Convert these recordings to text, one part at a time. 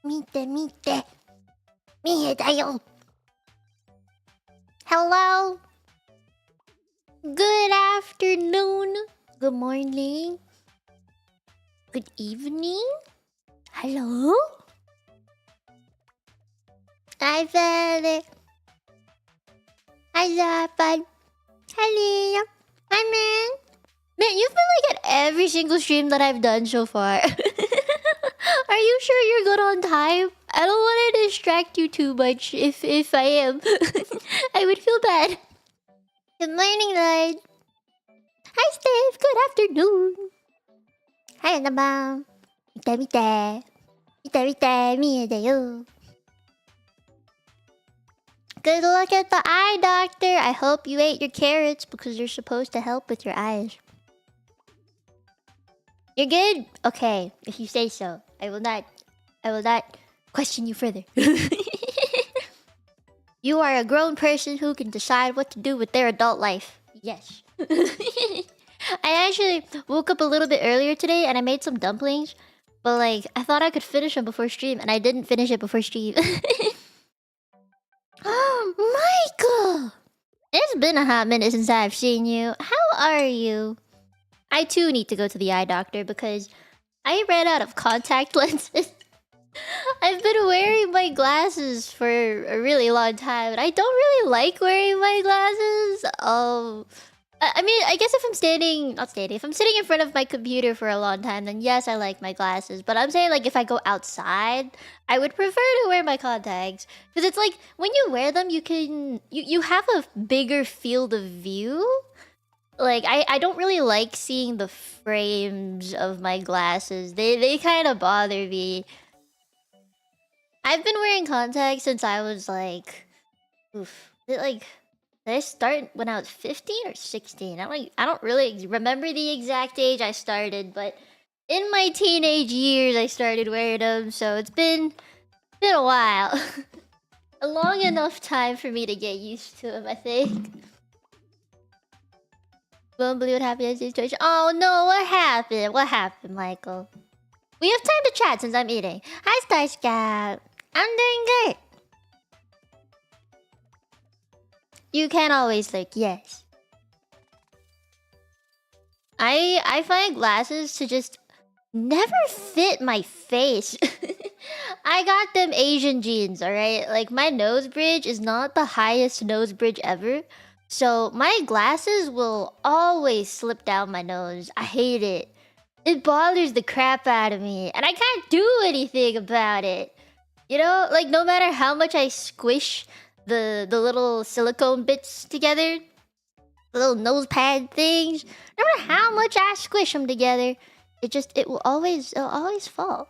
Mite Mite. Miye Hello. Good afternoon. Good morning. Good evening. Hello. Hi, Father. Hi, Zapad. Hello. Hi, man. Man, you've been like at every single stream that I've done so far. Are you sure you're good on time? I don't want to distract you too much if I am. I would feel bad. Good morning, Lord. Hi, Steve. Good afternoon. Hi, Annabelle. Mite Mite. Mite Mite. Miye. Good luck at the eye doctor. I hope you ate your carrots because they're supposed to help with your eyes. You're good? Okay, if you say so. I will not question you further. You are a grown person who can decide what to do with their adult life. Yes. I actually woke up a little bit earlier today and I made some dumplings. But like, I thought I could finish them before stream and I didn't finish it before stream. Michael! It's been a hot minute since I've seen you. How are you? I too need to go to the eye doctor because I ran out of contact lenses. I've been wearing my glasses for a really long time and I don't really like wearing my glasses. I mean, I guess if I'm if I'm sitting in front of my computer for a long time, then yes, I like my glasses. But I'm saying like if I go outside, I would prefer to wear my contacts. Because it's like, when you wear them, you have a bigger field of view. Like, I don't really like seeing the frames of my glasses. They kind of bother me. I've been wearing contacts since I was like... Did I start when I was 15 or 16? I don't really remember the exact age I started, but in my teenage years I started wearing them, so it's been a while. A long enough time for me to get used to them, I think. Won't believe what happened in this situation. Oh no, what happened? What happened, Michael? We have time to chat since I'm eating. Hi, Star Scout. I'm doing good. You can always look, yes. I find glasses to just never fit my face. I got them Asian genes, alright? Like, my nose bridge is not the highest nose bridge ever. So, my glasses will always slip down my nose. I hate it. It bothers the crap out of me. And I can't do anything about it. You know? Like, no matter how much I squish the little silicone bits together, the little nose pad things, no matter how much I squish them together, it'll always fall.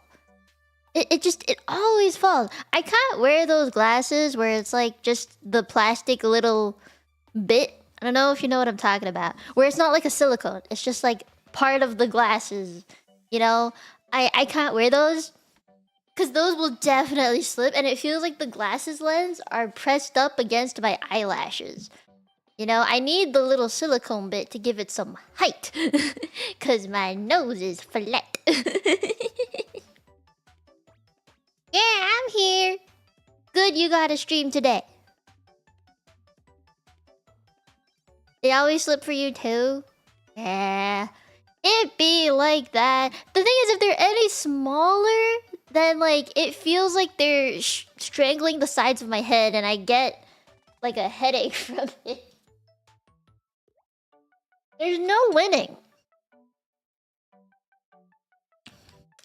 It always falls. I can't wear those glasses where it's like just the plastic little bit. I don't know if you know what I'm talking about. Where it's not like a silicone. It's just like part of the glasses. You know? I can't wear those. Because those will definitely slip. And it feels like the glasses lens are pressed up against my eyelashes. You know? I need the little silicone bit to give it some height. Because my nose is flat. Yeah, I'm here. Good, you got a stream today. They always slip for you too? Yeah, it be like that. The thing is, if they're any smaller, then like it feels like they're strangling the sides of my head and I get like a headache from it. There's no winning.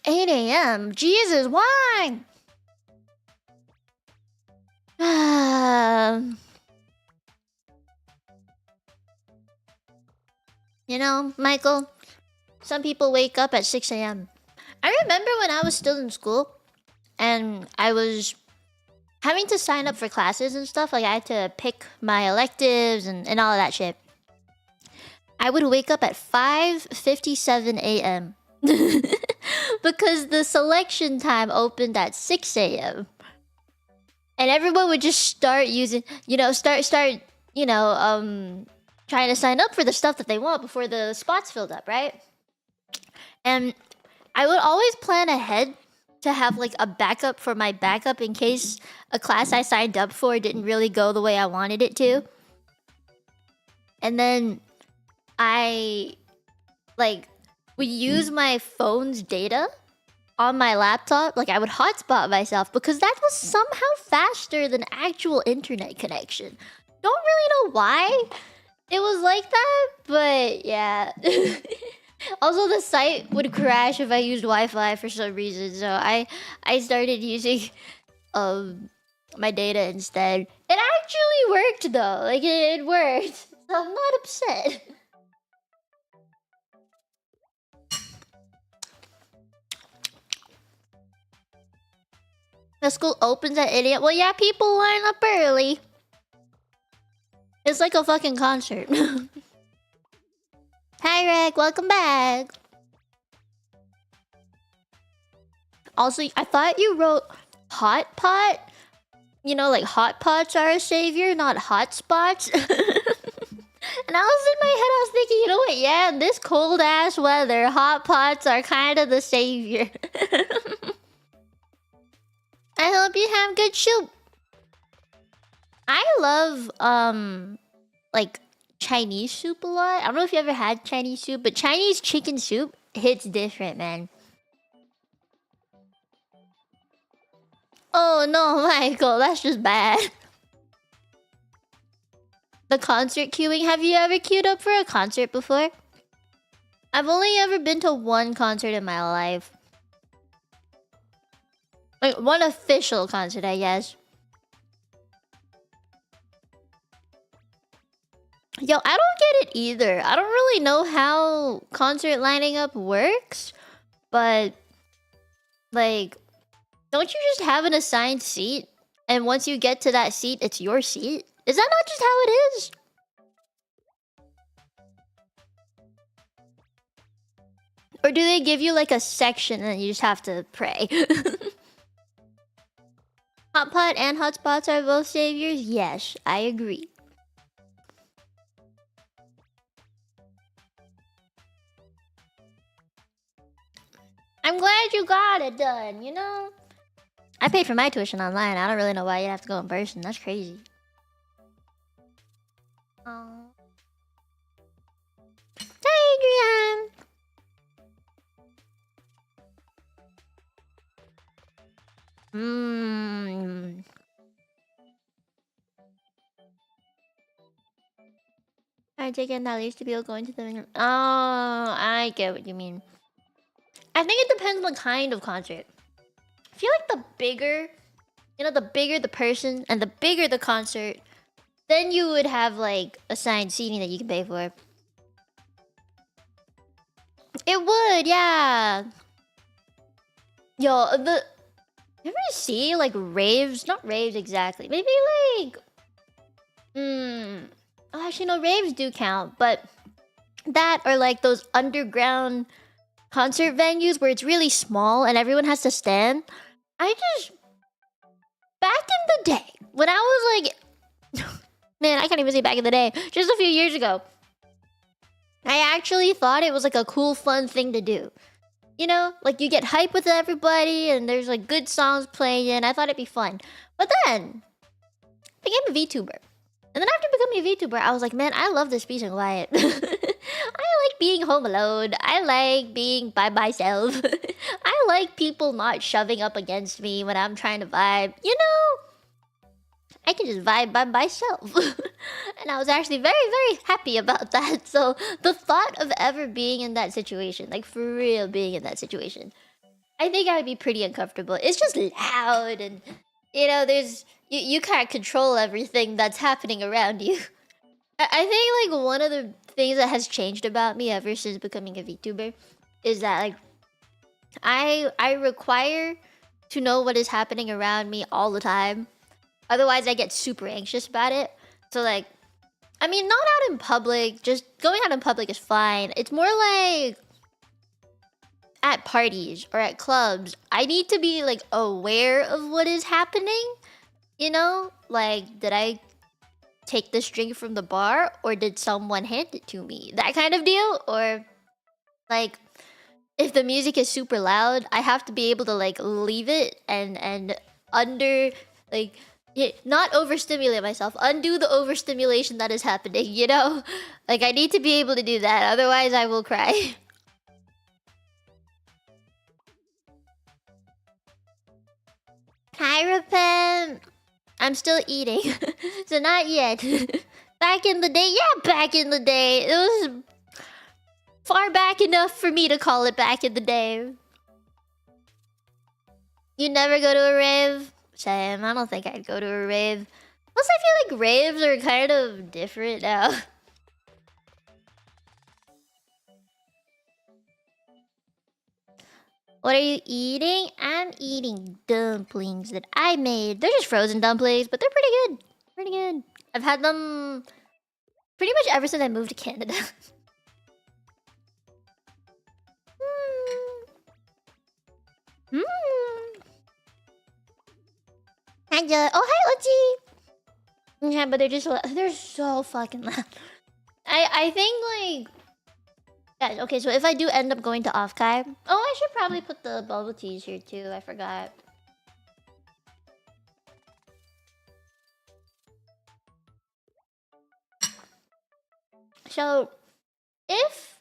8 a.m. Jesus, why? You know, Michael, some people wake up at 6 a.m. I remember when I was still in school and I was having to sign up for classes and stuff. Like, I had to pick my electives and all of that shit. I would wake up at 5:57 a.m. because the selection time opened at 6 a.m. And everyone would just start using, trying to sign up for the stuff that they want before the spots filled up, right? And I would always plan ahead to have like a backup for my backup in case a class I signed up for didn't really go the way I wanted it to. And then I like would use my phone's data on my laptop. Like I would hotspot myself because that was somehow faster than actual internet connection. Don't really know why it was like that, but yeah. Also, the site would crash if I used Wi-Fi for some reason, so I started using my data instead. It actually worked though, like it worked, so I'm not upset. The school opens at 8 a.m. Well, yeah, people line up early. It's like a fucking concert. Hi, Rick. Welcome back. Also, I thought you wrote hot pot. You know, like hot pots are a savior, not hot spots. And I was in my head, I was thinking, you know what? Yeah, in this cold ass weather, hot pots are kind of the savior. I hope you have good soup. I love like Chinese soup a lot. I don't know if you ever had Chinese soup, but Chinese chicken soup hits different, man. Oh no, Michael, that's just bad. The concert queuing. Have you ever queued up for a concert before? I've only ever been to one concert in my life. Like one official concert, I guess. Yo, I don't get it either. I don't really know how concert lining up works, but like, don't you just have an assigned seat? And once you get to that seat, it's your seat? Is that not just how it is? Or do they give you like a section and you just have to pray? Hot pot and hot spots are both saviors? Yes, I agree. I'm glad you got it done, you know? I paid for my tuition online. I don't really know why you'd have to go in person. That's crazy. Oh. Hi, Adrian! I take it that leads to people going to the... Oh, I get what you mean. I think it depends on the kind of concert. I feel like the bigger, you know, the bigger the person and the bigger the concert, then you would have like assigned seating that you can pay for. It would, yeah. Yo, you ever see like raves? Not raves exactly. Maybe like, oh, actually no, raves do count, but that or like those underground concert venues where it's really small and everyone has to stand. Back in the day, when I was like, man, I can't even say back in the day, just a few years ago, I actually thought it was like a cool, fun thing to do. You know, like you get hype with everybody and there's like good songs playing and I thought it'd be fun. But then, I became a VTuber. And then after becoming a VTuber, I was like, man, I love this peace and quiet. I like being home alone. I like being by myself. I like people not shoving up against me when I'm trying to vibe. You know, I can just vibe by myself. And I was actually very, very happy about that. So the thought of ever being in that situation, like for real being in that situation, I think I would be pretty uncomfortable. It's just loud and, you know, you can't control everything that's happening around you. I think like one of the things that has changed about me ever since becoming a VTuber is that like I require to know what is happening around me all the time. Otherwise I get super anxious about it. So like, I mean, not out in public, just going out in public is fine. It's more like at parties or at clubs, I need to be like aware of what is happening. You know, like, did I take this drink from the bar or did someone hand it to me? That kind of deal. Or like, if the music is super loud, I have to be able to like leave it and under like not overstimulate myself, undo the overstimulation that is happening, you know? Like I need to be able to do that, otherwise I will cry. Hi, Repent. I'm still eating, so not yet. Back in the day, yeah, back in the day. It was far back enough for me to call it back in the day. You never go to a rave? Same, I don't think I'd go to a rave. Plus, I feel like raves are kind of different now. What are you eating? I'm eating dumplings that I made. They're just frozen dumplings, but they're pretty good. Pretty good. I've had them pretty much ever since I moved to Canada. Hmm. Hi, Joe. Oh, hi, Uchi. Yeah, but they're so fucking loud. I think like guys, okay, so if I do end up going to Offkai, oh, I should probably put the bubble teas here too. I forgot. So, if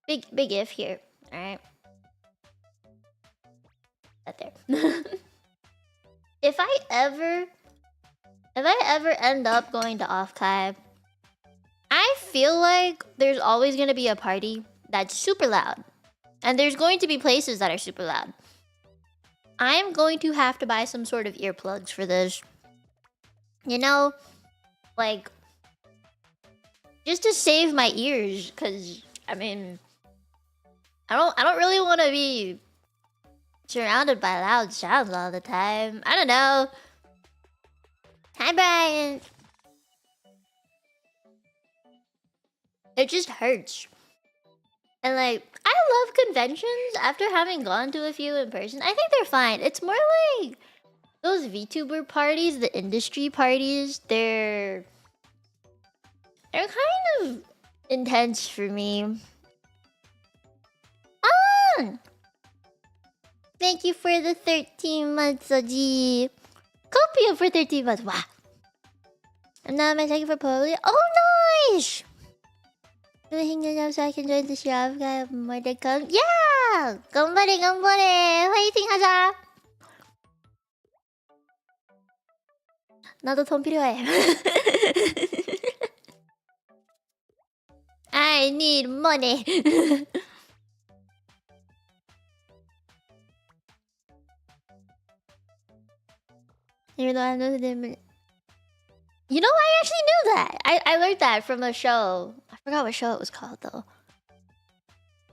big if here, all right, right there. if I ever end up going to Offkai, I feel like there's always gonna be a party that's super loud, and there's going to be places that are super loud. I'm going to have to buy some sort of earplugs for this. You know, like just to save my ears, cause I mean, I don't really want to be surrounded by loud sounds all the time. I don't know. Hi, Brian. It just hurts. And like, I love conventions. After having gone to a few in person, I think they're fine. It's more like those VTuber parties, the industry parties. They're kind of intense for me. Ah! Thank you for the 13 months, Oji. Copio for 13 months. Wow. And now my second for poly. Oh, nice! Hanging out so I can join the shop. Got more to come. Yeah! Ganbare, ganbare! Fighting haja! 나도 돈 필요해. I need money. Even though I know them. You know, I actually knew that. I learned that from a show. I forgot what show it was called though.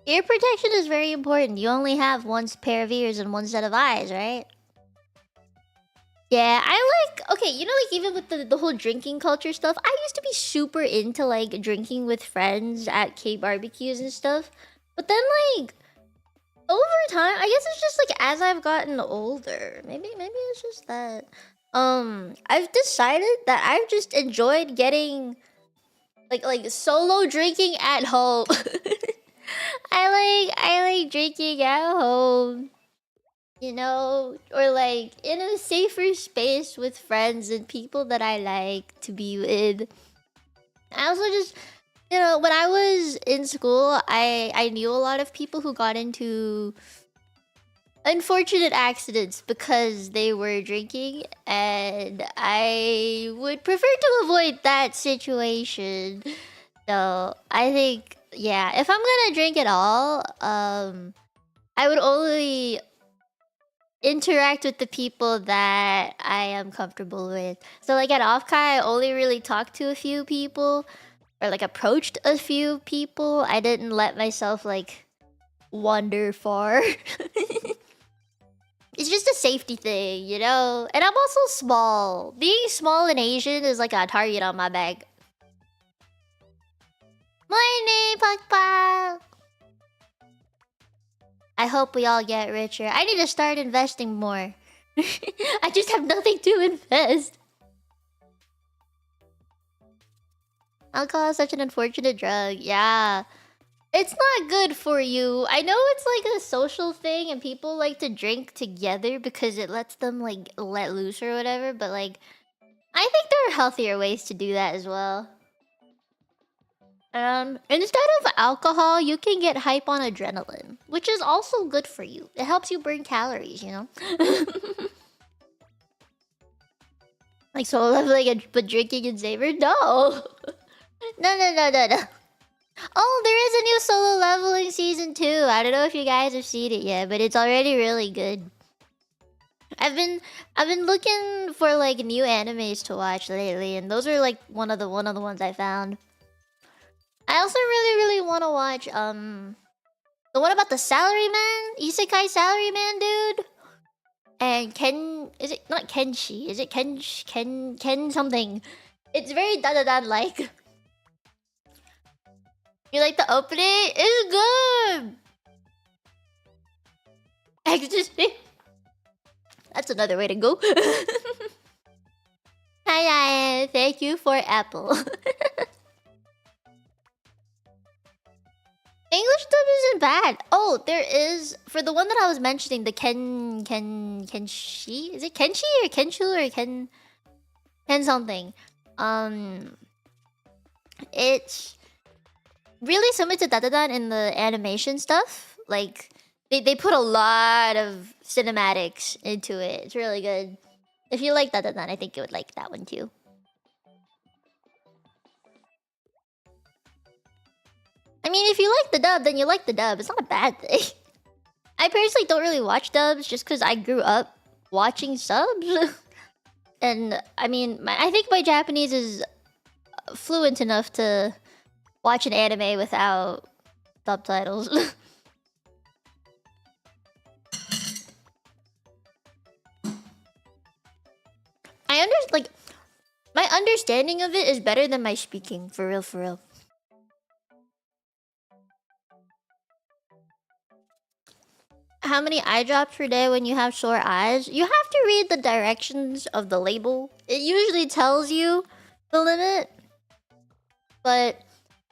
Ear protection is very important. You only have one pair of ears and one set of eyes, right? Yeah, I like... Okay, you know, like, even with the whole drinking culture stuff, I used to be super into, like, drinking with friends at K-barbecues and stuff. But then, like, over time, I guess it's just, like, as I've gotten older. Maybe it's just that... I've decided that I've just enjoyed getting... Like, solo drinking at home. I like drinking at home. You know, or like in a safer space with friends and people that I like to be with. I also just, you know, when I was in school, I knew a lot of people who got into unfortunate accidents because they were drinking, and I would prefer to avoid that situation. So I think, yeah, if I'm gonna drink at all, I would only interact with the people that I am comfortable with. So like at Offkai, I only really talked to a few people, or like approached a few people. I didn't let myself like wander far. It's just a safety thing, you know? And I'm also small. Being small and Asian is like a target on my back. Morning, Pakpak! I hope we all get richer. I need to start investing more. I just have nothing to invest. Alcohol is such an unfortunate drug. Yeah. It's not good for you. I know it's like a social thing and people like to drink together because it lets them like let loose or whatever, but like I think there are healthier ways to do that as well. Instead of alcohol, you can get hype on adrenaline, which is also good for you. It helps you burn calories, you know? Like solo leveling but drinking and savor? No! No. Oh, there is a new solo leveling season 2. I don't know if you guys have seen it yet, but it's already really good. I've been looking for like new animes to watch lately, and those are like one of the ones I found. I also really want to watch the one about the salaryman, isekai salaryman dude, and Ken. Is it not Kenshi? Is it Ken something? It's very da like. You like the opening? It's good. Ecstasy. That's another way to go. Hi, thank you for Apple. English dub isn't bad. Oh, there is for the one that I was mentioning, the Kenshi. Is it Kenshi or Kenshu or Ken something? It's really similar to Dadadan in the animation stuff. Like they put a lot of cinematics into it. It's really good. If you like Dadadan, I think you would like that one too. I mean, if you like the dub, then you like the dub. It's not a bad thing. I personally don't really watch dubs just because I grew up watching subs. And I mean, I think my Japanese is fluent enough to watch an anime without subtitles. I understand, like, my understanding of it is better than my speaking, for real. How many eye drops per day when you have sore eyes? You have to read the directions of the label. It usually tells you the limit. But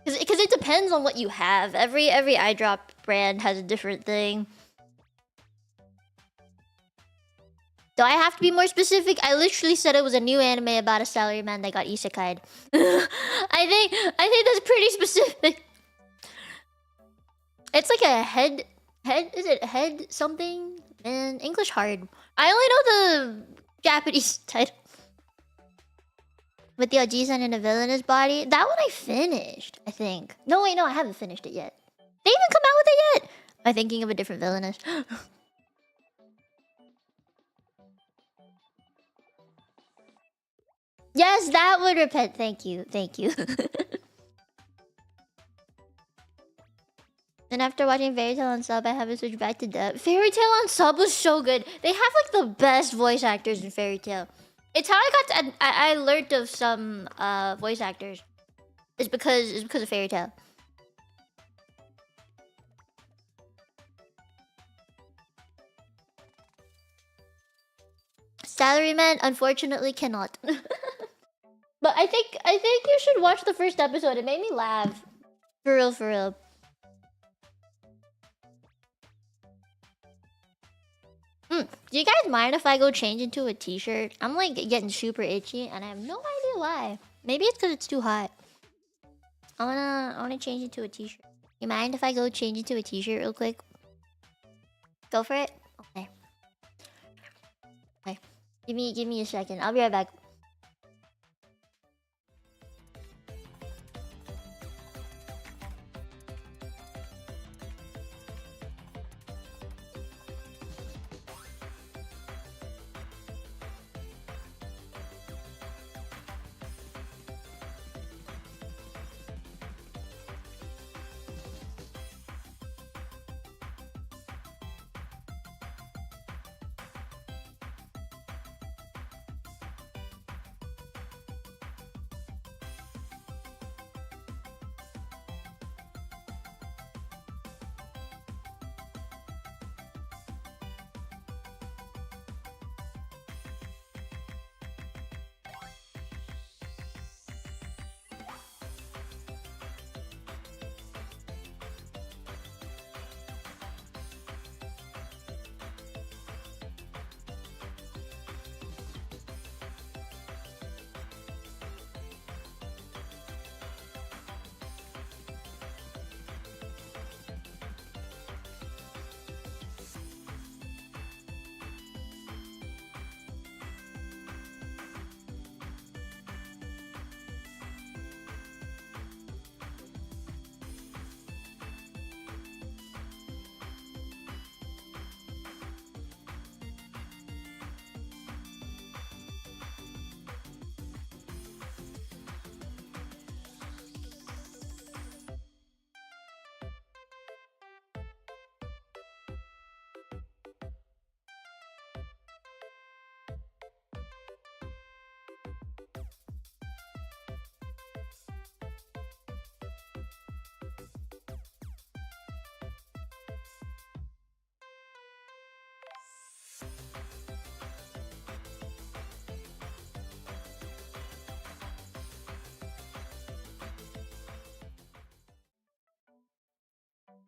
because it depends on what you have. Every eye drop brand has a different thing. Do I have to be more specific? I literally said it was a new anime about a salaryman that got isekai'd. I think that's pretty specific. It's like a head. Is it head something? Man, English hard. I only know the Japanese title. With the Oji-san in a villainous body. That one I finished, I think. No, wait, no, I haven't finished it yet. They even come out with it yet? Am I thinking of a different villainous? Yes, that would repent. Thank you. And after watching Fairy Tail on sub, I haven't switched back to dub. Fairy Tail on sub was so good. They have like the best voice actors in Fairy Tail. It's how I learned of some voice actors. It's because of Fairy Tail. Salaryman unfortunately cannot. But I think you should watch the first episode. It made me laugh. For real. Do you guys mind if I go change into a t-shirt? I'm like getting super itchy and I have no idea why. Maybe it's because it's too hot. I wanna change into a t-shirt. You mind if I go change into a t-shirt real quick? Go for it? Okay. Give me a second. I'll be right back.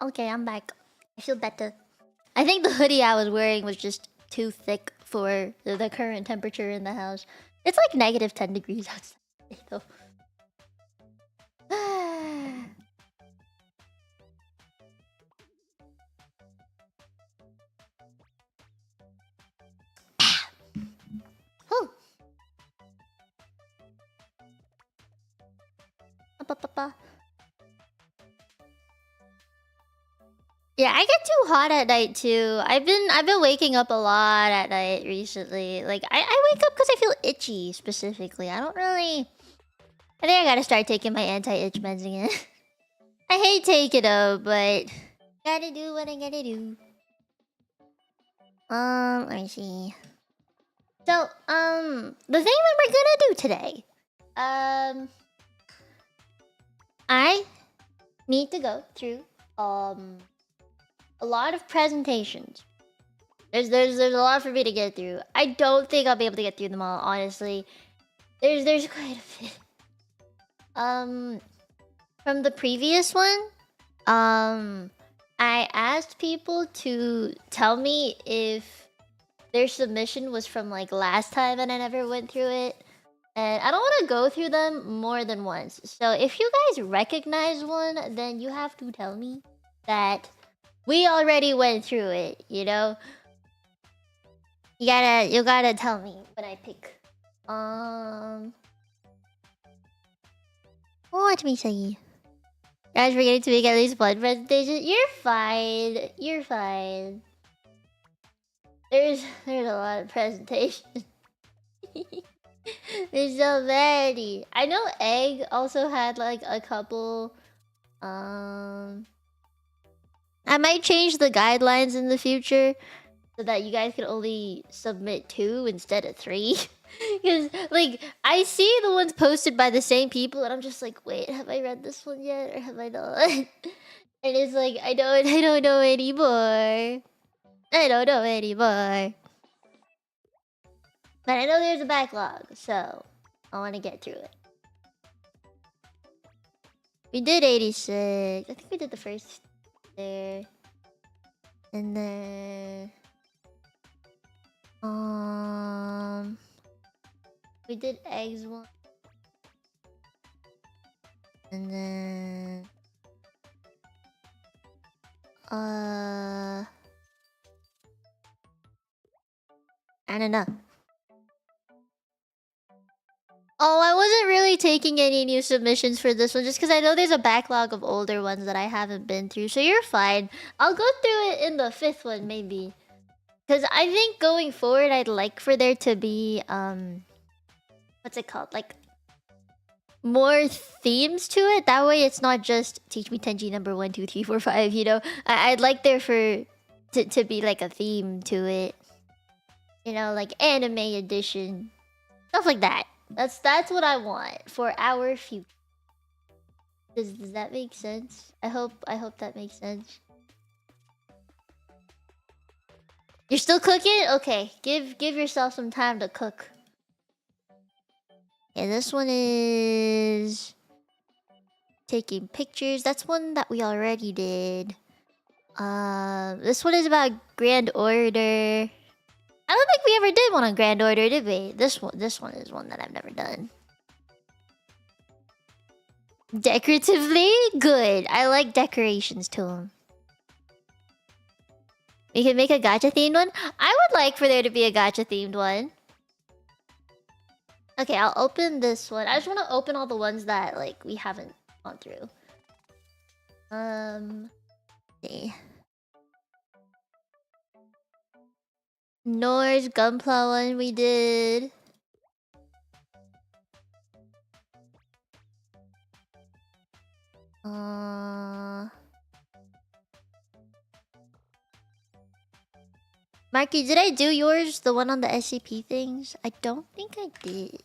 Okay, I'm back. I feel better. I think the hoodie I was wearing was just too thick for the current temperature in the house. It's like negative 10 degrees outside, though. Whew. Ba-ba-ba-ba. Yeah, I get too hot at night too. I've been waking up a lot at night recently. Like I wake up because I feel itchy specifically. I don't really. I think I gotta start taking my anti-itch meds again. I hate taking them, but gotta do what I gotta do. Let me see. So, the thing that we're gonna do today, I need to go through a lot of presentations. There's a lot for me to get through. I don't think I'll be able to get through them all, honestly. There's quite a bit. From the previous one, I asked people to tell me if their submission was from like last time and I never went through it. And I don't want to go through them more than once. So if you guys recognize one, then you have to tell me that we already went through it, you know? You gotta tell me when I pick. What me say? Guys, forgetting to make at least one presentation. You're fine. You're fine. There's a lot of presentations. There's so many. I know Egg also had like a couple. I might change the guidelines in the future so that you guys can only submit 2 instead of 3. Because, like, I see the ones posted by the same people, and I'm just like, wait, have I read this one yet, or have I not? And it's like, I don't know anymore. I don't know anymore. But I know there's a backlog, so I want to get through it. We did 86. I think we did the first there. And then... we did eggs one. And then... I don't know. Oh, I wasn't really taking any new submissions for this one just because I know there's a backlog of older ones that I haven't been through. So you're fine. I'll go through it in the 5th one, maybe. Because I think going forward, I'd like for there to be, what's it called? Like, more themes to it. That way it's not just teach me Tenchi number 1, 2, 3, 4, 5, you know? I'd like there to be like a theme to it. You know, like anime edition. Stuff like that. That's what I want for our future. Does that make sense? I hope that makes sense. You're still cooking? Okay, give yourself some time to cook. Yeah, this one is taking pictures. That's one that we already did. This one is about Grand Order. I don't think we ever did one on Grand Order, did we? This one is one that I've never done. Decoratively good. I like decorations to them. We can make a gacha themed one. I would like for there to be a gacha themed one. Okay, I'll open this one. I just want to open all the ones that like we haven't gone through. See. Nor's Gunpla one we did. Marky, did I do yours? The one on the SCP things? I don't think I did.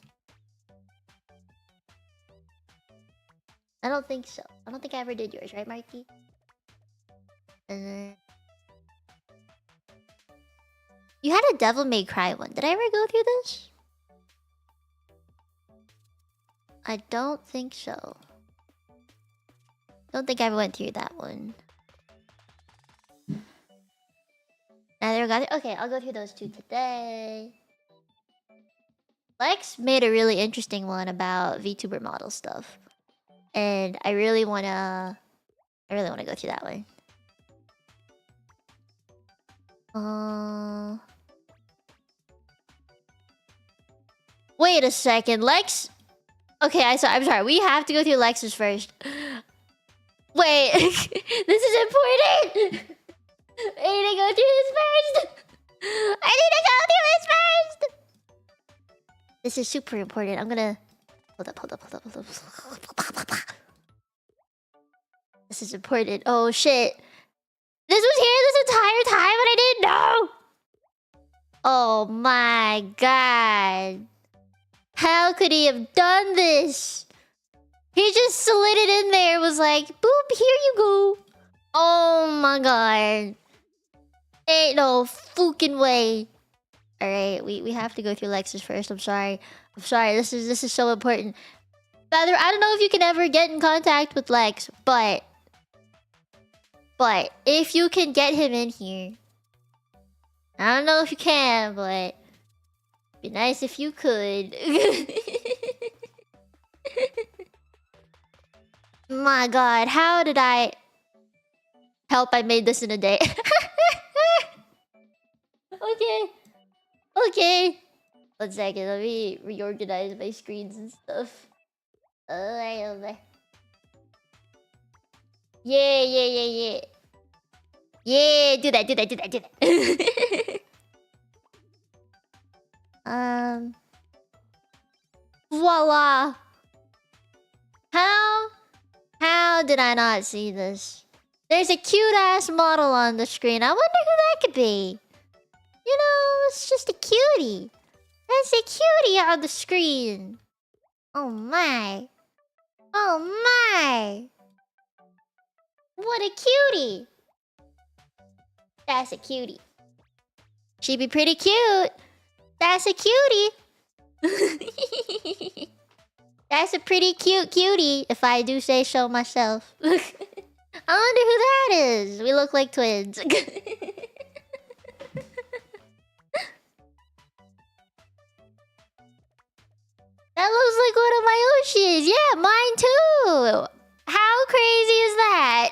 I don't think so. I don't think I ever did yours, right, Marky? And then... you had a Devil May Cry one. Did I ever go through this? I don't think so. Don't think I went through that one. Neither got it. Okay, I'll go through those 2 today. Lex made a really interesting one about VTuber model stuff. And I really wanna go through that one. Wait a second, Lex. Okay, I'm sorry. We have to go through Lex's first. Wait, this is important. I need to go through this first. I need to go through this first. This is super important. I'm gonna hold up. This is important. Oh shit. This was here this entire time and I didn't know! Oh my god. How could he have done this? He just slid it in there, was like, boop, here you go. Oh my god. Ain't no fucking way. Alright, we have to go through Lexus first. I'm sorry. This is so important. Rather, I don't know if you can ever get in contact with Lex, but if you can get him in here, I don't know if you can, but it'd be nice if you could. My god, how did I help? I made this in a day. Okay. 1 second, let me reorganize my screens and stuff. Right over. Yeah. Yeah, do that. Voila. How did I not see this? There's a cute ass model on the screen. I wonder who that could be. You know, it's just a cutie. That's a cutie on the screen. Oh my. What a cutie. That's a cutie. She'd be pretty cute. That's a cutie. That's a pretty cute cutie, if I do say so myself. I wonder who that is. We look like twins. That looks like one of my Oshis. Yeah, mine too. How crazy is that?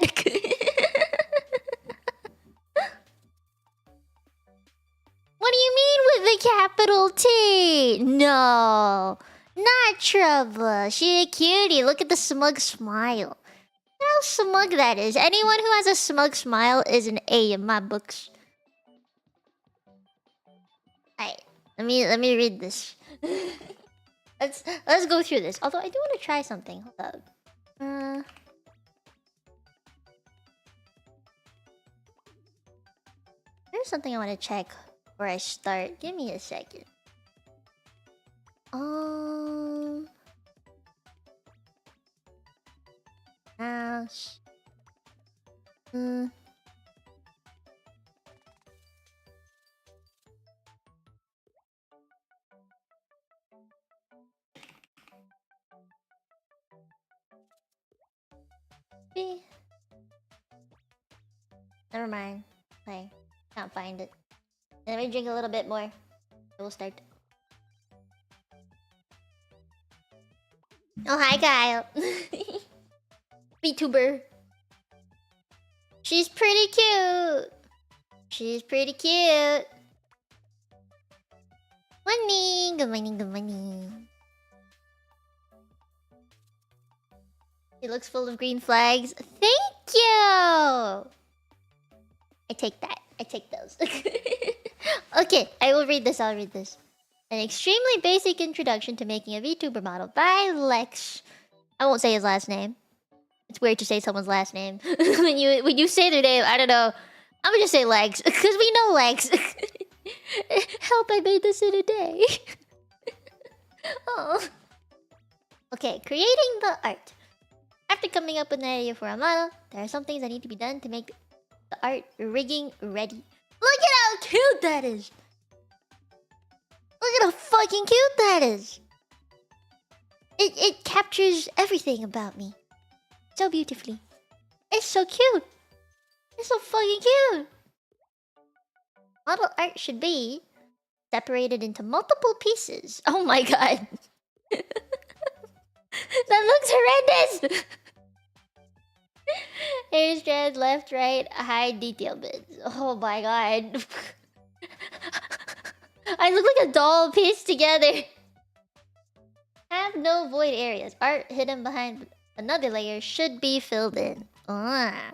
What do you mean with the capital T? No, not trouble. She a cutie. Look at the smug smile. Look how smug that is. Anyone who has a smug smile is an A in my books. Alright, let me read this. Let's go through this. Although I do want to try something. Hold up. There's something I want to check before I start. Give me a second. House. Never mind. Okay. Can't find it. Let me drink a little bit more. We'll start. Oh, hi, Kyle. VTuber. She's pretty cute. Good morning. It looks full of green flags. Thank you! I take that. I take those. Okay, I'll read this. An extremely basic introduction to making a VTuber model by Lex. I won't say his last name. It's weird to say someone's last name. when you say their name, I don't know. I'm gonna just say Lex, because we know Lex. Help, I made this in a day. Oh. Okay, creating the art. After coming up with an idea for a model, there are some things that need to be done to make the art rigging ready. Look at how cute that is! Look at how fucking cute that is! It captures everything about me. So beautifully. It's so cute! It's so fucking cute! Model art should be separated into multiple pieces. Oh my god. That looks horrendous! Hair strand, left, right, hide detail bits. Oh my god. I look like a doll pieced together. Have no void areas. Art hidden behind another layer should be filled in. Ah.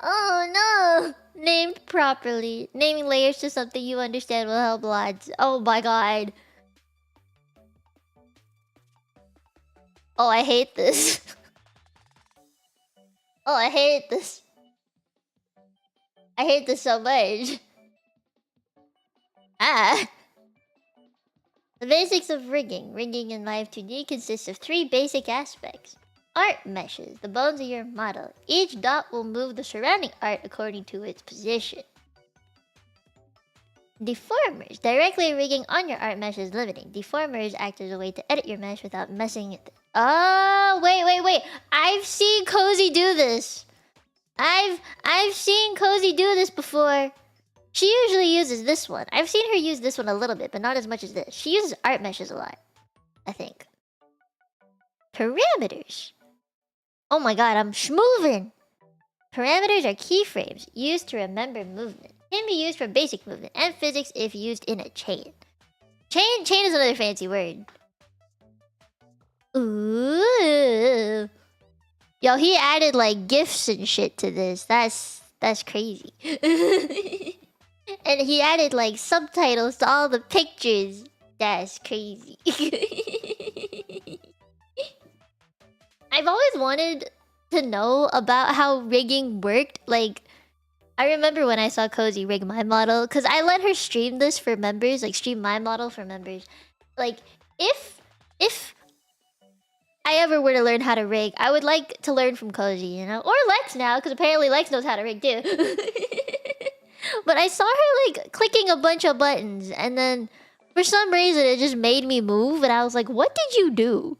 Oh no! Named properly. Naming layers to something you understand will help lots. Oh my god. Oh, I hate this. Oh, I hate this. I hate this so much. Ah. The basics of rigging. Rigging in Live 2D consists of 3 basic aspects. Art meshes, the bones of your model. Each dot will move the surrounding art according to its position. Deformers. Directly rigging on your art mesh is limiting. Deformers act as a way to edit your mesh without messing it. Oh, wait. I've seen Cozy do this. I've seen Cozy do this before. She usually uses this one. I've seen her use this one a little bit, but not as much as this. She uses art meshes a lot, I think. Parameters. Oh my god, I'm schmovin'. Parameters are keyframes used to remember movement. Can be used for basic movement and physics if used in a chain. Chain is another fancy word. Ooh. Yo, he added like GIFs and shit to this. That's crazy. And he added like subtitles to all the pictures. That's crazy. I've always wanted to know about how rigging worked. Like, I remember when I saw Cozy rig my model, because I let her stream this for members, like stream my model for members. Like, if I ever were to learn how to rig, I would like to learn from Cozy, you know? Or Lex now, because apparently Lex knows how to rig too. But I saw her like clicking a bunch of buttons, and then for some reason it just made me move, and I was like, what did you do?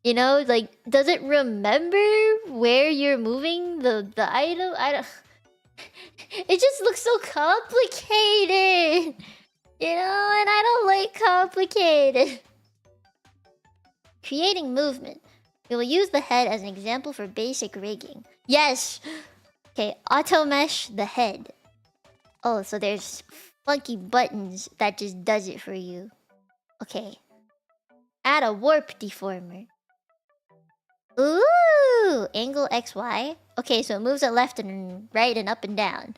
You know, like, does it remember where you're moving the item? I don't... It just looks so complicated! You know, and I don't like complicated. Creating movement. We will use the head as an example for basic rigging. Yes! Okay, auto mesh the head. Oh, so there's funky buttons that just does it for you. Okay. Add a warp deformer. Ooh! Angle XY. Okay, so it moves it left and right and up and down.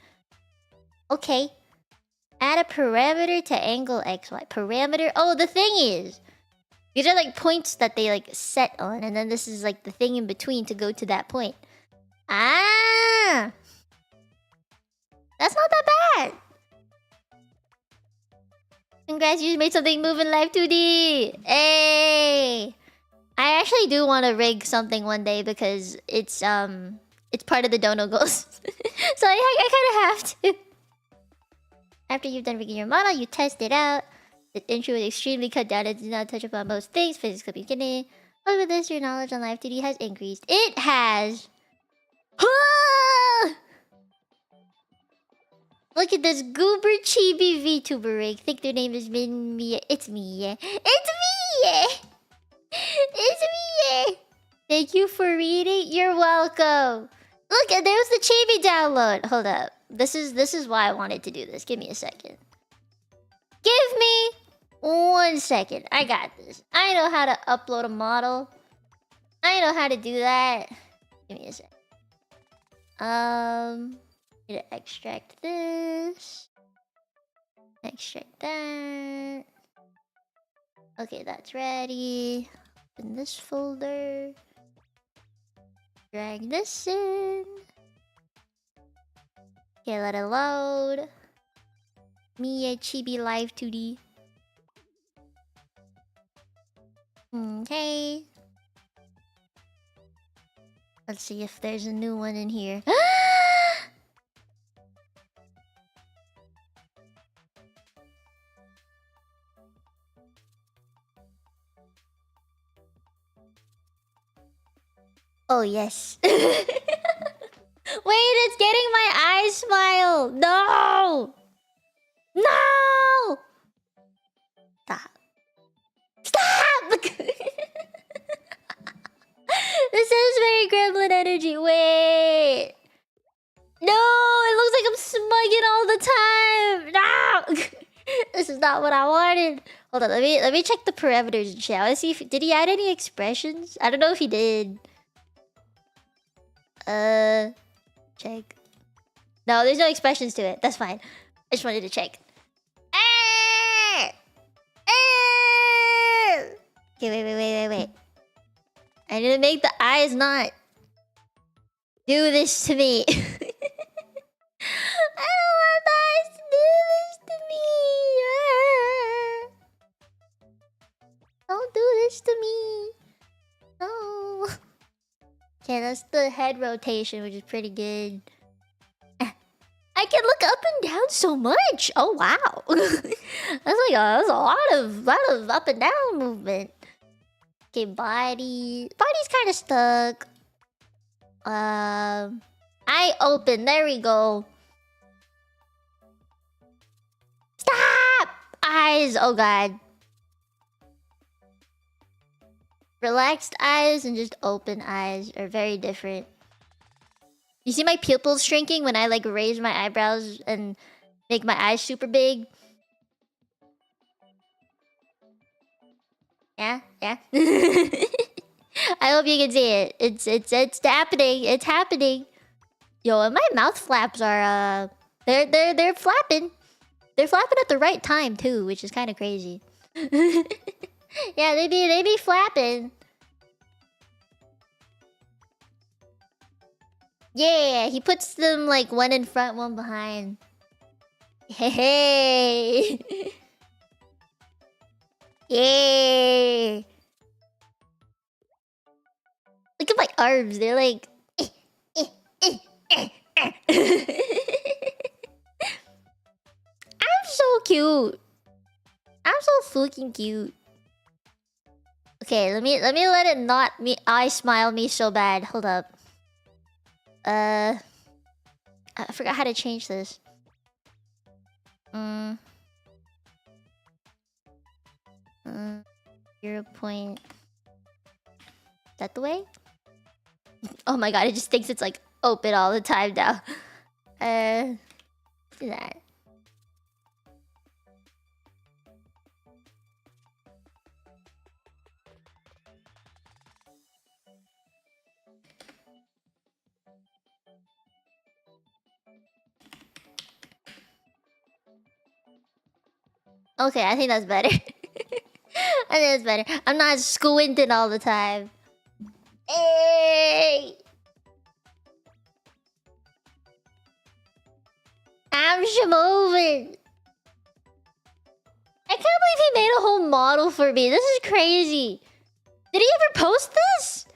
Okay. Add a parameter to angle XY. Parameter? Oh, the thing is, these are like points that they like set on, and then this is like the thing in between to go to that point. Ah! That's not that bad! Congrats, you made something move in Live 2D! Hey! I actually do want to rig something one day because it's part of the dono goals. So I kind of have to. After you've done rigging your model, you test it out. The intro is extremely cut down. It does not touch upon most things. Physics could be beginning. But with this, your knowledge on Live 2D has increased. It has! Look at this goober chibi VTuber rig. Think their name is Mino Mieko. It's me, yeah. It's me, yeah! It's me, yeah! Thank you for reading. You're welcome. Look, there's the chibi download. Hold up. This is why I wanted to do this. Give me a second. Give me 1 second. I got this. I know how to upload a model. I know how to do that. Give me a second. Need to extract this. Extract that. Okay, that's ready. In this folder. Drag this in. Okay, let it load. Mia Chibi Live 2D. Okay. Let's see if there's a new one in here. Oh, yes. Wait, it's getting my eye smile. No! No! Stop. Stop! This is very gremlin energy. Wait. No, it looks like I'm smugging all the time. No! This is not what I wanted. Hold on, let me check the parameters and shit. I wanna see if did he add any expressions? I don't know if he did. Check. No, there's no expressions to it. That's fine. I just wanted to check. Okay, wait. I need to make the eyes not do this to me. I don't want the eyes to do this to me. Don't do this to me. No. Okay, that's the head rotation, which is pretty good. I can look up and down so much. Oh wow, that's a lot of up and down movement. Okay, body's kind of stuck. Eye open. There we go. Stop! Eyes. Oh god. Relaxed eyes and just open eyes are very different. You see my pupils shrinking when I like raise my eyebrows and make my eyes super big? Yeah. I hope you can see it. It's happening. It's happening. Yo, and my mouth flaps are they're flapping. They're flapping at the right time too, which is kind of crazy. Yeah, they be flapping. Yeah, he puts them like one in front, one behind. Hey. Yeah. Look at my arms. They're like I'm so cute. I'm so fucking cute. Okay, let me let it not me eye smile me so bad. Hold up. I forgot how to change this. 0 point. Is that the way? Oh my god, it just thinks it's like open all the time now. Do that. Okay, I think that's better. I think that's better. I'm not squinting all the time. Hey! I'm moving. I can't believe he made a whole model for me. This is crazy. Did he ever post this?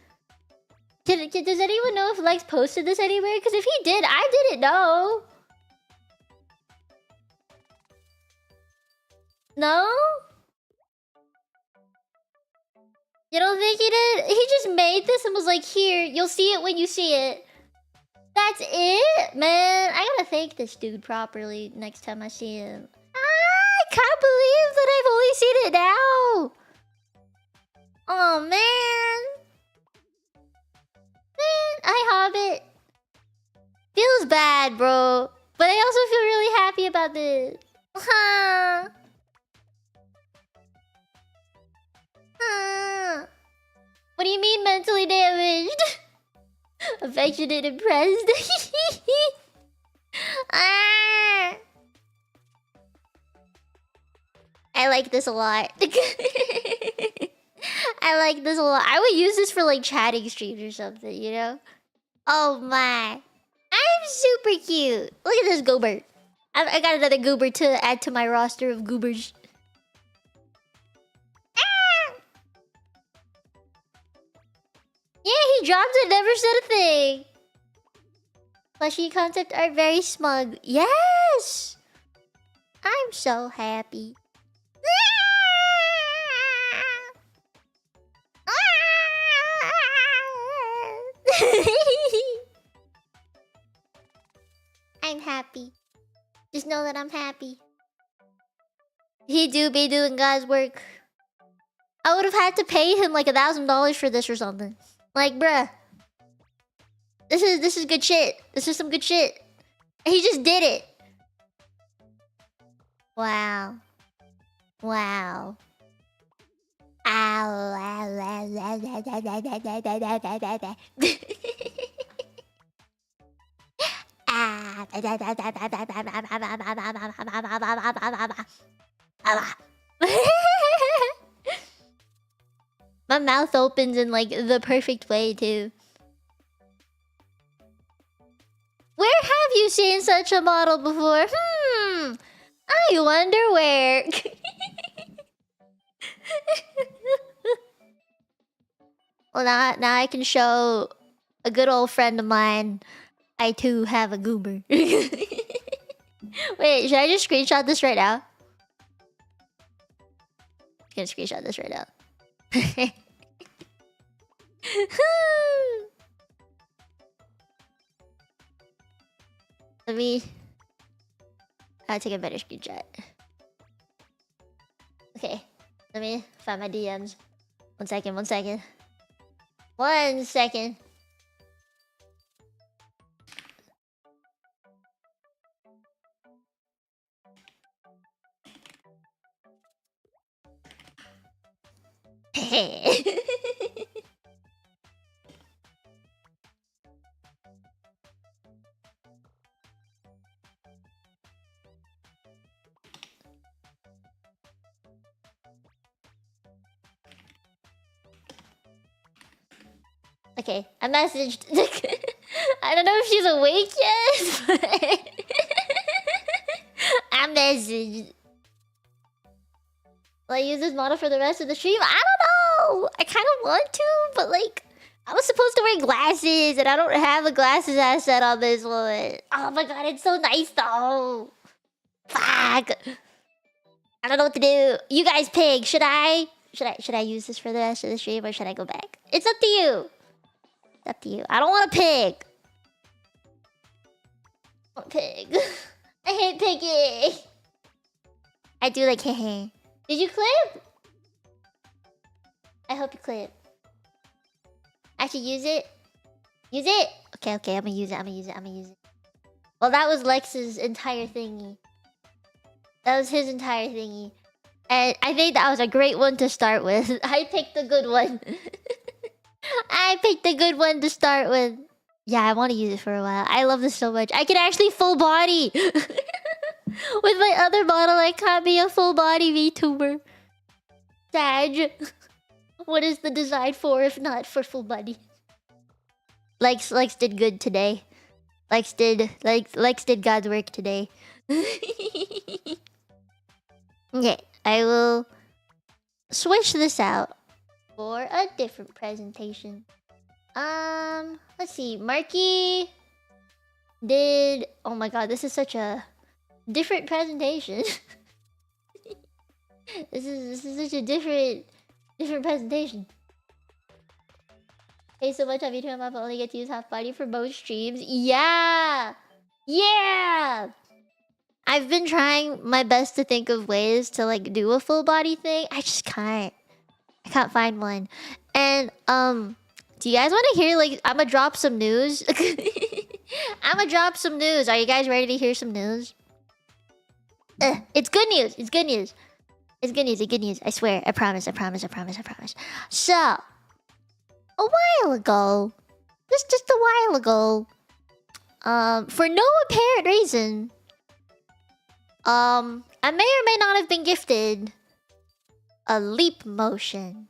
Does anyone know if Lex posted this anywhere? Because if he did, I didn't know. No? You don't think he did? He just made this and was like, here, you'll see it when you see it. That's it? Man, I gotta thank this dude properly next time I see him. I can't believe that I've only seen it now. Oh, man. Man, Hobbit. Feels bad, bro. But I also feel really happy about this. Huh. What do you mean mentally damaged? Affectionate, impressed. I like this a lot. I like this a lot. I would use this for like chatting streams or something, you know? Oh my. I'm super cute. Look at this goober. I got another goober to add to my roster of goobers. Yeah, he dropped it, never said a thing. Plushie concept art very smug. Yes! I'm so happy. happy. Just know that I'm happy. He do be doing God's work. I would have had to pay him like $1,000 for this or something. Like, bruh. This is good shit. This is some good shit. He just did it. Wow. Wow. My mouth opens in like the perfect way too. Where have you seen such a model before? I wonder where. Well, now I can show a good old friend of mine. I too have a goober. Wait, should I just screenshot this right now? I'm gonna screenshot this right now. Let me... I'll take a better screenshot. Okay, let me find my DMs. 1 second, 1 second. 1 second. Okay, I messaged. I don't know if she's awake yet, but I messaged. Will I use this model for the rest of the stream? I don't know. I kind of want to, but like, I was supposed to wear glasses, and I don't have a glasses asset on this one. Oh my god, it's so nice though. Fuck. I don't know what to do. You guys pick. Should I use this for the rest of the stream, or should I go back? It's up to you. It's up to you. I don't want to pick. I want to pick. I hate picking. I do like heh. Did you clip? I hope you clip. I should use it. Use it. Okay, I'm gonna use it. Well, that was Lex's entire thingy. That was his entire thingy. And I think that was a great one to start with. I picked the good one. I picked the good one to start with. Yeah, I want to use it for a while. I love this so much. I can actually full body. With my other model, I can't be a full body VTuber. Sag. What is the design for if not for full body? Lex did good today. Lex did God's work today. Okay, I will switch this out for a different presentation. Let's see. Marky did... Oh my god, this is such a different presentation. This is such a different presentation. Hey, so much on VTuber, I only get to use half body for both streams. Yeah! Yeah! I've been trying my best to think of ways to like do a full body thing. I just can't. I can't find one. And do you guys want to hear like I'ma drop some news? I'ma drop some news. Are you guys ready to hear some news? It's good news. It's good news. It's good news. It's good news. I swear. I promise. So, a while ago, just a while ago, for no apparent reason, I may or may not have been gifted a leap motion.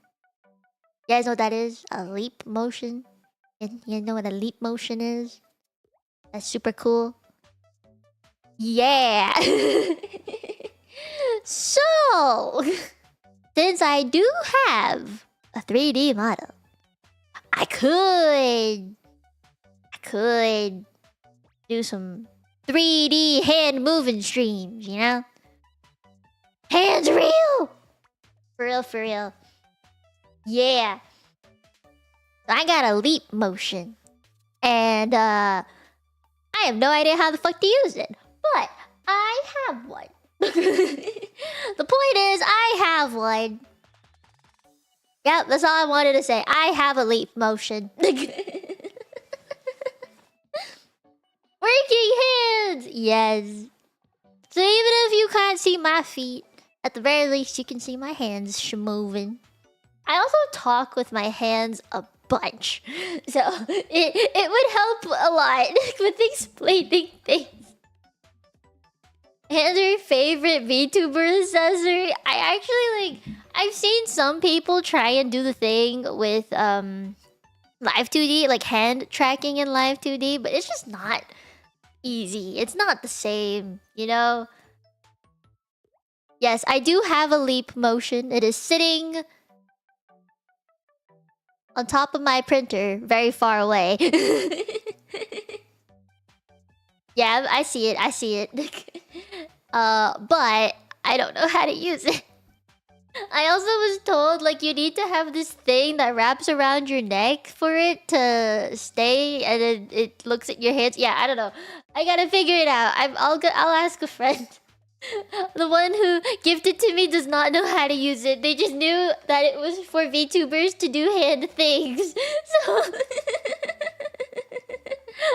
You guys know what that is? A leap motion? You know what a leap motion is? That's super cool. Yeah! So, since I do have a 3D model, I could do some 3D hand moving streams, you know? Hands real! For real. Yeah. So I got a leap motion. And I have no idea how the fuck to use it. I have one. The point is, I have one. Yep, that's all I wanted to say. I have a leap motion. Working hands! Yes. So even if you can't see my feet, at the very least you can see my hands moving. I also talk with my hands a bunch. So it would help a lot with explaining things. And your favorite VTuber accessory? I actually I've seen some people try and do the thing with Live 2D, like hand tracking in Live 2D, but it's just not easy. It's not the same, you know? Yes, I do have a leap motion. It is sitting on top of my printer, very far away. Yeah, I see it. I see it. But I don't know how to use it. I also was told, like, you need to have this thing that wraps around your neck for it to stay, and then it looks at your hands. Yeah, I don't know. I gotta figure it out. I'll ask a friend. The one who gifted to me does not know how to use it. They just knew that it was for VTubers to do hand things. So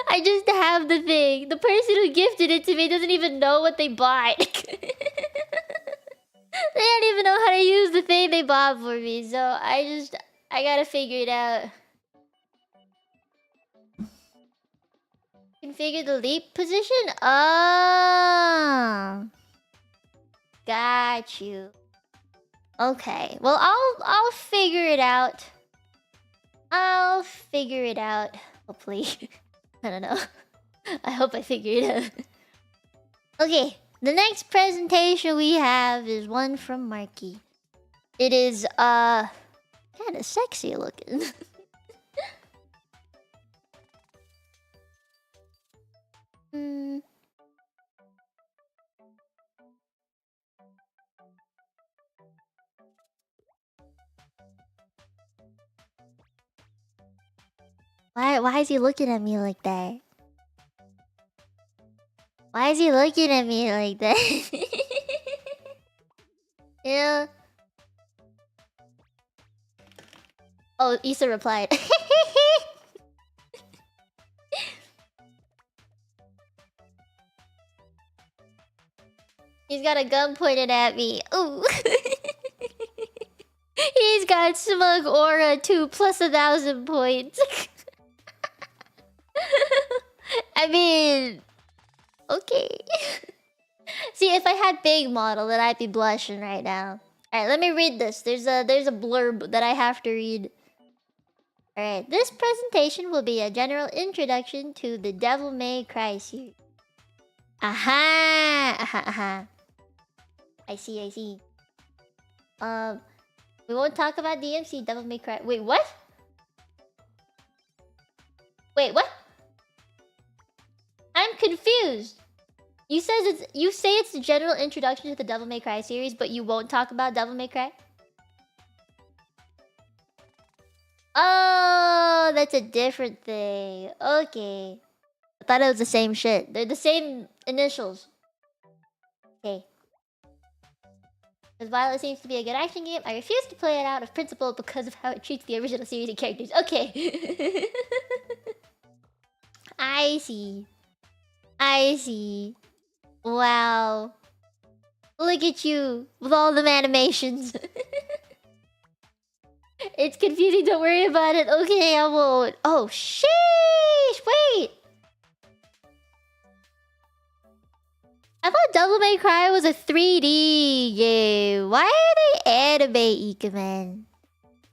I just have the thing. The person who gifted it to me doesn't even know what they bought. They don't even know how to use the thing they bought for me. So I gotta figure it out. Configure the leap position? Ah. Got you. Okay. Well, I'll figure it out. I'll figure it out. Hopefully. I don't know. I hope I figure it out. Okay. The next presentation we have is one from Marky. It is kind of sexy looking. Why is he looking at me like that? Why is he looking at me like that? Yeah. Oh, Issa replied. He's got a gun pointed at me. Ooh. He's got smug aura too, plus 1,000 points. I mean, okay. See, if I had big model, then I'd be blushing right now. Alright, let me read this. There's a blurb that I have to read. Alright, this presentation will be a general introduction to the Devil May Cry series. Aha! Aha, aha. I see. We won't talk about DMC, Devil May Cry. Wait, what? Wait, what? I'm confused. You say it's a general introduction to the Devil May Cry series, but you won't talk about Devil May Cry? Oh, that's a different thing. Okay. I thought it was the same shit. They're the same initials. Okay. Because while it seems to be a good action game, I refuse to play it out of principle because of how it treats the original series and characters. Okay. I see. Wow. Look at you with all the animations. It's confusing, don't worry about it. Okay, I won't. Oh, sheesh! Wait! I thought Devil May Cry was a 3D game. Why are they anime Ikemen?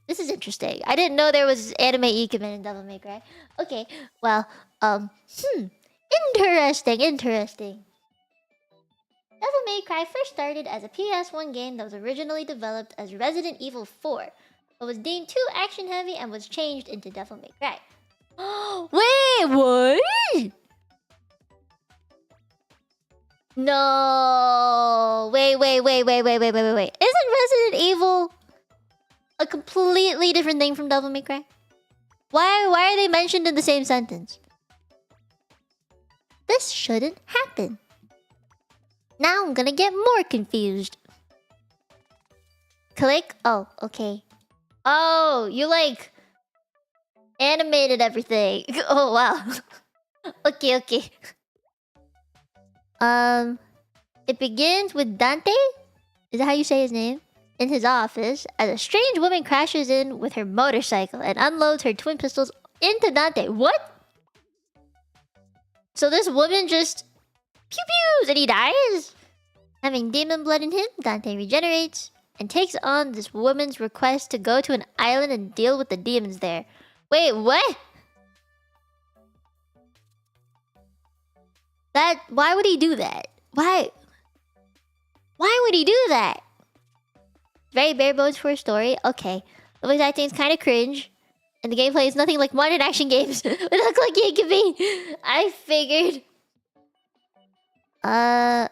This is interesting. I didn't know there was anime Ikemen in Devil May Cry. Okay, well, Interesting. Devil May Cry first started as a PS1 game that was originally developed as Resident Evil 4, but was deemed too action-heavy and was changed into Devil May Cry. Wait, what? No. Wait. Isn't Resident Evil a completely different thing from Devil May Cry? Why are they mentioned in the same sentence? This shouldn't happen. Now I'm gonna get more confused. Click. Oh, okay. Oh, you like animated everything. Oh wow. Okay, okay. It begins with Dante. Is that how you say his name? In his office, as a strange woman crashes in with her motorcycle and unloads her twin pistols into Dante. What? So this woman just pew pews and he dies? Having demon blood in him, Dante regenerates and takes on this woman's request to go to an island and deal with the demons there. Wait, what? Why would he do that? Why would he do that? Very bare bones for a story. Okay. The voice acting is kind of cringe. And the gameplay is nothing like modern action games would look like it could be. I figured. At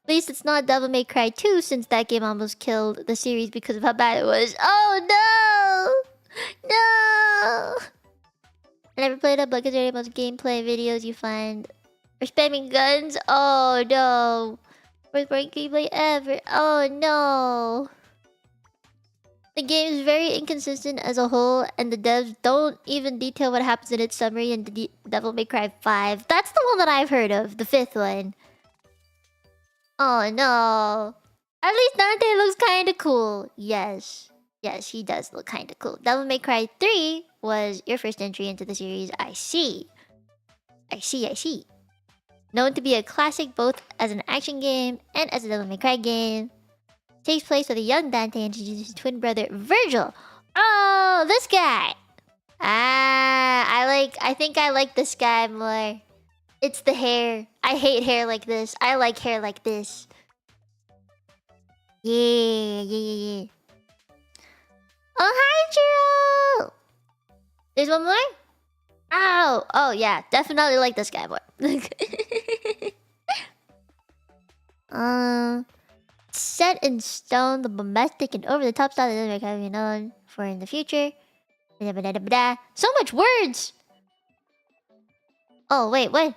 least it's not Devil May Cry 2 since that game almost killed the series because of how bad it was. Oh no! No! I never played up, but considering most gameplay videos you find are spamming guns. Oh no! Worst boring gameplay ever. Oh no! The game is very inconsistent as a whole, and the devs don't even detail what happens in its summary in Devil May Cry 5. That's the one that I've heard of, the 5th one. Oh no. At least Dante looks kinda cool. Yes. Yes, he does look kinda cool. Devil May Cry 3 was your first entry into the series. I see. I see. Known to be a classic both as an action game and as a Devil May Cry game. Takes place with a young Dante introduces his twin brother Virgil. Oh, this guy. I think I like this guy more. It's the hair. I hate hair like this. I like hair like this. Yeah. Oh, hi, Chiro! There's one more? Oh, yeah. Definitely like this guy more. Set in stone, the bombastic and over-the-top style that can be known for in the future. So much words! Oh, wait, what?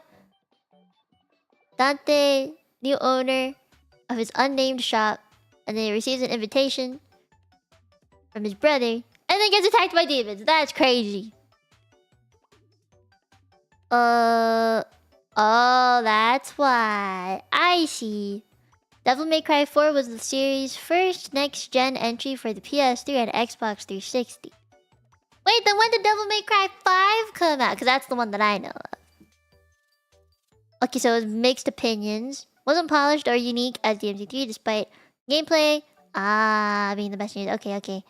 Dante, new owner of his unnamed shop, and then he receives an invitation from his brother, and then gets attacked by demons. That's crazy. Oh, that's why. I see. Devil May Cry 4 was the series' first next-gen entry for the PS3 and Xbox 360. Wait, then when did Devil May Cry 5 come out? Because that's the one that I know of. Okay, so it was mixed opinions. Wasn't polished or unique as DMC3 despite gameplay being the best news. Okay.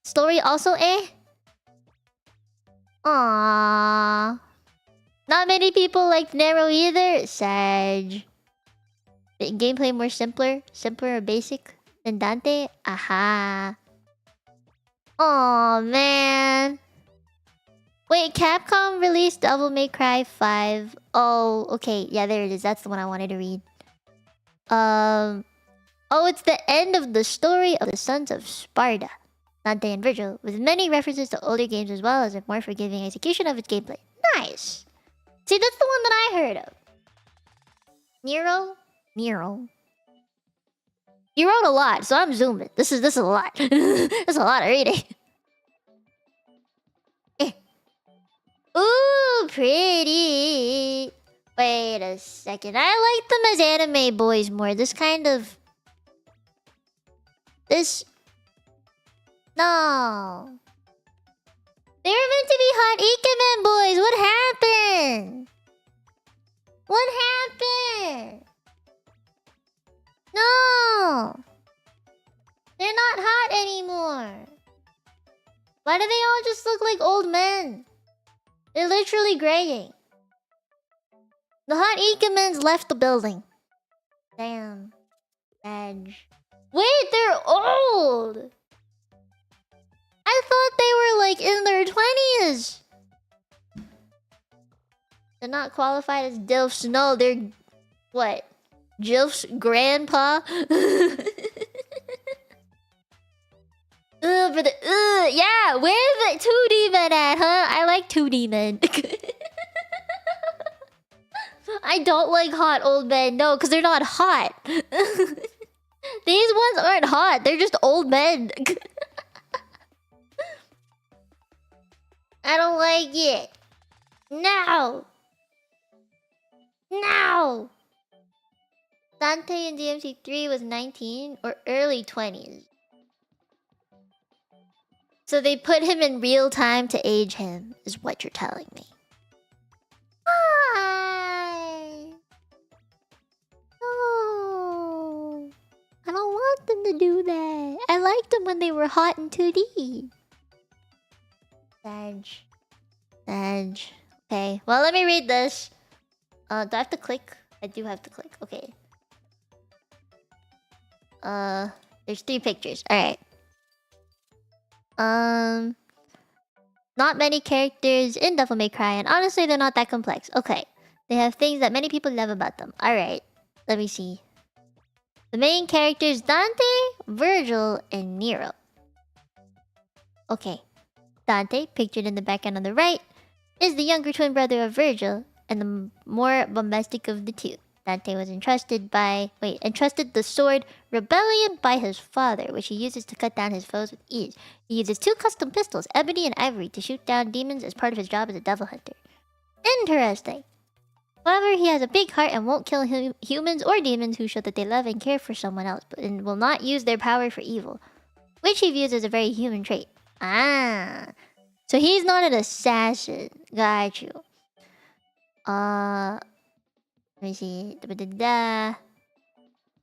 Story also Aww. Not many people liked Nero either. Sad. Gameplay more simpler or basic than Dante. Aha. Oh man. Wait, Capcom released Devil May Cry 5. Oh, okay. Yeah, there it is. That's the one I wanted to read. Oh, it's the end of the story of the Sons of Sparta, Dante and Virgil, with many references to older games as well as a more forgiving execution of its gameplay. Nice. See, that's the one that I heard of. Nero. You wrote a lot, so I'm zooming. This is a lot. This is a lot of reading. Ooh, pretty. Wait a second. I like them as anime boys more. This kind of... No. They were meant to be hot Ikemen boys. What happened? What happened? No. They're not hot anymore. Why do they all just look like old men? They're literally graying. The hot Ikemens left the building. Damn. Edge. Wait, they're old! I thought they were like in their 20s. They're not qualified as DILFs. No, they're... What? Jilf's grandpa? Yeah, where's the 2D men at, huh? I like 2D men. I I don't like hot old men. No, because they're not hot. These ones aren't hot. They're just old men. I don't like it. No. No. Dante in DMC3 was 19 or early 20s. So they put him in real time to age him, is what you're telling me. Why? No. I don't want them to do that. I liked them when they were hot in 2D. Sag. Okay, well, let me read this. Do I have to click? I do have to click. Okay. There's 3 pictures. Alright. Not many characters in Devil May Cry, and honestly, they're not that complex. Okay. They have things that many people love about them. Alright. Let me see. The main characters Dante, Virgil, and Nero. Okay. Dante, pictured in the background on the right, is the younger twin brother of Virgil and the more bombastic of the two. Dante was entrusted the sword Rebellion by his father, which he uses to cut down his foes with ease. He uses 2 custom pistols, Ebony and Ivory, to shoot down demons as part of his job as a devil hunter. Interesting. However, he has a big heart and won't kill humans or demons who show that they love and care for someone else, and will not use their power for evil, which he views as a very human trait. Ah. So he's not an assassin. Got you. Let me see.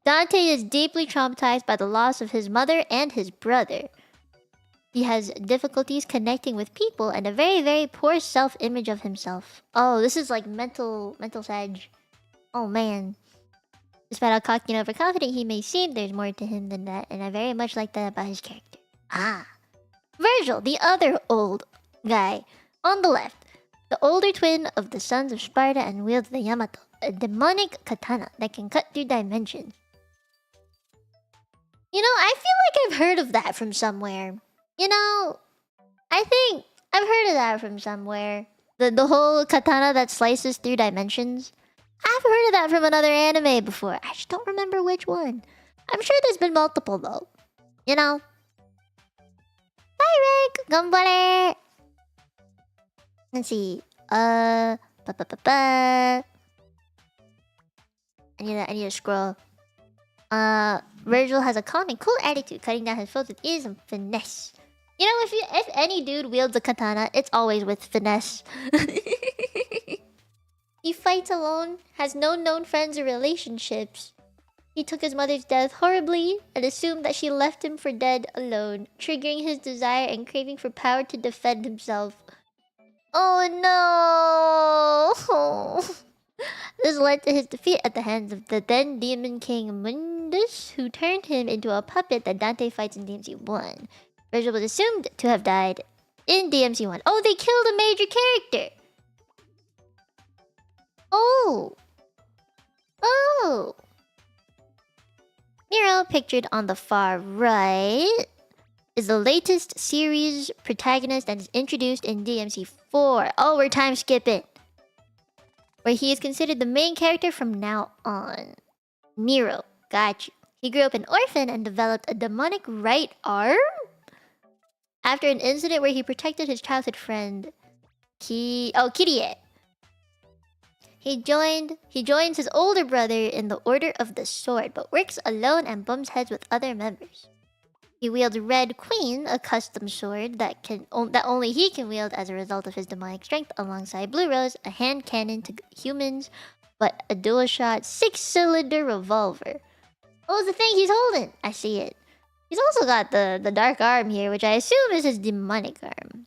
Dante is deeply traumatized by the loss of his mother and his brother. He has difficulties connecting with people and a very, very poor self-image of himself. Oh, this is like mental sag. Oh man. Despite how cocky and overconfident he may seem, there's more to him than that, and I very much like that about his character. Ah. Virgil, the other old guy. On the left. The older twin of the sons of Sparta and wields the Yamato, a demonic katana that can cut through dimensions. You know, I feel like I've heard of that from somewhere. You know, I think I've heard of that from somewhere. The whole katana that slices through dimensions. I've heard of that from another anime before. I just don't remember which one. I'm sure there's been multiple though. You know? Bye, Rick! Ganbare! Let's see. I need to scroll. Virgil has a calm and cool attitude, cutting down his foes with ease and finesse. You know, if any dude wields a katana, it's always with finesse. He fights alone, has no known friends or relationships. He took his mother's death horribly and assumed that she left him for dead alone, triggering his desire and craving for power to defend himself. Oh no! This led to his defeat at the hands of the then Demon King Mundus, who turned him into a puppet that Dante fights in DMC1. Virgil was assumed to have died in DMC1. Oh, they killed a major character! Oh! Oh! Nero, pictured on the far right, is the latest series protagonist and is introduced in DMC4. Oh, we're time skipping. Where he is considered the main character from now on. Nero, got you. He grew up an orphan and developed a demonic right arm? After an incident where he protected his childhood friend, Kirie. He joins his older brother in the Order of the Sword, but works alone and bumps heads with other members. He wields Red Queen, a custom sword that only he can wield as a result of his demonic strength, alongside Blue Rose, a hand cannon to humans, but a dual-shot 6-cylinder revolver. What was the thing he's holding? I see it. He's also got the dark arm here, which I assume is his demonic arm.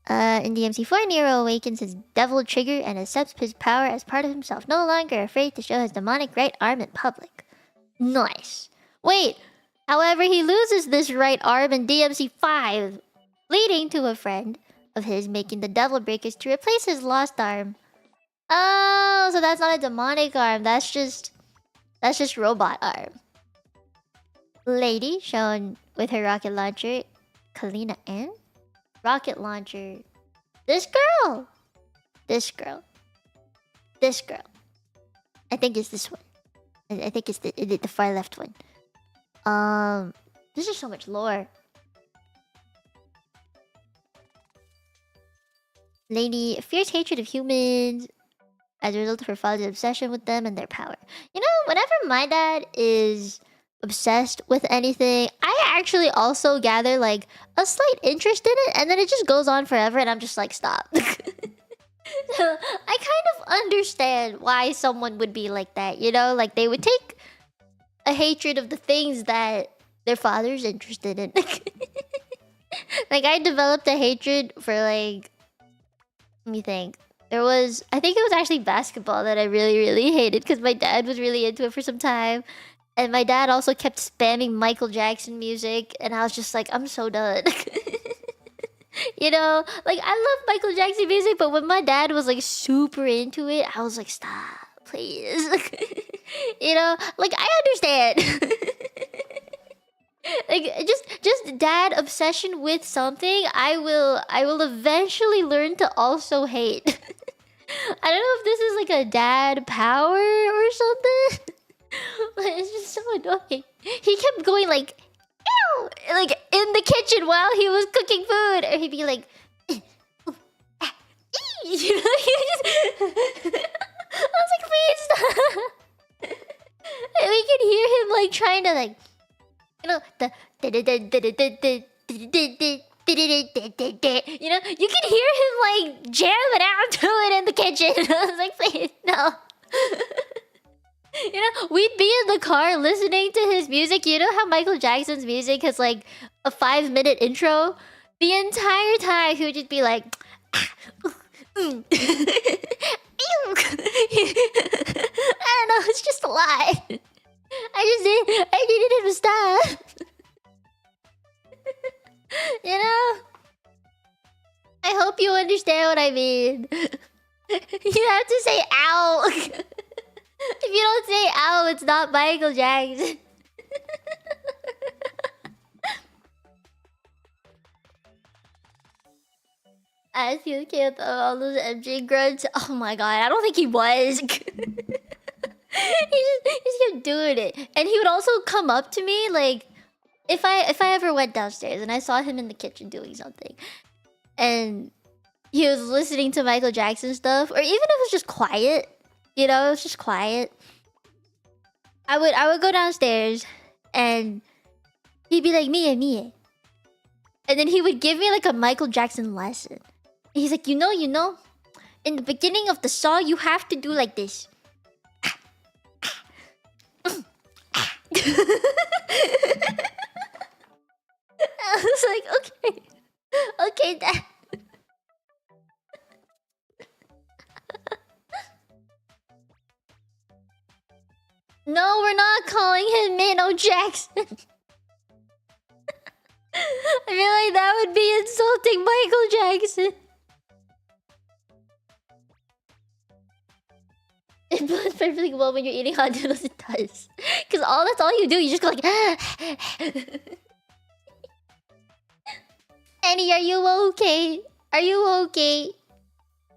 In DMC4, Nero awakens his devil trigger and accepts his power as part of himself, no longer afraid to show his demonic right arm in public. Nice. Wait, however, he loses this right arm in DMC5, leading to a friend of his making the devil breakers to replace his lost arm. Oh, so that's not a demonic arm, that's just robot arm. Lady, shown with her rocket launcher, Kalina N? Rocket launcher. This girl! this girl. I think it's this one. I think it's the far left one. There's just so much lore. Lady, fierce hatred of humans as a result of her father's obsession with them and their power. You know, whenever my dad is obsessed with anything, I actually also gather like a slight interest in it, and then it just goes on forever, and I'm just like, stop. So I kind of understand why someone would be like that, you know? Like, they would take a hatred of the things that their father's interested in. Like, I developed a hatred for, like... Let me think. I think it was actually basketball that I really, really hated, because my dad was really into it for some time. And my dad also kept spamming Michael Jackson music, and I was just like, I'm so done. You know, like, I love Michael Jackson music, but when my dad was like super into it, I was like, stop, please. You know, like, I understand. Like, just dad obsession with something, I will eventually learn to also hate. I don't know if this is like a dad power or something. But it's just so annoying. He kept going like, ew! Like, in the kitchen while he was cooking food. Or he'd be like, ooh, ah, ee! You know, he would just... I was like, please stop. And we could hear him like trying to like, you know, you know, you can hear him like jamming out to it in the kitchen. I was like, please, no. You know, we'd be in the car listening to his music. You know how Michael Jackson's music has like a 5-minute intro? The entire time he would just be like, I don't know, it's just a lie. I needed him to stop. You know? I hope you understand what I mean. You have to say ow. If you don't say ow, it's not Michael Jackson. I feel okay with all those MJ grunts. Oh my god, I don't think he was. He just kept doing it. And he would also come up to me like, if I ever went downstairs and I saw him in the kitchen doing something, and he was listening to Michael Jackson stuff, or even if it was just quiet, you know, it was just quiet, I would go downstairs and he'd be like, Mie, Mie. And then he would give me like a Michael Jackson lesson. And he's like, you know, in the beginning of the song, you have to do like this. I was like, okay. Okay, Dad. No, we're not calling him Mino Jackson. I feel like that would be insulting Michael Jackson. It blends perfectly well when you're eating hot noodles, it does. Because that's all you do, you just go like... Annie, are you okay? Are you okay?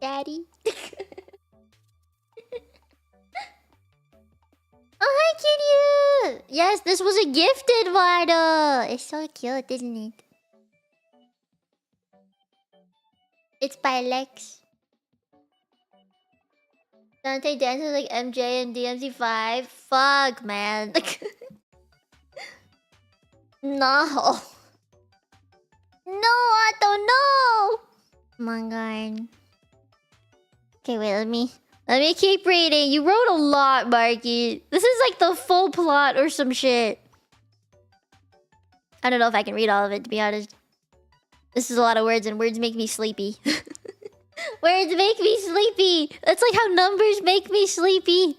Daddy? Oh, hi, Kitty! Yes, this was a gifted model! It's so cute, isn't it? It's by Lex. Dante dances like MJ and DMC5. Fuck, man. No. No, Otto, no! Come on, God. Okay, wait, let me keep reading. You wrote a lot, Marky. This is like the full plot or some shit. I don't know if I can read all of it, to be honest. This is a lot of words, and words make me sleepy. Words make me sleepy. That's like how numbers make me sleepy.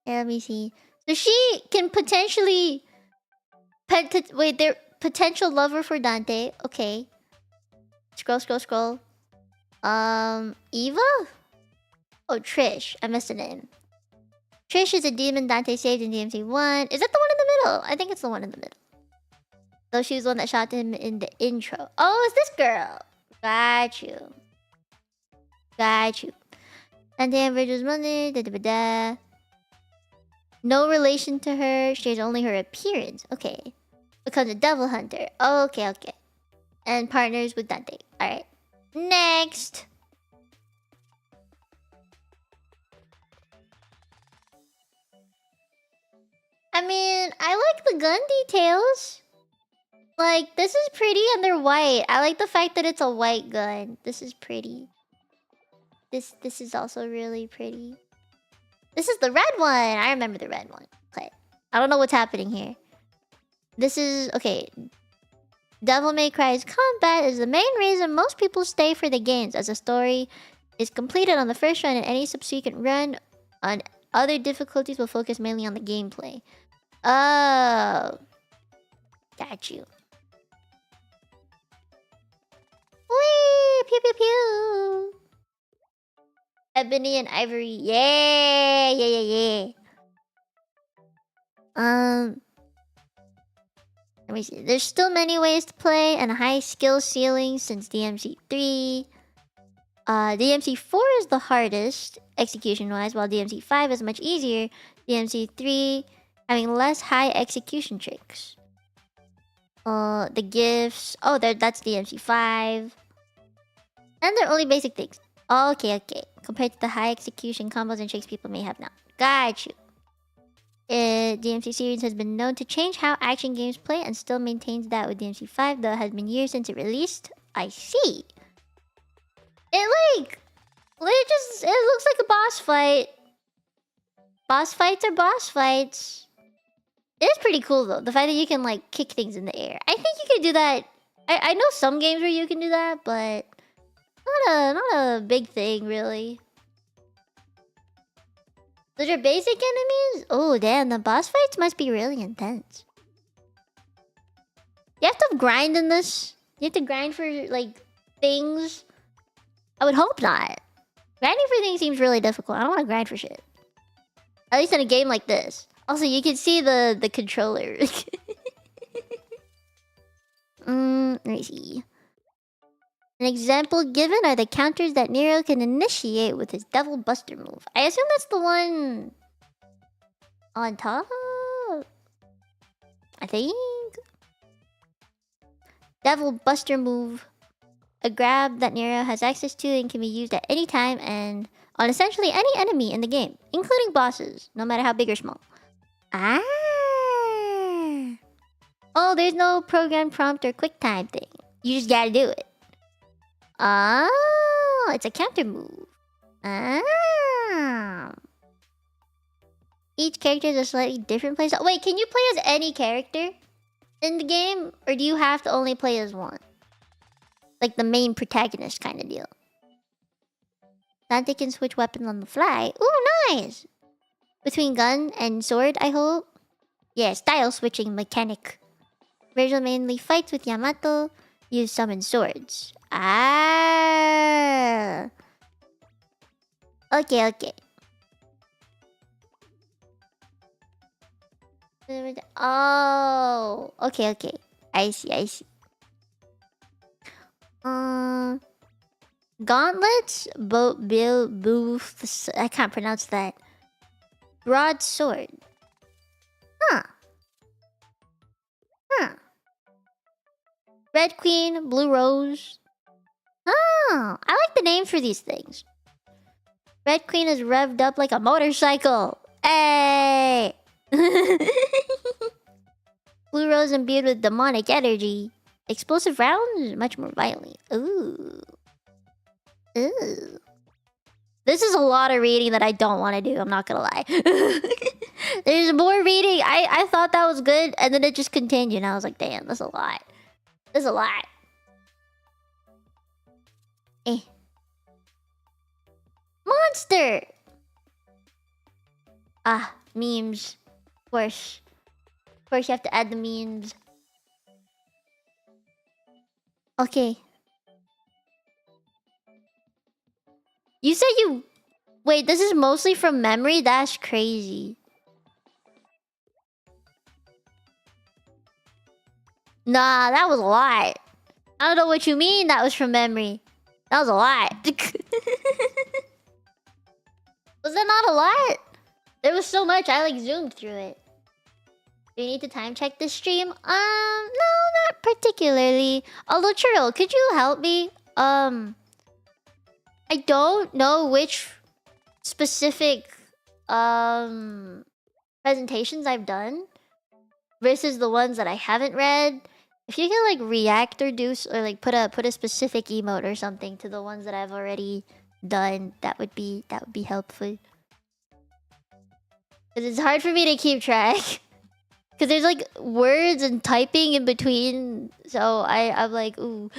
Yeah, let me see. So she can potentially... Wait, they're potential lover for Dante. Okay. Scroll, scroll, scroll. Eva? Oh, Trish. I missed a name. Trish is a demon Dante saved in DMC1. Is that the one in the middle? I think it's the one in the middle. Though she was the one that shot him in the intro. Oh, it's this girl. Got you. Got you. And the average mother. Da, da, da, da. No relation to her. Shares only her appearance. Okay. Becomes a devil hunter. Okay, okay. And partners with Dante. Alright. Next. I mean, I like the gun details. Like, this is pretty and they're white. I like the fact that it's a white gun. This is pretty. This is also really pretty. This is the red one. I remember the red one. Okay. I don't know what's happening here. This is... Okay. Devil May Cry's combat is the main reason most people stay for the games, as the story is completed on the first run and any subsequent run on other difficulties will focus mainly on the gameplay. Oh. Got you. Whee! Pew pew pew! Ebony and Ivory. Yeah! Yeah, yeah, yeah. Let me see. There's still many ways to play and a high skill ceiling since DMC3. DMC4 is the hardest, execution-wise, while DMC5 is much easier. DMC3 having less high execution tricks. The gifts... Oh, that's DMC5. And they're only basic things. Okay, okay. Compared to the high execution combos and tricks people may have now. Got you. DMC series has been known to change how action games play and still maintains that with DMC5, though it has been years since it released. I see. It looks like a boss fight. Boss fights are boss fights. It is pretty cool though, the fact that you can like kick things in the air. I think you can do that. I know some games where you can do that, but not a big thing really. Those are basic enemies? Oh damn, the boss fights must be really intense. You have to grind in this? You have to grind for like things? I would hope not. Grinding for things seems really difficult. I don't want to grind for shit. At least in a game like this. Also, you can see the controller. Let me see. An example given are the counters that Nero can initiate with his Devil Buster move. I assume that's the one on top? I think. Devil Buster move. A grab that Nero has access to and can be used at any time and on essentially any enemy in the game, including bosses, no matter how big or small. Ah. Oh, there's no program prompt or quick time thing. You just gotta do it. Oh, it's a counter move. Ah. Each character is a slightly different playstyle. Wait, can you play as any character in the game? Or do you have to only play as one? Like the main protagonist kind of deal. Dante can switch weapons on the fly. Ooh, nice! Between gun and sword, I hope. Yeah, style switching mechanic. Virgil mainly fights with Yamato. Use summon swords. Ah. Okay, okay. Oh, okay, okay. I see, I see. Gauntlets, booths. I can't pronounce that. Broadsword. Huh. Huh. Red Queen, Blue Rose. Oh, I like the names for these things. Red Queen is revved up like a motorcycle. Hey! Blue Rose imbued with demonic energy. Explosive rounds, much more violent. Ooh. Ooh. This is a lot of reading that I don't want to do, I'm not gonna lie. There's more reading. I thought that was good, and then it just continued, and I was like, damn, that's a lot. That's a lot. Eh. Monster! Ah, memes. Of course. Of course you have to add the memes. Okay. You said you... Wait, this is mostly from memory? That's crazy. Nah, that was a lot. I don't know what you mean that was from memory. That was a lot. Was that not a lot? There was so much, I like zoomed through it. Do you need to time check this stream? No, not particularly. Although, Churl, could you help me? I don't know which specific presentations I've done versus the ones that I haven't read. If you can like react or do or like put a specific emote or something to the ones that I've already done, that would be helpful. Cause it's hard for me to keep track. Cause there's like words and typing in between, so I'm like, ooh,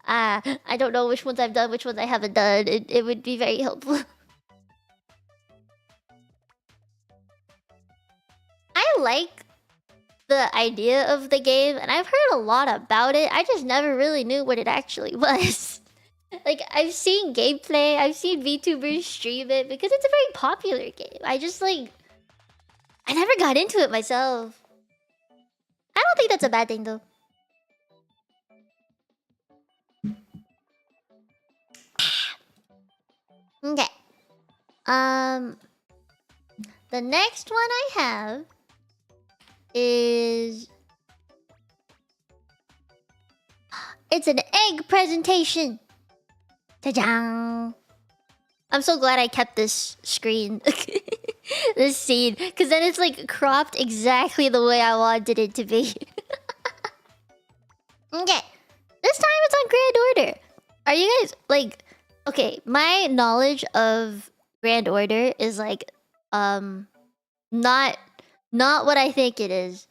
I don't know which ones I've done, which ones I haven't done. It would be very helpful. I like the idea of the game, and I've heard a lot about it. I just never really knew what it actually was. Like, I've seen gameplay, I've seen VTubers stream it, because it's a very popular game. I just, like... I never got into it myself. I don't think that's a bad thing, though. Okay. The next one I have is... It's an egg presentation! Ta-jang! I'm so glad I kept this screen. This scene. Because then it's like cropped exactly the way I wanted it to be. Okay. This time it's on Grand Order. Are you guys like... Okay, my knowledge of Grand Order is like... Not what I think it is.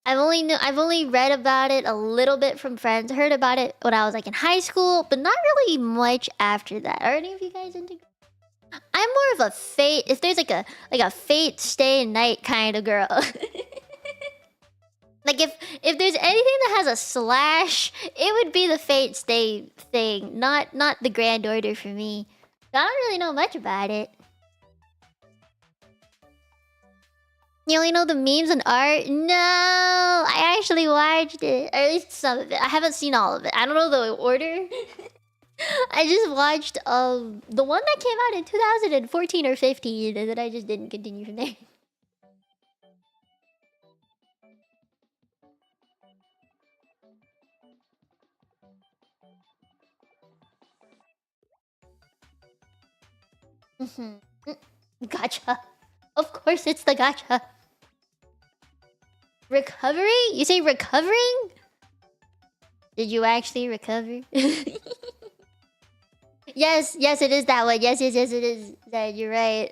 I've only read about it a little bit from friends. Heard about it when I was like in high school, but not really much after that. Are any of you guys into? I'm more of a Fate. If there's like a Fate Stay Night kind of girl. Like if there's anything that has a slash, it would be the Fate Stay thing, not the Grand Order for me. I don't really know much about it. You only know the memes and art? No! I actually watched it. Or at least some of it. I haven't seen all of it. I don't know the order. I just watched the one that came out in 2014 or 15, and then I just didn't continue from there. Gotcha. Of course it's the gotcha. Recovery? You say recovering? Did you actually recover? Yes, it is that one. Yes, it is. That you're right.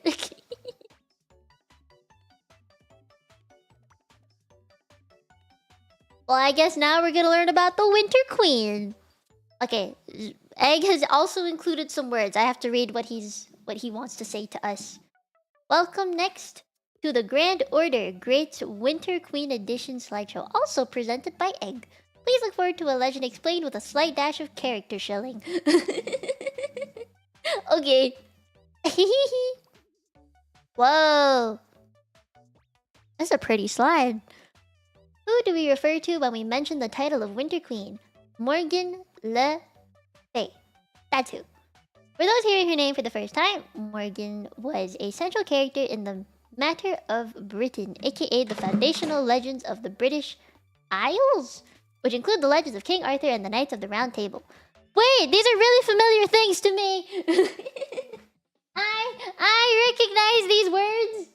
Well, I guess now we're gonna learn about the Winter Queen. Okay, Egg has also included some words. I have to read what he wants to say to us. Welcome next to the Grand Order Great Winter Queen Edition slideshow, also presented by Egg. Please look forward to a legend explained with a slight dash of character shelling. Okay. Whoa. That's a pretty slide. Who do we refer to when we mention the title of Winter Queen? Morgan Le Fay. That's who. For those hearing her name for the first time, Morgan was a central character in the Matter of Britain, aka the foundational legends of the British Isles, which include the legends of King Arthur and the Knights of the Round Table. Wait, these are really familiar things to me! I recognize these words!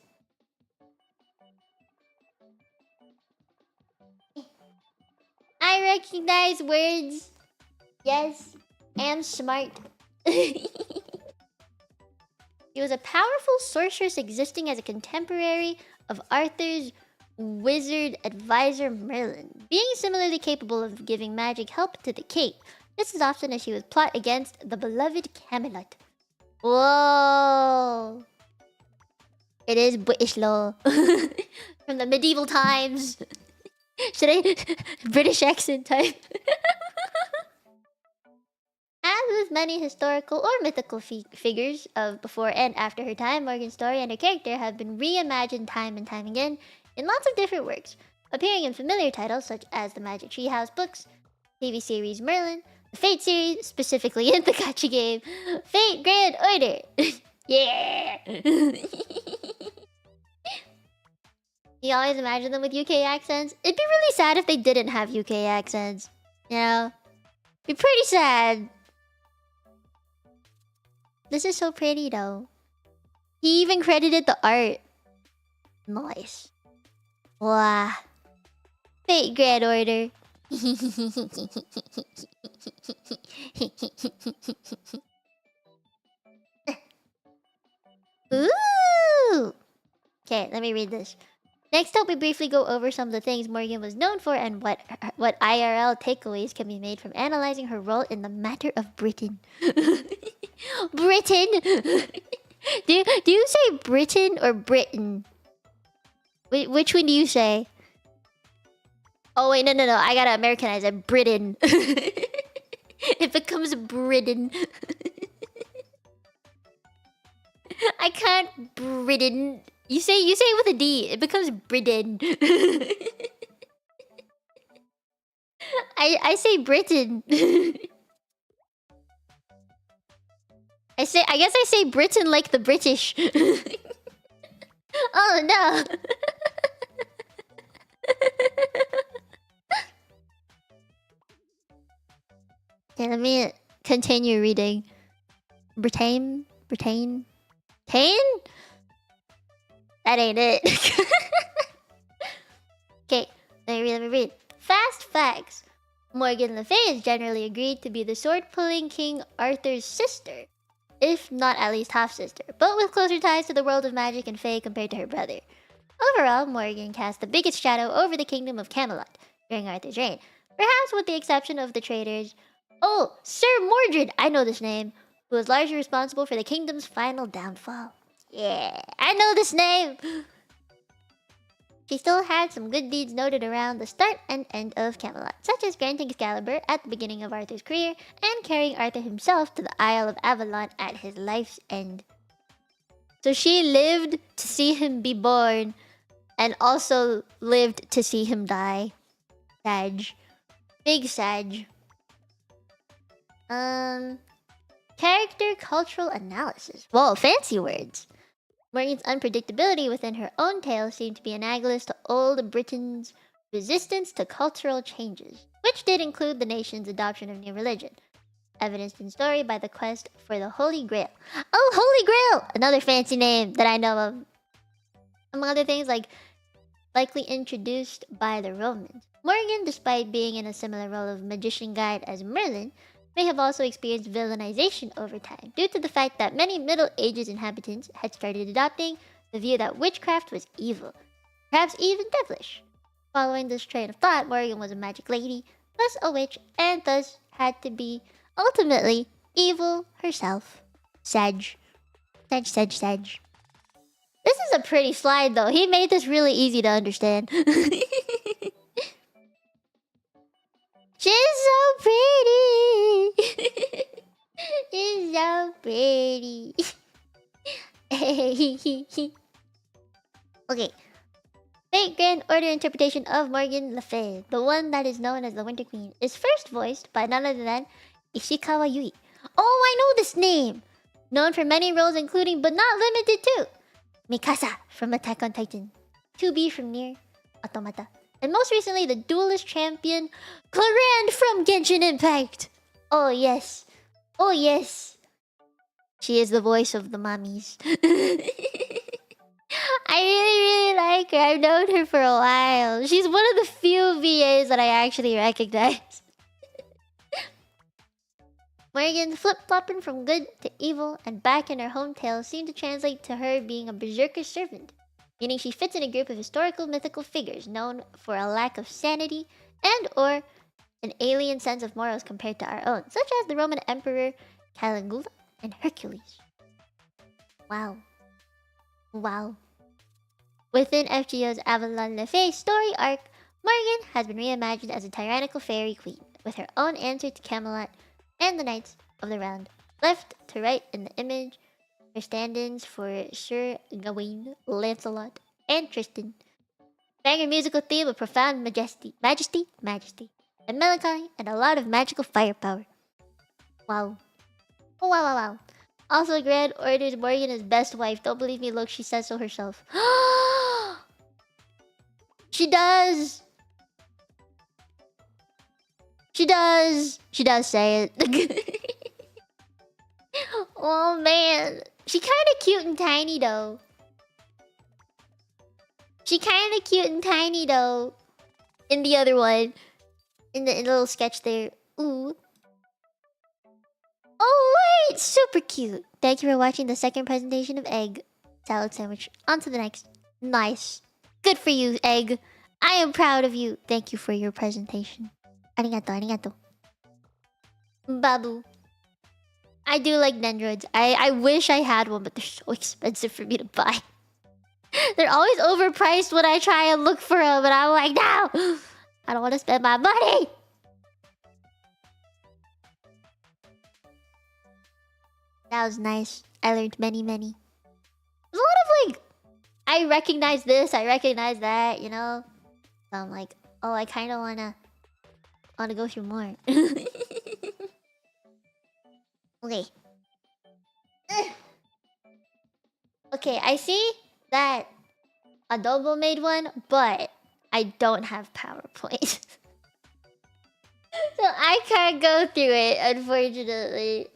I recognize words. Yes, am smart. She was a powerful sorceress existing as a contemporary of Arthur's wizard advisor Merlin, being similarly capable of giving magic help to the king. This is often as she would plot against the beloved Camelot. Whoa! It is British law. From the medieval times. Should I... British accent type. As with many historical or mythical figures of before and after her time, Morgan's story and her character have been reimagined time and time again in lots of different works, appearing in familiar titles such as the Magic Treehouse books, TV series Merlin, the Fate series, specifically in the gacha game, Fate Grand Order, Yeah! You always imagine them with UK accents. It'd be really sad if they didn't have UK accents. You know? Be pretty sad. This is so pretty though. He even credited the art. Nice. Wow. Fate Grand Order. Ooh! Okay, let me read this. Next up, we briefly go over some of the things Morgan was known for and what IRL takeaways can be made from analyzing her role in the matter of Britain. Britain! do you say Britain or Britain? Which one do you say? Oh wait, no. I gotta Americanize it. Britain. It becomes Britain. I can't Britain. You say it with a D. It becomes Britain. I say Britain. I guess I say Britain like the British. Oh no. Okay, let me continue reading. Britain? Tane? That ain't it. Okay, let me read. Fast facts. Morgan Le Fay is generally agreed to be the sword-pulling King Arthur's sister, if not at least half-sister, but with closer ties to the world of magic and fae compared to her brother. Overall, Morgan cast the biggest shadow over the kingdom of Camelot during Arthur's reign, perhaps with the exception of the traitors. Oh, Sir Mordred, I know this name, who was largely responsible for the kingdom's final downfall. Yeah, I know this name! She still had some good deeds noted around the start and end of Camelot, such as granting Excalibur at the beginning of Arthur's career and carrying Arthur himself to the Isle of Avalon at his life's end. So she lived to see him be born and also lived to see him die. Sag. Big Sag. Character cultural analysis. Whoa, fancy words. Morgan's unpredictability within her own tale seemed to be analogous to old Britain's resistance to cultural changes, which did include the nation's adoption of new religion, evidenced in story by the quest for the Holy Grail. Oh, Holy Grail! Another fancy name that I know of. Among other things, likely introduced by the Romans. Morgan, despite being in a similar role of magician guide as Merlin, may have also experienced villainization over time, due to the fact that many Middle Ages inhabitants had started adopting the view that witchcraft was evil, perhaps even devilish. Following this train of thought, Morgan was a magic lady, thus a witch, and thus had to be, ultimately, evil herself. Sag. This is a pretty slide, though. He made this really easy to understand. She's so pretty. She's so pretty. Okay. Fate Grand Order interpretation of Morgan Le Fay, the one that is known as the Winter Queen, is first voiced by none other than Ishikawa Yui. Oh, I know this name! Known for many roles including, but not limited to, Mikasa from Attack on Titan, 2B from Nier Automata, and most recently the duelist champion Clarand from Genshin Impact. Oh yes. Oh yes. She is the voice of the mommies. I really like her. I've known her for a while. She's one of the few VAs that I actually recognize. Morgan flip-flopping from good to evil and back in her home tale seem to translate to her being a berserker servant, meaning she fits in a group of historical mythical figures known for a lack of sanity and or an alien sense of morals compared to our own, such as the Roman Emperor Caligula and Hercules. Wow. Wow. Within FGO's Avalon Le Fay story arc, Morgan has been reimagined as a tyrannical fairy queen, with her own answer to Camelot and the Knights of the Round. Left to right in the image, her stand-ins for Sir Gawain, Lancelot, and Tristan. Banger musical theme with profound majesty, and melancholy, and a lot of magical firepower. Wow. Oh, wow. Also, Grand orders Morgan as best wife. Don't believe me? Look, she says so herself. She does. She does. She does say it. Oh man, she kind of cute and tiny though. She kind of cute and tiny though. In the other one, in the little sketch there. Ooh. Oh wait, super cute. Thank you for watching the second presentation of egg salad sandwich. On to the next. Nice. Good for you, egg. I am proud of you. Thank you for your presentation. Arigato, arigato. Babu. I do like Nendroids. I wish I had one, but they're so expensive for me to buy. They're always overpriced when I try and look for them, and I'm like, no! I don't want to spend my money! That was nice. I learned many. There's a lot of like, I recognize this, I recognize that, you know? So I'm like, oh, I kind of wanna go through more. Okay. Okay, I see that Adobo made one, but I don't have PowerPoint. So I can't go through it, unfortunately.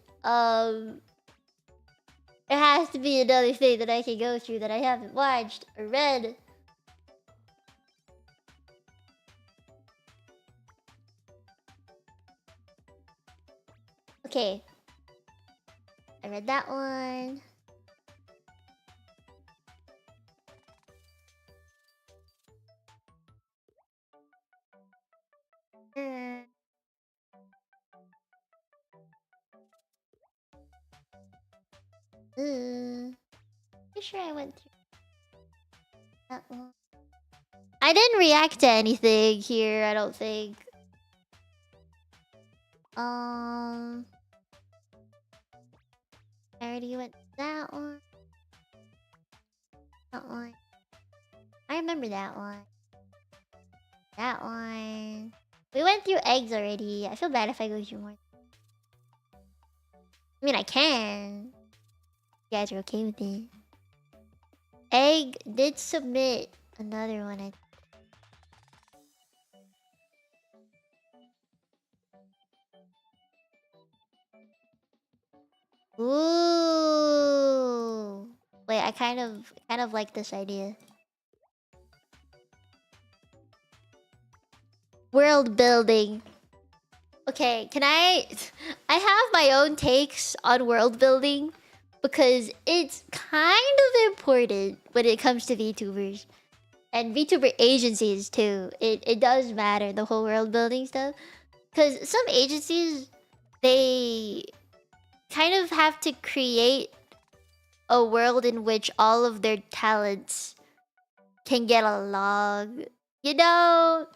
It has to be another thing that I can go through that I haven't watched or read. Okay. I read that one. Pretty sure I went through that one. I didn't react to anything here, I don't think. I already went that one. That one. I remember that one. That one. We went through eggs already. I feel bad if I go through more. I mean, I can. You guys are okay with it. Egg did submit another one. Ooh. Wait, I kind of like this idea. World building. Okay, can I have my own takes on world building because it's kind of important when it comes to VTubers and VTuber agencies too. It does matter, the whole world building stuff, because some agencies, they kind of have to create a world in which all of their talents can get along, you know?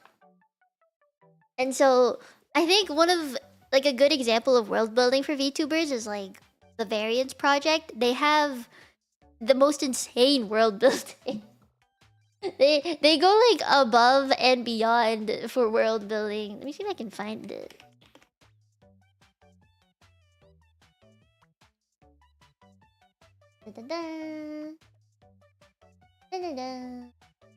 And so I think one of like a good example of world building for VTubers is like the Variance project. They have the most insane world building. they go like above and beyond for world building. Let me see if I can find it.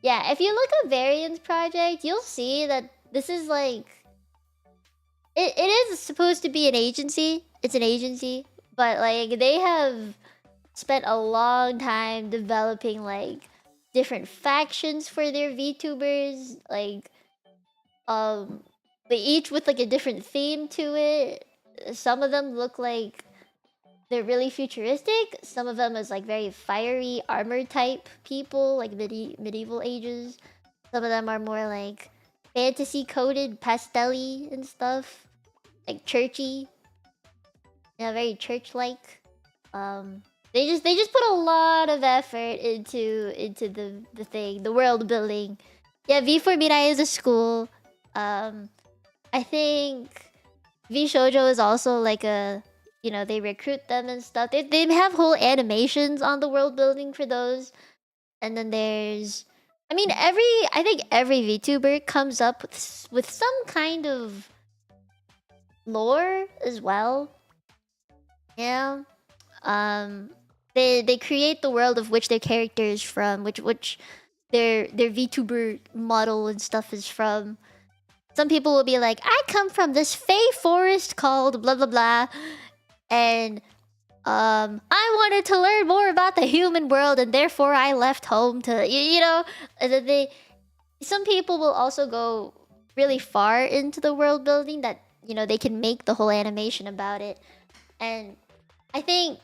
Yeah, if you look at Variance project, you'll see that this is like it is supposed to be an agency. It's an agency, but like they have spent a long time developing like different factions for their VTubers, like they each with like a different theme to it. Some of them look like they're really futuristic. Some of them is like very fiery armor type people, like medieval ages. Some of them are more like fantasy coded, pastel-y and stuff, like churchy. Yeah, very church-like. They just put a lot of effort into the thing, the world building. Yeah, V4 Mirai is a school. I think V Shoujo is also like a, you know, they recruit them and stuff. They have whole animations on the world building for those. And then there's, I mean, I think every VTuber comes up with some kind of lore as well. Yeah. they create the world of which their character is from, which their VTuber model and stuff is from. Some people will be like, I come from this fey forest called blah blah blah, and I wanted to learn more about the human world, and therefore I left home to you know. And then some people will also go really far into the world building that you know they can make the whole animation about it, and I think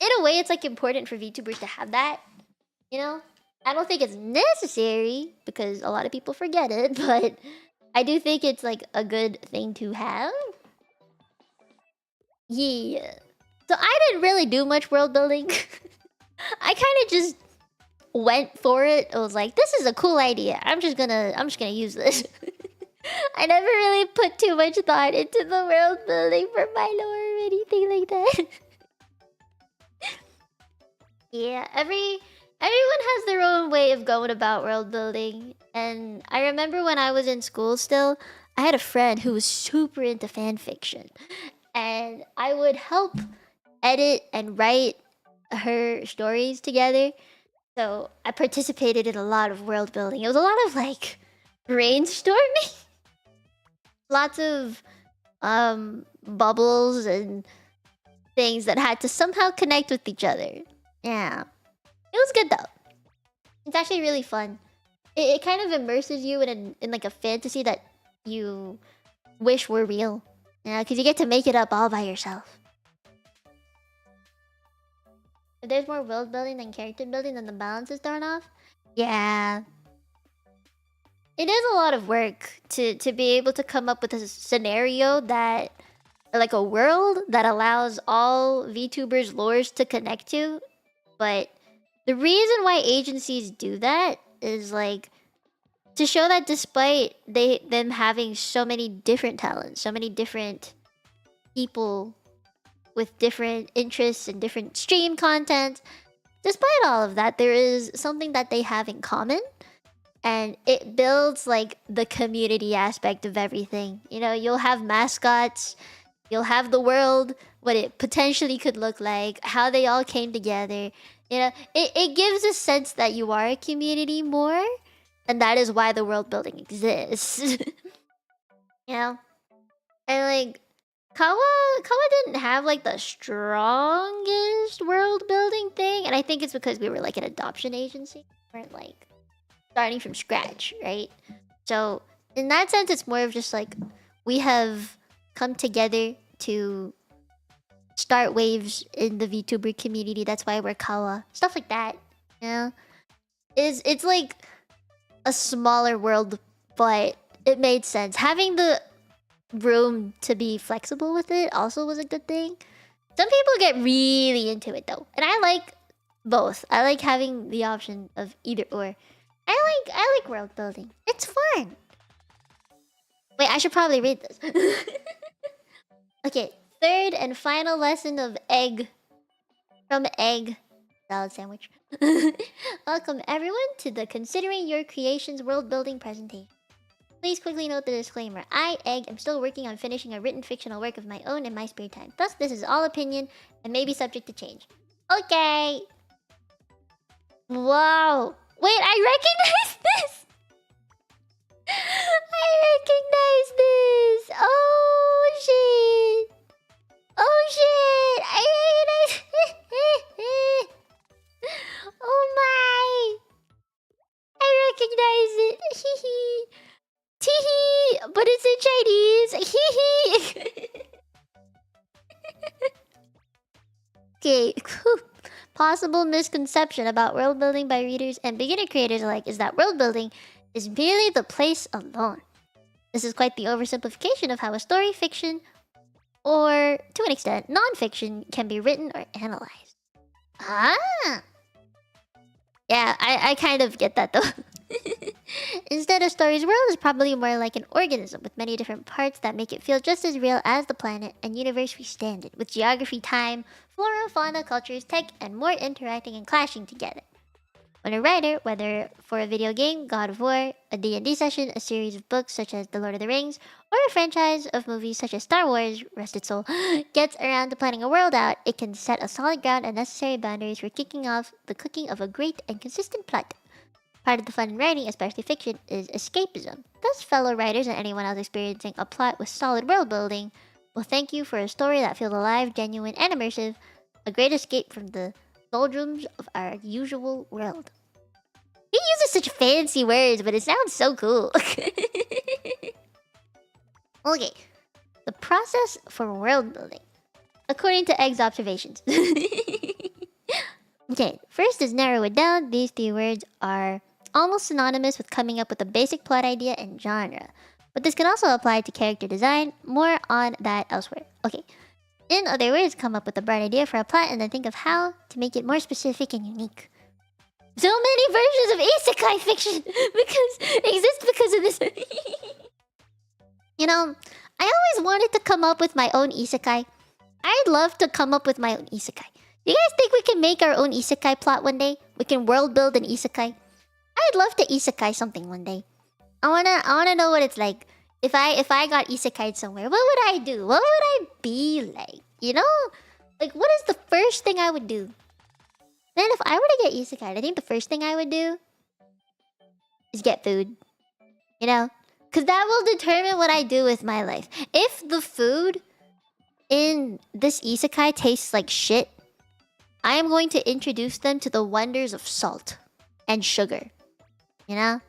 in a way it's like important for VTubers to have that, you know. I don't think it's necessary because a lot of people forget it, but I do think it's like a good thing to have. Yeah. So I didn't really do much world building. I kind of just went for it. I was like, this is a cool idea. I'm just gonna use this. I never really put too much thought into the world building for my lore or anything like that. Yeah, everyone has their own way of going about world building. And I remember when I was in school still, I had a friend who was super into fan fiction. And I would help edit and write her stories together. So I participated in a lot of world building. It was a lot of like brainstorming. Lots of bubbles and things that had to somehow connect with each other. Yeah. It was good though. It's actually really fun. It kind of immerses you in like a fantasy that you wish were real. Yeah, because you get to make it up all by yourself. If there's more world building than character building, then the balance is thrown off. Yeah. It is a lot of work to be able to come up with a scenario that, like a world that allows all VTubers' lores to connect to. But the reason why agencies do that is like to show that despite them having so many different talents, so many different people with different interests and different stream content, despite all of that, there is something that they have in common. And it builds like the community aspect of everything. You know, you'll have mascots, you'll have the world, what it potentially could look like, how they all came together. You know, it gives a sense that you are a community more. And that is why the world building exists. You know? And like Kawa didn't have like the strongest world building thing. And I think it's because we were like an adoption agency. We weren't like starting from scratch, right? So in that sense, it's more of just like we have come together to start waves in the VTuber community. That's why we're Kawa. Stuff like that. Yeah. It's like a smaller world, but it made sense. Having the room to be flexible with it also was a good thing. Some people get really into it though. And I like both. I like having the option of either or. I like world building. It's fun. Wait, I should probably read this. Okay, third and final lesson of egg from egg salad sandwich. Welcome everyone to the Considering Your Creations world building presentation. Please quickly note the disclaimer. I, Egg, am still working on finishing a written fictional work of my own in my spare time. Thus, this is all opinion and may be subject to change. Okay. Wow. Wait, I recognize this! I recognize this! Oh, shit! Oh, shit! I recognize it! Oh, my! I recognize it! Hee-hee! Tee-hee! But it's in Chinese! Hee-hee! Okay. Possible misconception about world building by readers and beginner creators alike is that world building is merely the place alone. This is quite the oversimplification of how a story, fiction, or to an extent, non-fiction can be written or analyzed. Ah! Yeah, I kind of get that though. Instead, a story's world is probably more like an organism with many different parts that make it feel just as real as the planet and universe we stand in, with geography, time, flora, fauna, cultures, tech, and more interacting and clashing together. When a writer, whether for a video game, God of War, a D&D session, a series of books such as The Lord of the Rings, or a franchise of movies such as Star Wars, rest its soul, gets around to planning a world out, it can set a solid ground and necessary boundaries for kicking off the cooking of a great and consistent plot. Part of the fun in writing, especially fiction, is escapism. Thus, fellow writers and anyone else experiencing a plot with solid world building will thank you for a story that feels alive, genuine, and immersive, a great escape from the doldrums of our usual world. He uses such fancy words, but it sounds so cool. Okay, the process for world building, according to Egg's observations. Okay, first is narrow it down. These three words are almost synonymous with coming up with a basic plot idea and genre, but this can also apply to character design. More on that elsewhere. Okay, in other words, come up with a bright idea for a plot and then think of how to make it more specific and unique. So many versions of isekai fiction exist because of this. You know, I always wanted to come up with my own isekai. I'd love to come up with my own isekai. Do you guys think we can make our own isekai plot one day? We can world build an isekai. I'd love to isekai something one day. I wanna know what it's like. If I got isekai'd somewhere, what would I do? What would I be like? You know? Like, what is the first thing I would do? Then if I were to get isekai'd, I think the first thing I would do is get food. You know? Because that will determine what I do with my life. If the food in this isekai tastes like shit, I am going to introduce them to the wonders of salt and sugar. You know?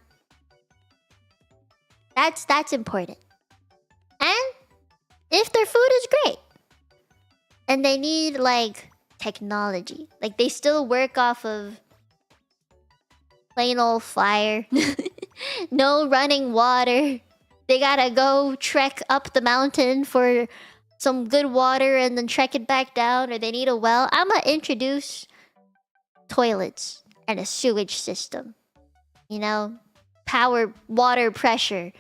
That's important. And if their food is great and they need like technology, like they still work off of plain old fire, no running water, they gotta go trek up the mountain for some good water and then trek it back down, or they need a well, I'ma introduce toilets and a sewage system. You know? Power, water pressure,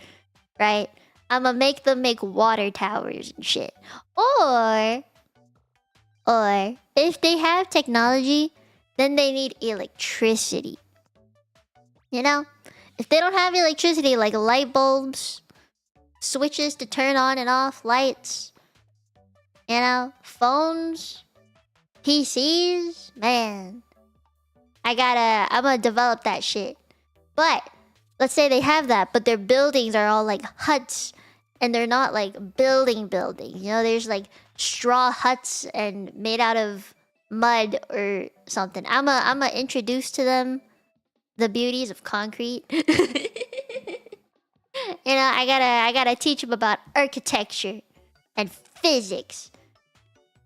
right? I'ma make them make water towers and shit. Or if they have technology, then they need electricity. You know? If they don't have electricity, like light bulbs, switches to turn on and off lights, you know, phones, PCs, man, I'm gonna develop that shit. But let's say they have that, but their buildings are all like huts, and they're not like buildings. You know, there's like straw huts and made out of mud or something. I'ma introduce to them the beauties of concrete. You know, I gotta teach them about architecture and physics.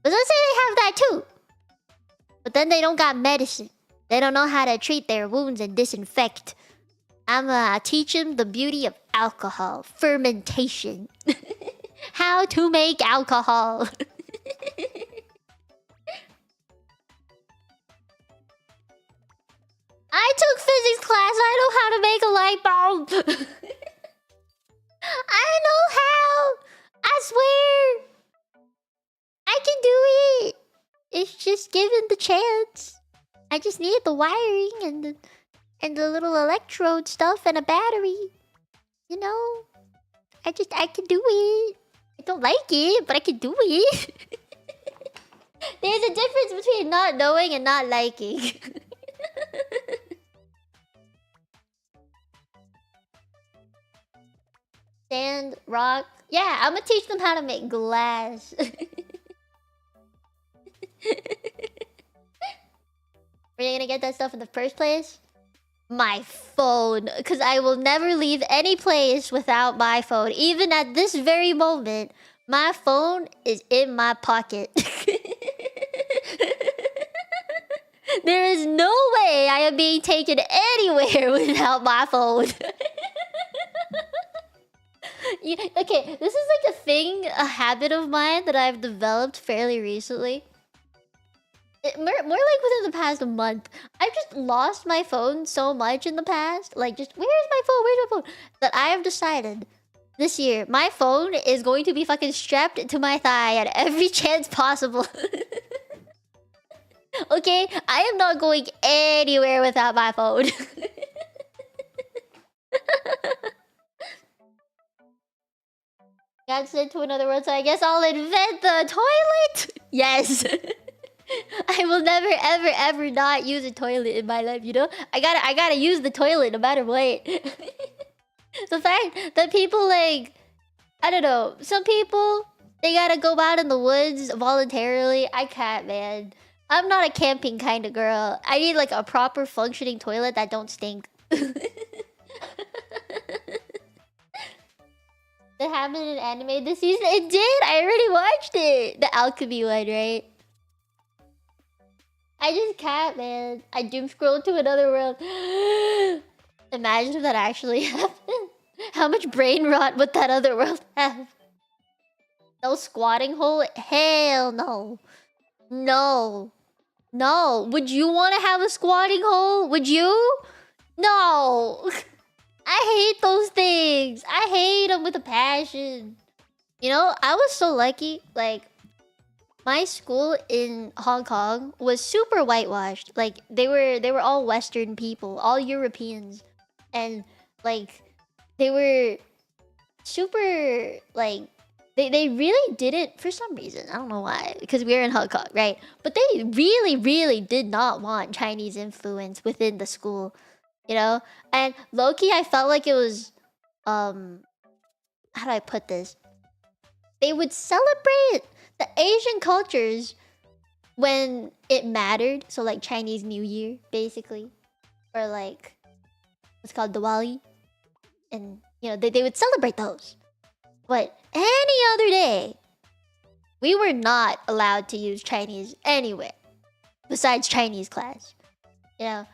But let's say they have that too, but then they don't got medicine. They don't know how to treat their wounds and disinfect. I'ma teach them the beauty of alcohol, fermentation, how to make alcohol. I took physics class. I know how to make a light bulb. I know how. I swear. I can do it. It's just given the chance. I just need the wiring and the little electrode stuff and a battery. You know? I can do it. I don't like it, but I can do it. There's a difference between not knowing and not liking. Sand, rock. Yeah, I'm gonna teach them how to make glass. Where are you gonna get that stuff in the first place? My phone. Because I will never leave any place without my phone. Even at this very moment, my phone is in my pocket. There is no way I am being taken anywhere without my phone. Okay, this is like a habit of mine that I've developed fairly recently. More like within the past month. I've just lost my phone so much in the past. Like, just, where's my phone? Where's my phone? That I have decided this year, my phone is going to be fucking strapped to my thigh at every chance possible. Okay, I am not going anywhere without my phone. Got sent to another world, so I guess I'll invent the toilet. Yes. I will never, ever, ever not use a toilet in my life. You know, I gotta use the toilet no matter what. The fact that people like, I don't know, some people they gotta go out in the woods voluntarily. I can't, man. I'm not a camping kind of girl. I need like a proper functioning toilet that don't stink. That happened in anime this season? It did! I already watched it! The alchemy one, right? I just can't, man. I doom scroll to another world. Imagine if that actually happened. How much brain rot would that other world have? No squatting hole? Hell no. No. No. Would you want to have a squatting hole? Would you? No. I hate those things. I hate them with a passion. You know, I was so lucky. Like, my school in Hong Kong was super whitewashed. Like, they were all Western people, all Europeans, and like they were super like they really didn't for some reason. I don't know why, because we were in Hong Kong, right? But they really did not want Chinese influence within the school. You know, and low-key I felt like it was how do I put this, they would celebrate the Asian cultures when it mattered. So like Chinese New Year basically, or like what's called Diwali, and you know they would celebrate those. But any other day we were not allowed to use Chinese anywhere besides Chinese class, you know.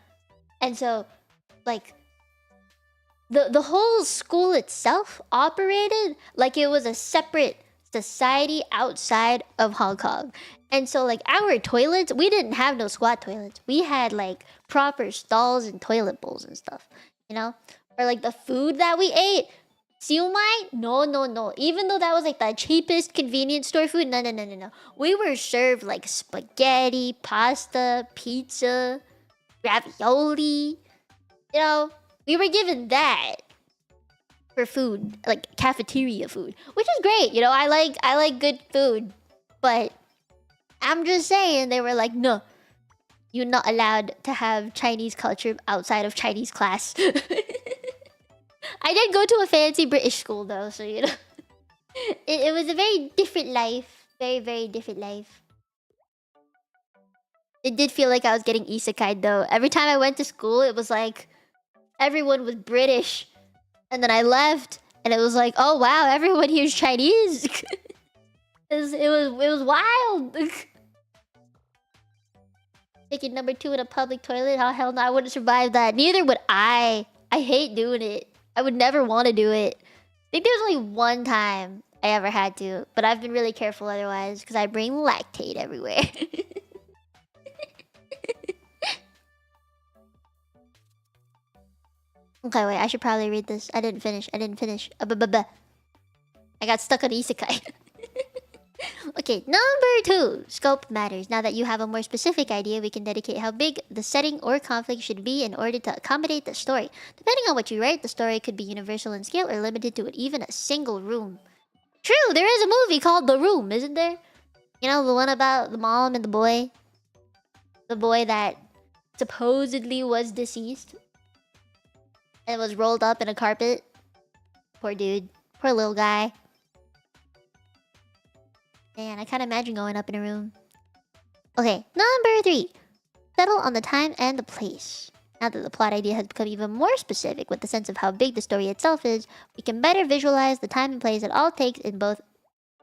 And so like the whole school itself operated like it was a separate society outside of Hong Kong. And so like our toilets, we didn't have no squat toilets. We had like proper stalls and toilet bowls and stuff, you know? Or like the food that we ate, siu mai? No. Even though that was like the cheapest convenience store food, no. We were served like spaghetti, pasta, pizza, ravioli. You know, we were given that for food, like cafeteria food, which is great. You know, I like good food, but I'm just saying they were like, no, you're not allowed to have Chinese culture outside of Chinese class. I did go to a fancy British school though, so you know, it was a very different life, very different life. It did feel like I was getting isekai though. Every time I went to school, it was like everyone was British. And then I left, and it was like, oh wow, everyone here's Chinese. it was wild. Taking number 2 in a public toilet? Oh hell no, I wouldn't survive that. Neither would I. I hate doing it. I would never want to do it. I think there was only one time I ever had to, but I've been really careful otherwise because I bring lactate everywhere. Okay, wait, I should probably read this. I didn't finish. I got stuck on isekai. Okay, number 2. Scope matters. Now that you have a more specific idea, we can dedicate how big the setting or conflict should be in order to accommodate the story. Depending on what you write, the story could be universal in scale or limited to even a single room. True, there is a movie called The Room, isn't there? You know, the one about the mom and the boy? The boy that supposedly was deceased and was rolled up in a carpet. Poor dude. Poor little guy. Man, I can't imagine going up in a room. Okay, number 3. Settle on the time and the place. Now that the plot idea has become even more specific with the sense of how big the story itself is, we can better visualize the time and place it all takes in both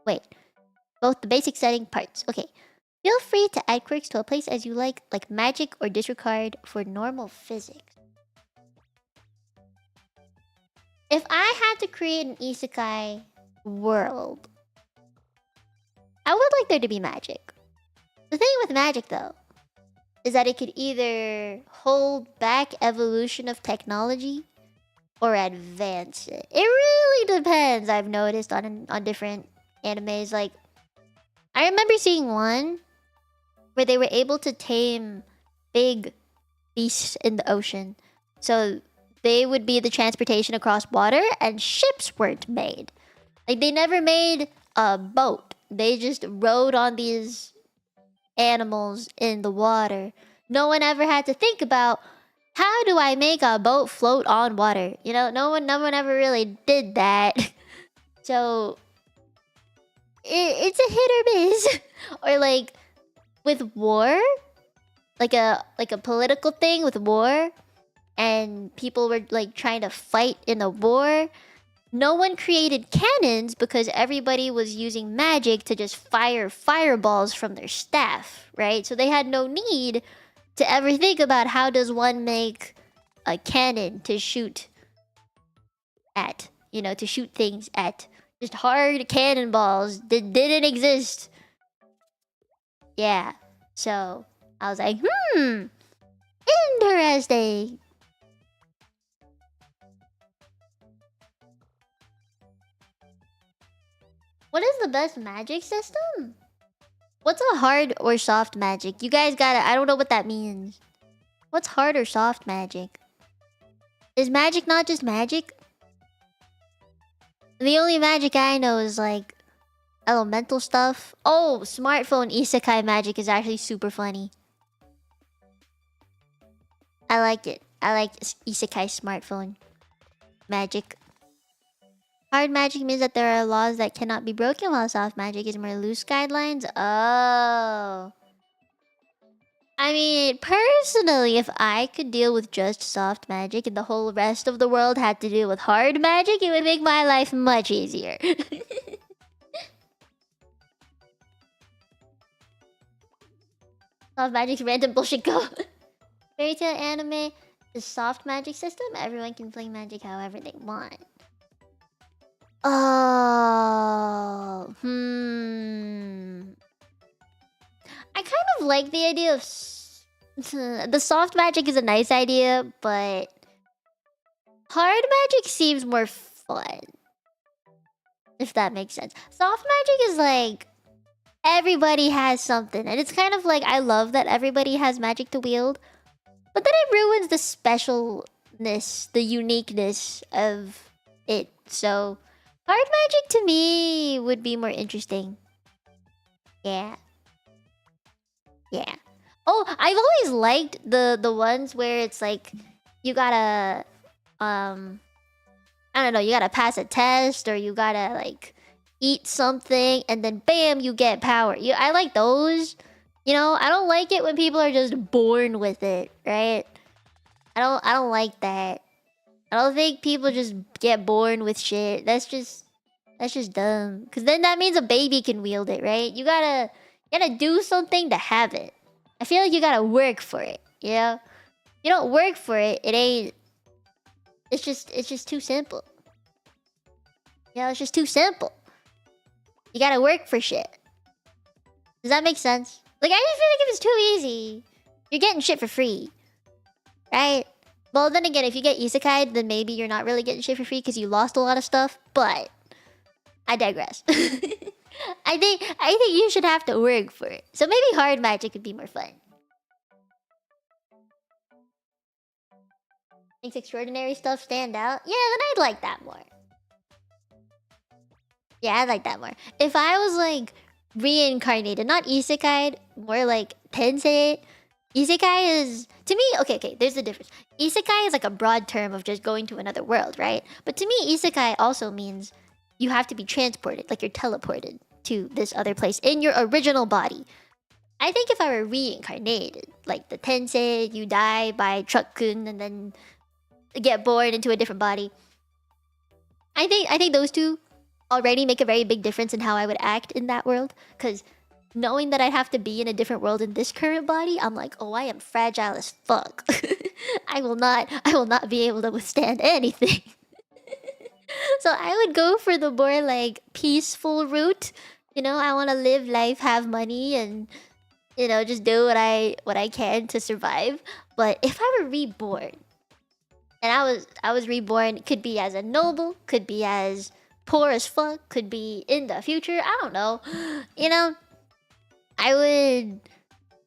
the basic setting parts. Okay, feel free to add quirks to a place as you like magic or disregard for normal physics. If I had to create an isekai world, I would like there to be magic. The thing with magic, though, is that it could either hold back evolution of technology or advance it. It really depends, I've noticed, on different animes. Like, I remember seeing one where they were able to tame big beasts in the ocean. So they would be the transportation across water, and ships weren't made. Like, they never made a boat. They just rode on these animals in the water. No one ever had to think about, how do I make a boat float on water? You know, no one ever really did that. So it's a hit or miss. Or like with war, like a political thing with war, and people were like trying to fight in a war. No one created cannons because everybody was using magic to just fire fireballs from their staff, right? So they had no need to ever think about, how does one make a cannon to shoot at, you know, to shoot things at. Just hard cannonballs that didn't exist. Yeah. So I was like, interesting. What is the best magic system? What's a hard or soft magic? You guys gotta... I don't know what that means. What's hard or soft magic? Is magic not just magic? The only magic I know is like elemental stuff. Oh, smartphone isekai magic is actually super funny. I like it. I like isekai smartphone magic. Hard magic means that there are laws that cannot be broken, while soft magic is more loose guidelines. Oh. I mean, personally, if I could deal with just soft magic and the whole rest of the world had to deal with hard magic, it would make my life much easier. Soft magic's random bullshit go. Fairy tale anime, the soft magic system, everyone can play magic however they want. Oh, I kind of like the idea of... the soft magic is a nice idea, but... hard magic seems more fun. If that makes sense. Soft magic is like... everybody has something. And it's kind of like, I love that everybody has magic to wield. But then it ruins the specialness, the uniqueness of it. So... hard magic to me would be more interesting. Yeah. Yeah. Oh, I've always liked the ones where it's like you gotta I don't know, you gotta pass a test, or you gotta like eat something and then bam, you get power. I like those. You know, I don't like it when people are just born with it, right? I don't like that. I don't think people just get born with shit. That's just dumb. Cause then that means a baby can wield it, right? You gotta do something to have it. I feel like you gotta work for it, you know? You don't work for it, it ain't... It's just too simple. You know, it's just too simple. You gotta work for shit. Does that make sense? Like, I just feel like if it's too easy, you're getting shit for free. Right? Well, then again, if you get isekai, then maybe you're not really getting shit for free because you lost a lot of stuff, but... I digress. I think you should have to work for it. So maybe hard magic would be more fun. Makes extraordinary stuff stand out? Yeah, then I'd like that more. Yeah, I'd like that more. If I was like reincarnated, not isekai, more like tensei. Isekai is... to me, okay, there's the difference. Isekai is like a broad term of just going to another world, right? But to me, isekai also means... you have to be transported, like you're teleported to this other place in your original body. I think if I were reincarnated, like the Tensei, you die by truck-kun and then get born into a different body. I think those two already make a very big difference in how I would act in that world. Because knowing that I'd have to be in a different world in this current body, I'm like, oh, I am fragile as fuck. I will not be able to withstand anything. So I would go for the more like peaceful route. You know, I want to live life, have money, and you know, just do what I can to survive. But if I were reborn, and I was reborn, could be as a noble, could be as poor as fuck, could be in the future. I don't know. You know, I would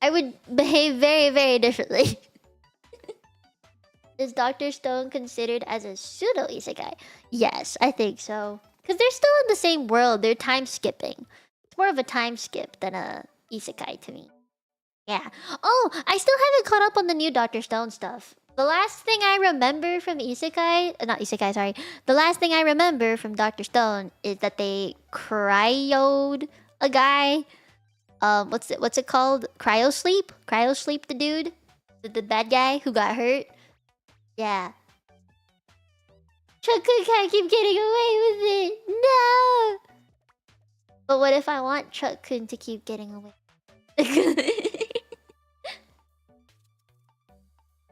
I would behave very, very differently. Is Dr. Stone considered as a pseudo isekai? Yes, I think so. Because they're still in the same world. They're time skipping. It's more of a time skip than a isekai to me. Yeah. Oh, I still haven't caught up on the new Dr. Stone stuff. The last thing I remember from isekai, not isekai, sorry. The last thing I remember from Dr. Stone is that they cryoed a guy. What's it called? Cryo sleep? Cryo sleep the dude? The bad guy who got hurt? Yeah. Chuck-kun can't keep getting away with it. No. But what if I want Chuck-kun to keep getting away?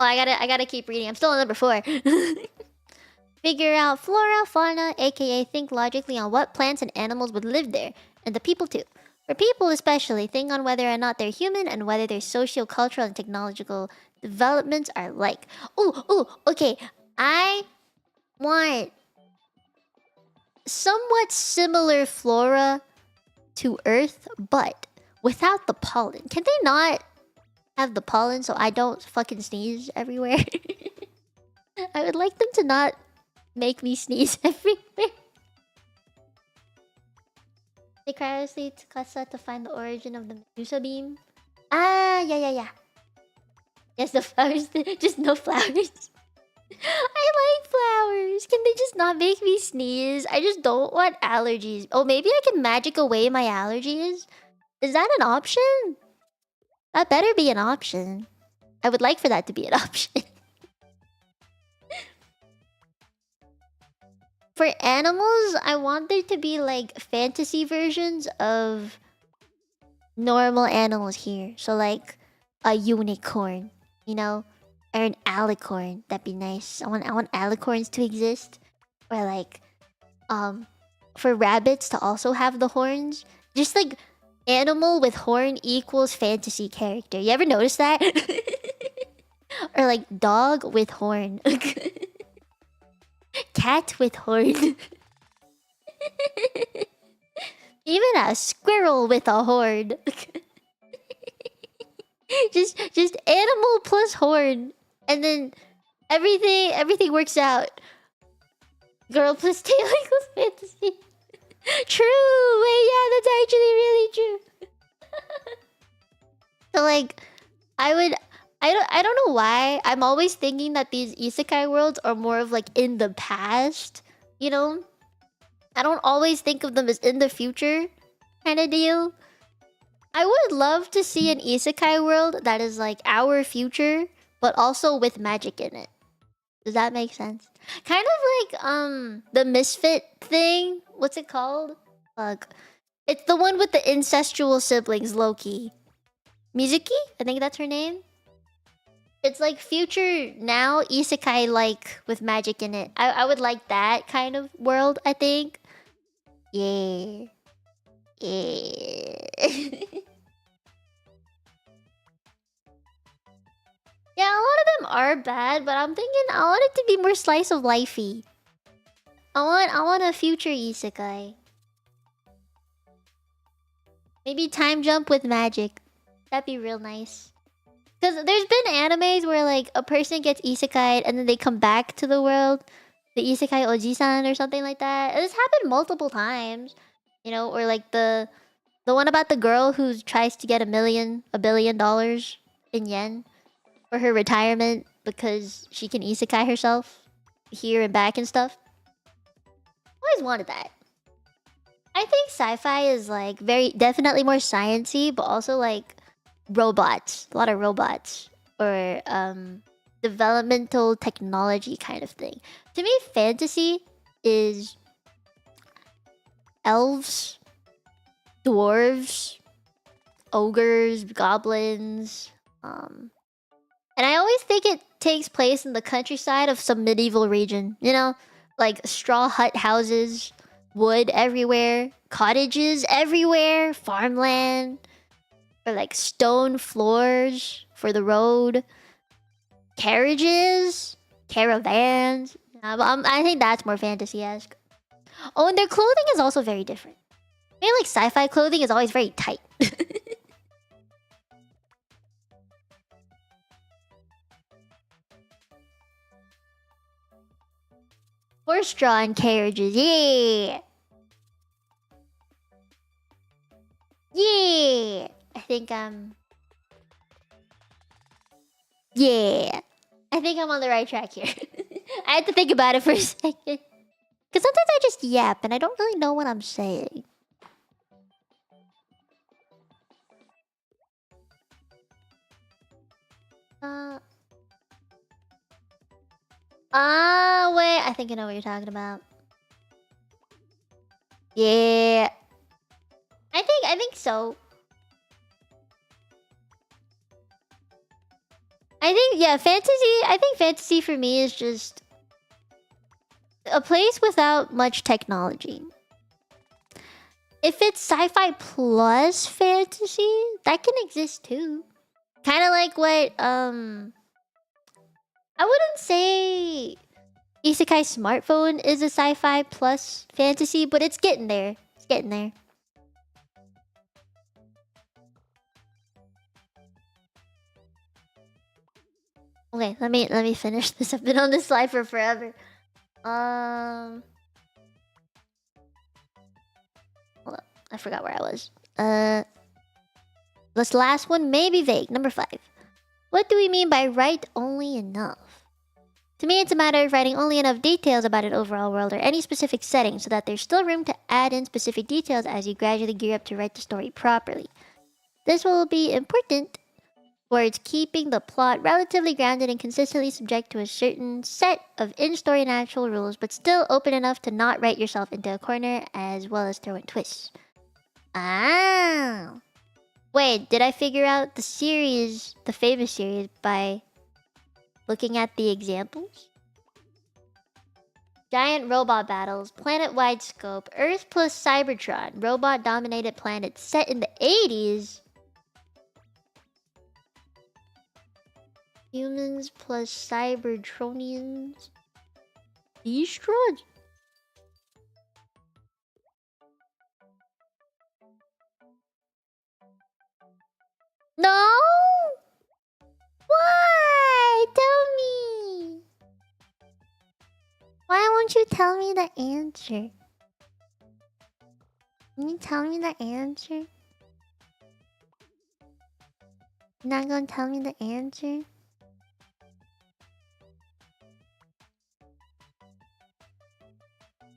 Oh, I gotta keep reading. I'm still on number 4. Figure out flora, fauna, aka think logically on what plants and animals would live there, and the people too. For people especially, think on whether or not they're human and whether their socio-cultural and technological developments are like. Okay. I want somewhat similar flora to Earth, but without the pollen. Can they not have the pollen so I don't fucking sneeze everywhere? I would like them to not make me sneeze everywhere. They cryously to Kasa to find the origin of the Medusa beam. Ah, yeah. Yes, the flowers. Just no flowers. I like flowers. Can they just not make me sneeze? I just don't want allergies. Oh, maybe I can magic away my allergies? Is that an option? That better be an option. I would like for that to be an option. For animals, I want there to be like fantasy versions of normal animals here. So like a unicorn, you know? Or an alicorn. That'd be nice. I want alicorns to exist. Or like for rabbits to also have the horns. Just like animal with horn equals fantasy character. You ever notice that? Or like dog with horn. Cat with horn. Even a squirrel with a horn. just animal plus horn. And then everything works out. Girl plus tail equals fantasy. True! Wait, yeah, that's actually really true. So like, I don't know why. I'm always thinking that these isekai worlds are more of like in the past, you know? I don't always think of them as in the future kind of deal. I would love to see an isekai world that is like our future, but also with magic in it. Does that make sense? Kind of like the misfit thing. What's it called? Fuck. It's the one with the incestual siblings, Loki. Mizuki? I think that's her name. It's like future now isekai like with magic in it. I would like that kind of world, I think. Yeah. Yeah, a lot of them are bad, but I'm thinking I want it to be more slice of lifey. I want a future isekai. Maybe time jump with magic. That'd be real nice. Because there's been animes where like a person gets isekai'd and then they come back to the world. The isekai oji-san or something like that. And this happened multiple times. You know, or like the one about the girl who tries to get $1 billion in yen for her retirement because she can isekai herself here and back and stuff. Always wanted that. I think sci-fi is like definitely more sciencey, but also like robots. A lot of robots. Or developmental technology kind of thing. To me, fantasy is elves, dwarves, ogres, goblins, and I always think it takes place in the countryside of some medieval region, you know? Like straw hut houses, wood everywhere, cottages everywhere, farmland, or like stone floors for the road, carriages, caravans. I think that's more fantasy-esque. Oh, and their clothing is also very different. Maybe like sci-fi clothing is always very tight. Horse-drawn carriages, yeah! Yeah! I think yeah! I think I'm on the right track here. I had to think about it for a second. Because sometimes I just yap and I don't really know what I'm saying. Wait. I think I know what you're talking about. Yeah. I think so. I think fantasy for me is just a place without much technology. If it's sci-fi plus fantasy, that can exist too. Kind of like what I wouldn't say Isekai Smartphone is a sci-fi plus fantasy, but it's getting there. It's getting there. Okay, let me finish this. I've been on this slide for forever. Hold up. I forgot where I was. This last one may be vague. Number 5. What do we mean by write only enough? To me, it's a matter of writing only enough details about an overall world or any specific setting so that there's still room to add in specific details as you gradually gear up to write the story properly. This will be important towards keeping the plot relatively grounded and consistently subject to a certain set of in-story natural rules, but still open enough to not write yourself into a corner as well as throw in twists. Ah! Wait, did I figure out the series, the famous series, by looking at the examples? Giant robot battles, planet-wide scope, Earth plus Cybertron, robot-dominated planet set in the 80s. Humans plus Cybertronians. Destroyed. No! Why? Tell me! Why won't you tell me the answer? Can you tell me the answer? You're not gonna tell me the answer?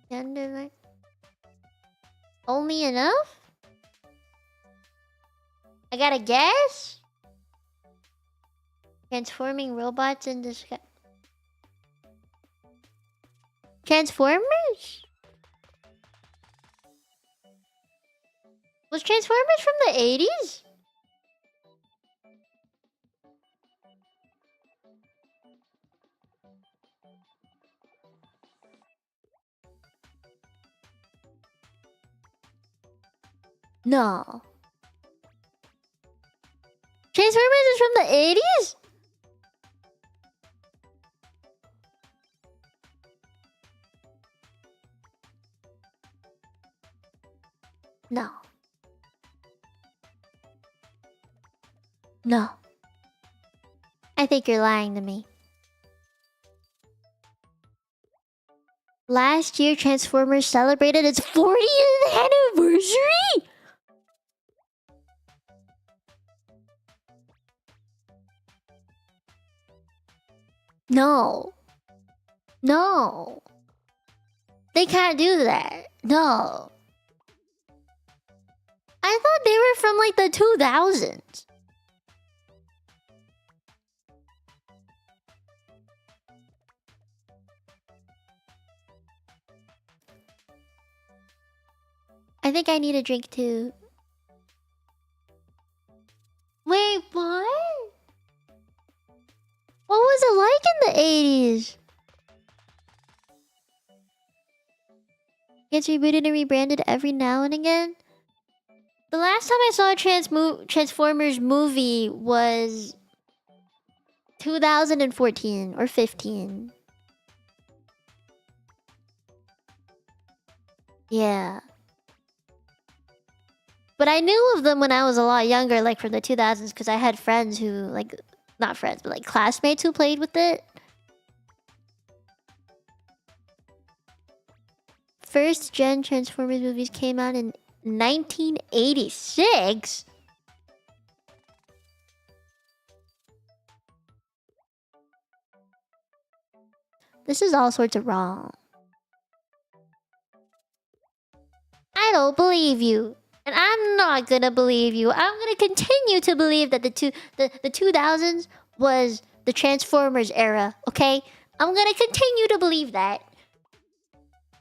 Gender, only enough? I gotta guess? Transforming robots in the sky. Transformers? Was Transformers from the 80s? No. Transformers is from the 80s? No. No. I think you're lying to me. Last year, Transformers celebrated its 40th anniversary? No. No. They can't do that. No. I thought they were from like the 2000s. I think I need a drink too. Wait, what? What was it like in the 80s? Gets rebooted and rebranded every now and again? The last time I saw a Transformers movie was 2014 or 15. Yeah. But I knew of them when I was a lot younger, like from the 2000s, because I had friends who, like, not friends, but like classmates who played with it. first gen Transformers movies came out in 1986. This is all sorts of wrong. I don't believe you. And I'm not gonna believe you. I'm gonna continue to believe that the 2000s was the Transformers era, okay? I'm gonna continue to believe that.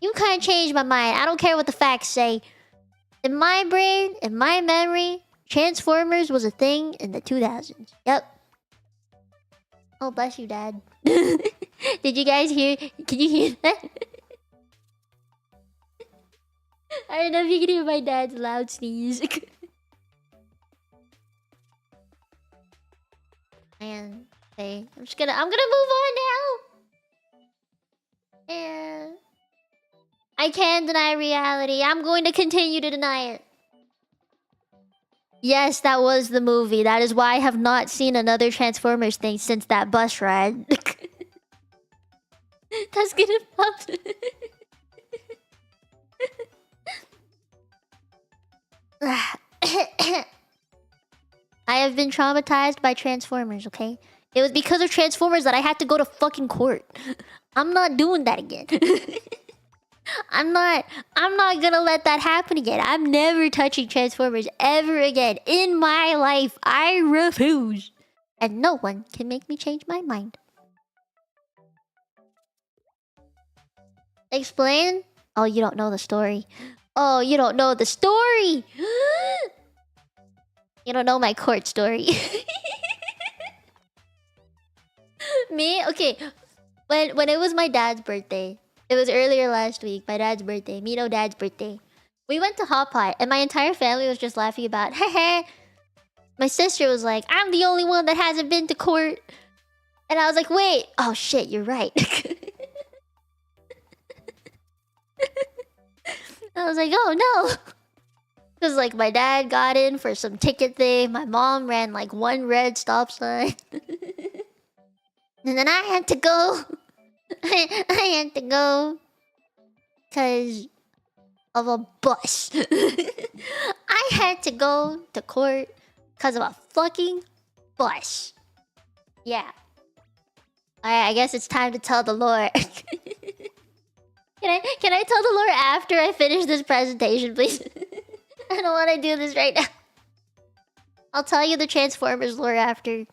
You can't change my mind. I don't care what the facts say. In my brain, in my memory, Transformers was a thing in the 2000s. Yep. Oh, bless you, Dad. Did you guys hear? Can you hear that? I don't know if you can hear my dad's loud sneeze. Man, okay. I'm gonna move on now. And I can't deny reality. I'm going to continue to deny it. Yes, that was the movie. That is why I have not seen another Transformers thing since that bus ride. That's gonna pop. I have been traumatized by Transformers, okay? It was because of Transformers that I had to go to fucking court. I'm not doing that again. I'm not gonna let that happen again. I'm never touching Transformers ever again in my life. I refuse. And no one can make me change my mind. Explain? Oh, you don't know the story. Oh, you don't know the story. You don't know my court story. Me? Okay. When it was my dad's birthday, it was earlier last week, my dad's birthday, Mino dad's birthday. We went to Hot Pot and my entire family was just laughing about, heh. My sister was like, I'm the only one that hasn't been to court. And I was like, wait. Oh shit, you're right. I was like, oh no. Because like my dad got in for some ticket thing. My mom ran like one red stop sign. And then I had to go. I had to go. Because of a bus. I had to go to court because of a fucking bus. Yeah. Alright, I guess it's time to tell the lore. Can I tell the lore after I finish this presentation, please? I don't want to do this right now. I'll tell you the Transformers lore after.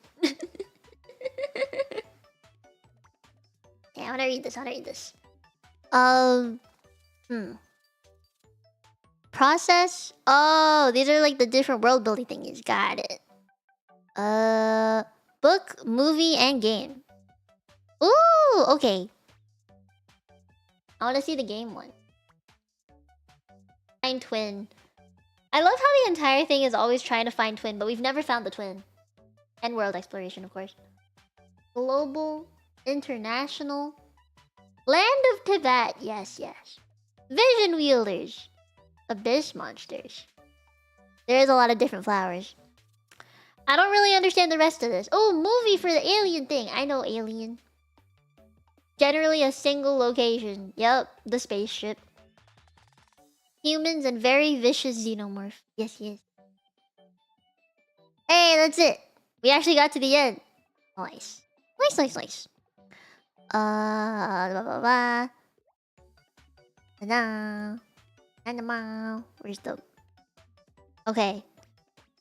Yeah, I want to read this. Process? Oh, these are like the different world building thingies. Got it. Book, movie, and game. Ooh, okay. I want to see the game one. Find twin. I love how the entire thing is always trying to find twin, but we've never found the twin. And world exploration, of course. Global, international, land of Tibet. Yes. Vision wielders, abyss monsters. There's a lot of different flowers. I don't really understand the rest of this. Oh, movie for the alien thing. I know alien. Generally a single location. Yep, the spaceship. Humans and very vicious xenomorph. Yes. Hey, that's it. We actually got to the end. Nice. Nice. Where's the... Okay.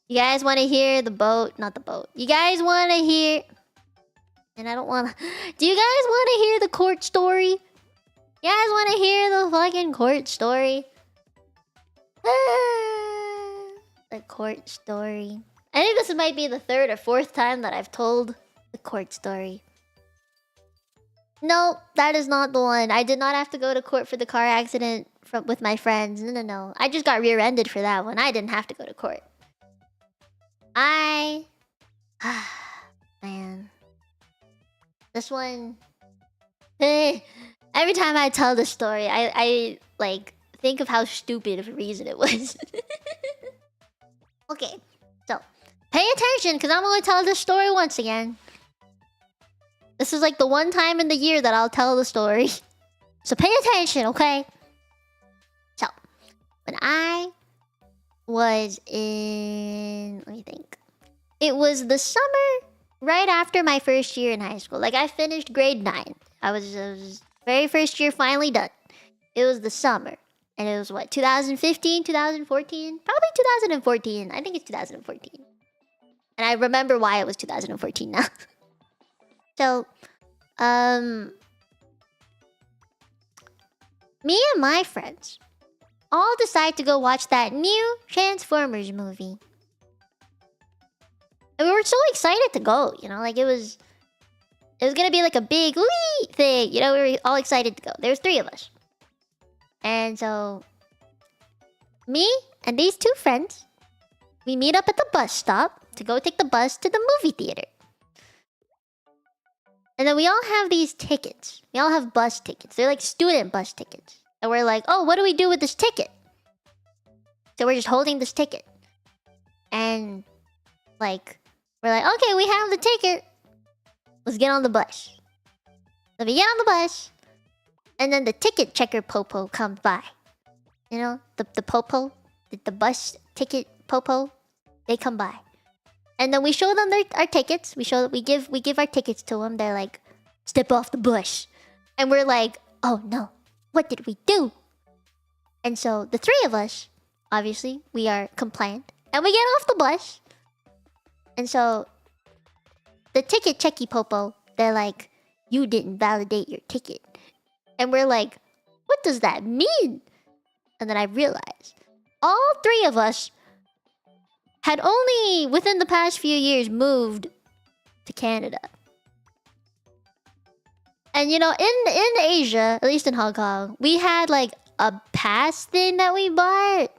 You guys want to hear the boat? Not the boat. You guys want to hear... And I don't want to... Do you guys want to hear the court story? You guys want to hear the fucking court story? The court story. I think this might be the third or fourth time that I've told the court story. No, that is not the one. I did not have to go to court for the car accident with my friends. No. I just got rear-ended for that one. I didn't have to go to court. Man. This one... Every time I tell the story, I like think of how stupid of a reason it was. Okay, so pay attention because I'm going to tell this story once again. This is like the one time in the year that I'll tell the story. So pay attention, okay? When I was in... Let me think. It was the summer right after my first year in high school. Like, I finished grade 9. I was very first year finally done. It was the summer. And it was what, 2015, 2014? Probably 2014. I think it's 2014. And I remember why it was 2014 now. So, me and my friends all decide to go watch that new Transformers movie. And we were so excited to go, you know, like it was gonna be like a big wee thing, you know, we were all excited to go. There was 3 of us. And so, me and these 2 friends, we meet up at the bus stop to go take the bus to the movie theater. And then we all have these tickets. We all have bus tickets. They're like student bus tickets. And we're like, oh, what do we do with this ticket? So we're just holding this ticket. And like, we're like, okay, we have the ticket. Let's get on the bus. So we get on the bus. And then the ticket checker popo comes by. You know, the popo, the bus ticket popo, they come by. And then we show them our tickets. We give our tickets to them. They're like, step off the bus. And we're like, oh no, what did we do? And so the 3 of us, obviously, we are compliant. And we get off the bus. And so the ticket checky popo, they're like, you didn't validate your ticket. And we're like, what does that mean? And then I realized all 3 of us had only within the past few years moved to Canada. And you know, in Asia, at least in Hong Kong, we had like a pass thing that we bought.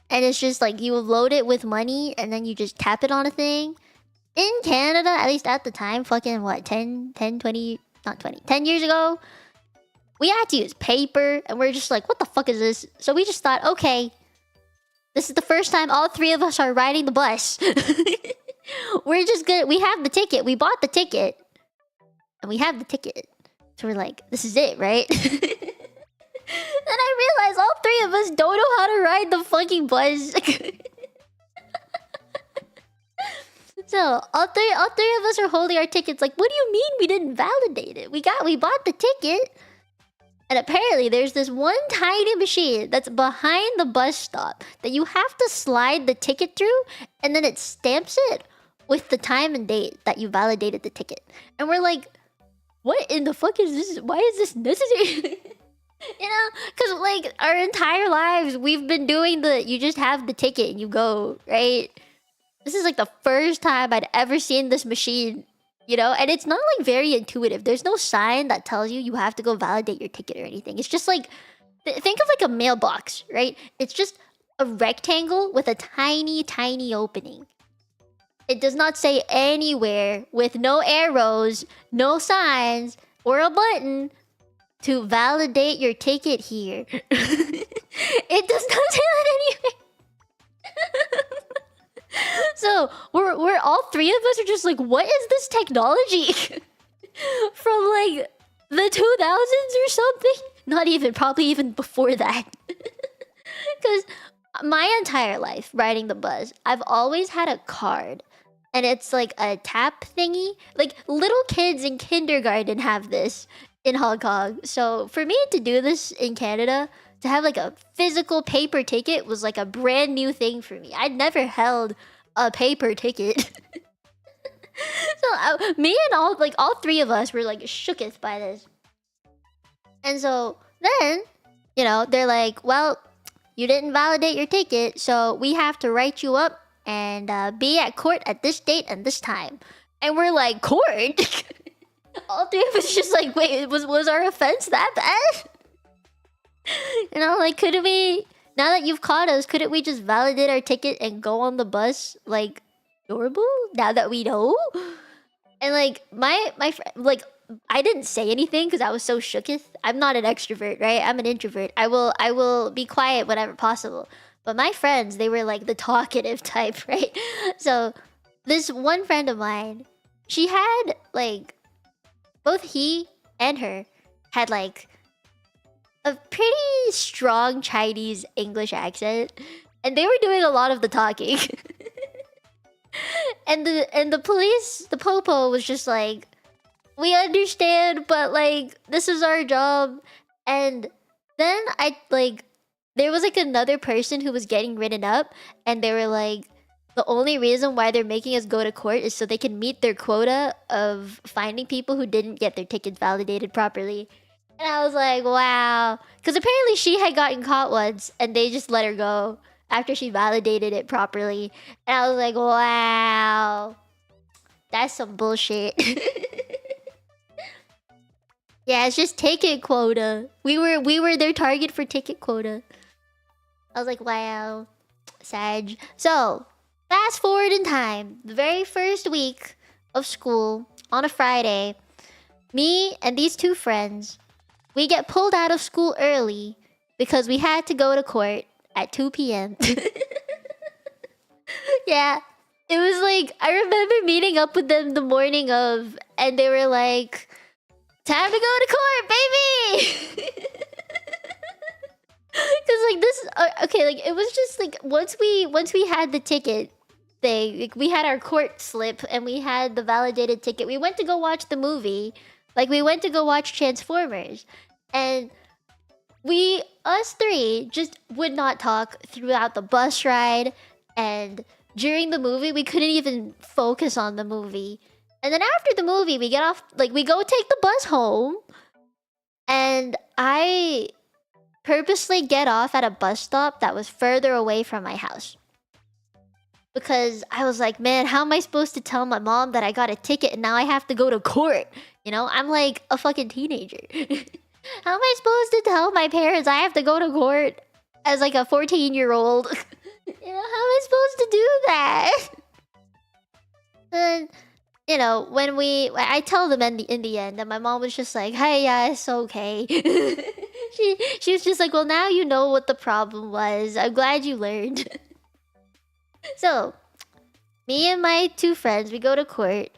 And it's just like you load it with money and then you just tap it on a thing. In Canada, at least at the time, fucking what, 10 years ago, we had to use paper and we're just like, what the fuck is this? So we just thought, okay, this is the first time all 3 of us are riding the bus. We're just good. We have the ticket. We bought the ticket. And we have the ticket. So we're like, this is it, right? Then I realized all 3 of us don't know how to ride the fucking bus. So all three of us are holding our tickets like, what do you mean we didn't validate it? We bought the ticket. And apparently there's this one tiny machine that's behind the bus stop that you have to slide the ticket through, and then it stamps it with the time and date that you validated the ticket. And we're like, what in the fuck is this? Why is this necessary? You know, because like our entire lives we've been doing you just have the ticket and you go, right? This is like the first time I'd ever seen this machine. You know, and it's not like very intuitive. There's no sign that tells you have to go validate your ticket or anything. It's just like, think of like a mailbox, right? It's just a rectangle with a tiny, tiny opening. It does not say anywhere with no arrows, no signs, or a button to validate your ticket here. It does not say that anywhere. So we're all 3 of us are just like, what is this technology? From like the 2000s or something? Not even, probably even before that. Because my entire life riding the bus, I've always had a card. And it's like a tap thingy. Like little kids in kindergarten have this in Hong Kong. So for me to do this in Canada, to have like a physical paper ticket was like a brand new thing for me. I'd never held a paper ticket. So me and all 3 of us were like shooketh by this. And so then, you know, they're like, well, you didn't validate your ticket, so we have to write you up and be at court at this date and this time. And we're like, court? All 3 of us just like, wait, was our offense that bad? You know, like, couldn't we, now that you've caught us, couldn't we just validate our ticket and go on the bus like normal? Now that we know? And like, my friend, like, I didn't say anything because I was so shooketh. I'm not an extrovert, right? I'm an introvert. I will be quiet whenever possible. But my friends, they were like the talkative type, right? So this one friend of mine, she had like, both he and her had like a pretty strong Chinese English accent, and they were doing a lot of the talking. And the police, the popo was just like, we understand, but like this is our job. And then there was like another person who was getting written up, and they were like, the only reason why they're making us go to court is so they can meet their quota of finding people who didn't get their tickets validated properly. And I was like, wow. Because apparently she had gotten caught once and they just let her go after she validated it properly. And I was like, wow. That's some bullshit. Yeah, it's just ticket quota. We were their target for ticket quota. I was like, wow. Sag. So, fast forward in time. The very first week of school, on a Friday, me and these two friends, we get pulled out of school early because we had to go to court at 2 p.m. Yeah. It was like, I remember meeting up with them the morning of, and they were like, time to go to court, baby! Cause like this, okay, like it was just like once we had the ticket thing, like we had our court slip and we had the validated ticket. We went to go watch the movie, like we went to go watch Transformers, and us three just would not talk throughout the bus ride, and during the movie we couldn't even focus on the movie. And then after the movie, we get off, like we go take the bus home, and I purposely get off at a bus stop that was further away from my house. Because I was like, man, how am I supposed to tell my mom that I got a ticket and now I have to go to court? You know, I'm like a fucking teenager. How am I supposed to tell my parents I have to go to court as like a 14-year-old? You know, how am I supposed to do that? And, you know, when I tell them in the end, and my mom was just like, hey, yeah, it's okay. She was just like, well, now you know what the problem was. I'm glad you learned. So, me and my two friends, we go to court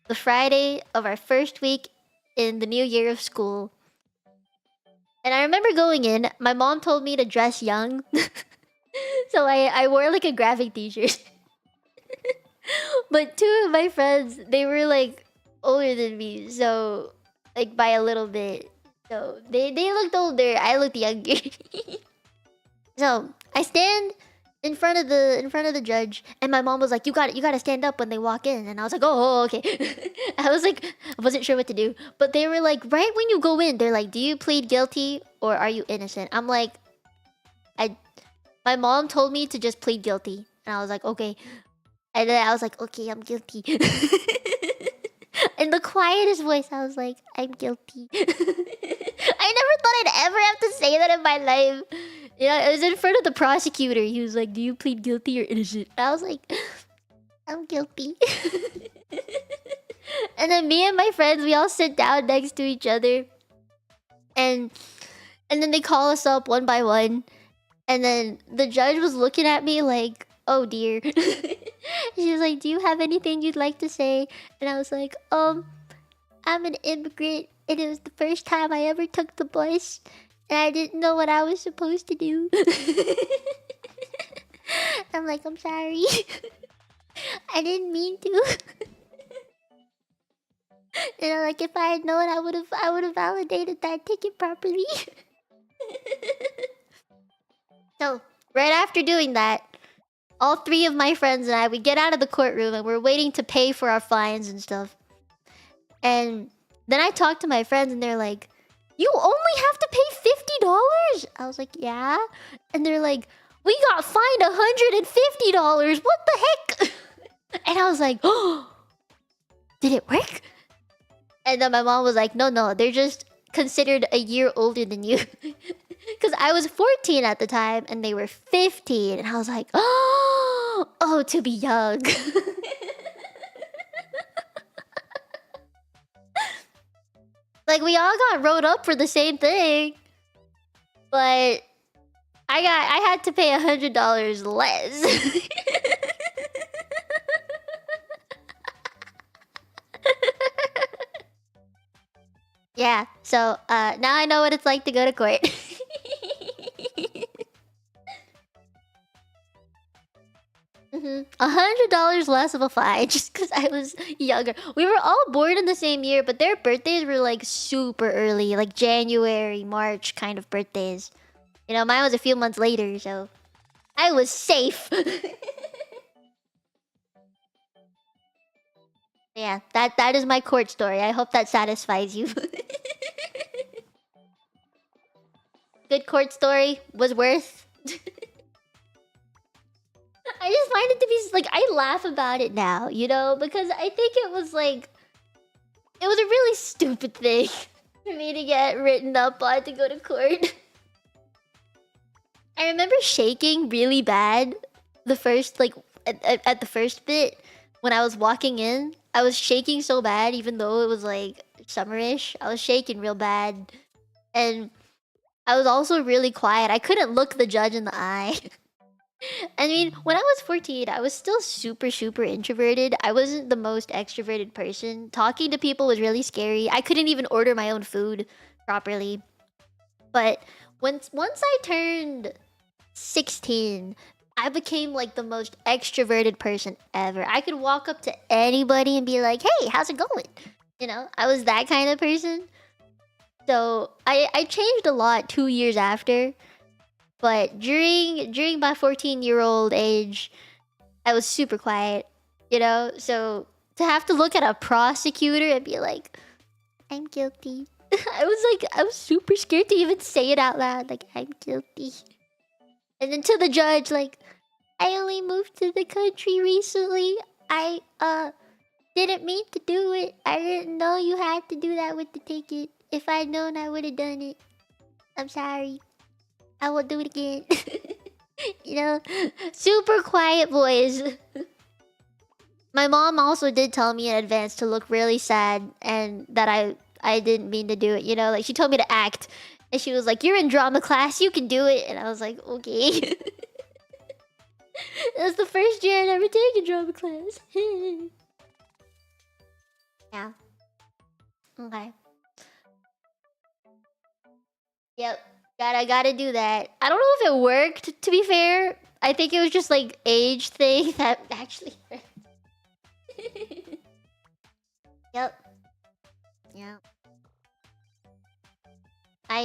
the Friday of our first week in the new year of school. And I remember going in, my mom told me to dress young. So I wore like a graphic t-shirt. But two of my friends, they were like older than me, so like by a little bit. So they looked older, I looked younger. So I stand in front of the judge, and my mom was like, you gotta stand up when they walk in. And I was like, oh okay. I was like, I wasn't sure what to do. But they were like, right when you go in, they're like, do you plead guilty or are you innocent? I'm like, my mom told me to just plead guilty. And I was like, okay. And then I was like, okay, I'm guilty. In the quietest voice, I was like, I'm guilty. I never thought I'd ever have to say that in my life. You know, it was in front of the prosecutor. He was like, do you plead guilty or innocent? And I was like, I'm guilty. And then me and my friends, we all sit down next to each other. And then they call us up one by one. And then the judge was looking at me like, oh dear. She was like, do you have anything you'd like to say? And I was like, I'm an immigrant, and it was the first time I ever took the bus, and I didn't know what I was supposed to do. I'm like, I'm sorry. I didn't mean to. You know, like if I had known, I would have validated that ticket properly. So, right after doing that, all three of my friends and I, we get out of the courtroom and we're waiting to pay for our fines and stuff. And then I talked to my friends and they're like, you only have to pay $50? I was like, yeah. And they're like, we got fined $150. What the heck? And I was like, oh, did it work? And then my mom was like, no, they're just considered a year older than you. Because I was 14 at the time and they were 15. And I was like, oh, to be young. Like, we all got wrote up for the same thing. But I had to pay $100 less. Yeah, so now I know what it's like to go to court. $100 less of a fine just because I was younger. We were all born in the same year, but their birthdays were like super early, like January, March kind of birthdays. You know, mine was a few months later, so I was safe. Yeah, that is my court story. I hope that satisfies you. Good court story was worth. I just find it to be like, I laugh about it now, you know, because I think it was like, it was a really stupid thing for me to get written up on to go to court. I remember shaking really bad the first, like, at the first bit when I was walking in. I was shaking so bad, even though it was like summerish. I was shaking real bad. And I was also really quiet. I couldn't look the judge in the eye. I mean, when I was 14, I was still super, super introverted. I wasn't the most extroverted person. Talking to people was really scary. I couldn't even order my own food properly. But once I turned 16, I became like the most extroverted person ever. I could walk up to anybody and be like, "Hey, how's it going?" You know, I was that kind of person. So I changed a lot 2 years after. But during my 14-year-old age, I was super quiet, you know? So to have to look at a prosecutor and be like, "I'm guilty." I was super scared to even say it out loud. Like, "I'm guilty." And then to the judge, like, "I only moved to the country recently. I didn't mean to do it. I didn't know you had to do that with the ticket. If I'd known, I would have done it. I'm sorry. I won't do it again." You know? Super quiet voice. My mom also did tell me in advance to look really sad and that I didn't mean to do it, you know? Like, she told me to act. And she was like, "You're in drama class, you can do it." And I was like, "Okay." It was the first year I'd ever taken drama class. Yeah. Okay. Yep. Gotta do that. I don't know if it worked, to be fair. I think it was just like age thing that actually worked. Yep. Yeah. I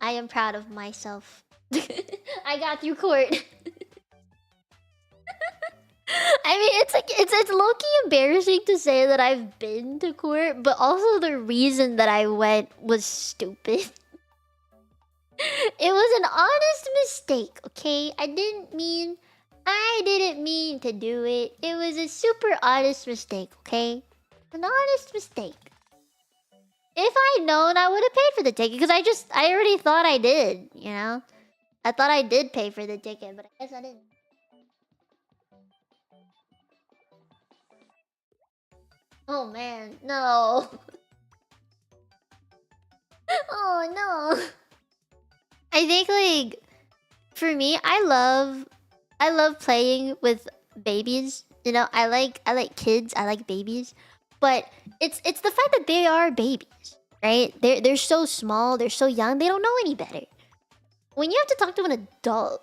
am proud of myself. I got through court. I mean, it's like it's low-key embarrassing to say that I've been to court, but also the reason that I went was stupid. It was an honest mistake, okay? I didn't mean to do it. It was a super honest mistake, okay? An honest mistake. If I'd known, I would have paid for the ticket because I already thought I did, you know? I thought I did pay for the ticket, but I guess I didn't. Oh man, no. Oh no. I think like for me, I love playing with babies. You know, I like kids, I like babies. But it's the fact that they are babies, right? They're so small, they're so young, they don't know any better. When you have to talk to an adult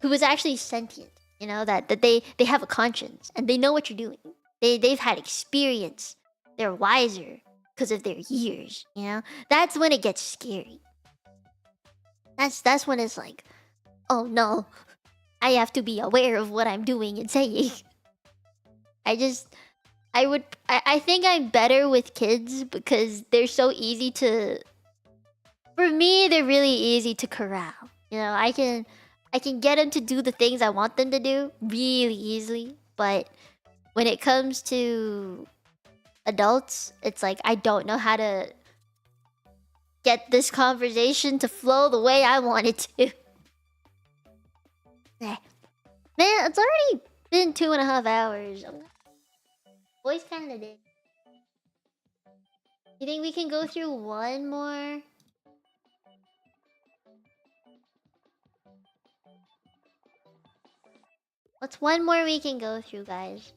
who is actually sentient, you know, that they have a conscience and they know what you're doing. They've had experience. They're wiser because of their years, you know? That's when it gets scary. That's when it's like, "Oh no, I have to be aware of what I'm doing and saying." I think I'm better with kids because they're so easy to... For me, they're really easy to corral. You know, I can get them to do the things I want them to do really easily. But when it comes to adults, it's like I don't know how to get this conversation to flow the way I want it to. Man, it's already been 2.5 hours. Voice kinda did. You think we can go through one more? What's one more we can go through, guys?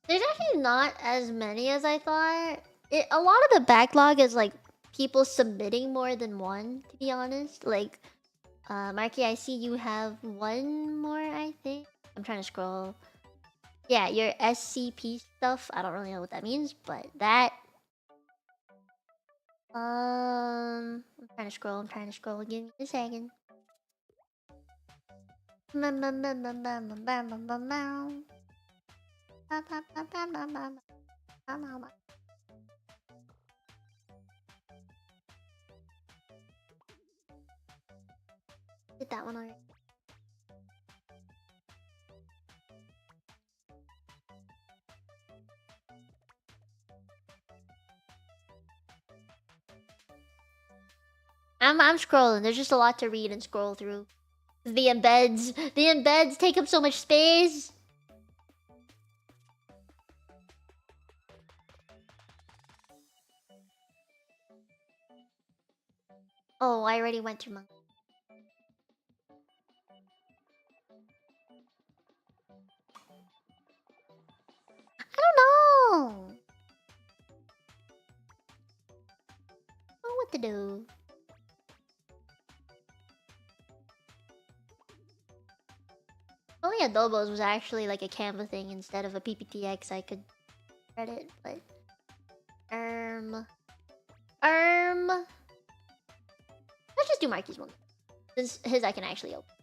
There's actually not as many as I thought. A lot of the backlog is like people submitting more than one, to be honest. Like, Marky, I see you have one more, I think. I'm trying to scroll. Yeah, your SCP stuff. I don't really know what that means, but that... I'm trying to scroll, Give me a second. Did that one already? I'm scrolling. There's just a lot to read and scroll through. The embeds take up so much space. Oh, I already went through Monkey. I don't know. I don't know what to do. Only Adobos was actually like a Canva thing instead of a PPTX. I could read it, but let's just do Marky's one. Since his I can actually open.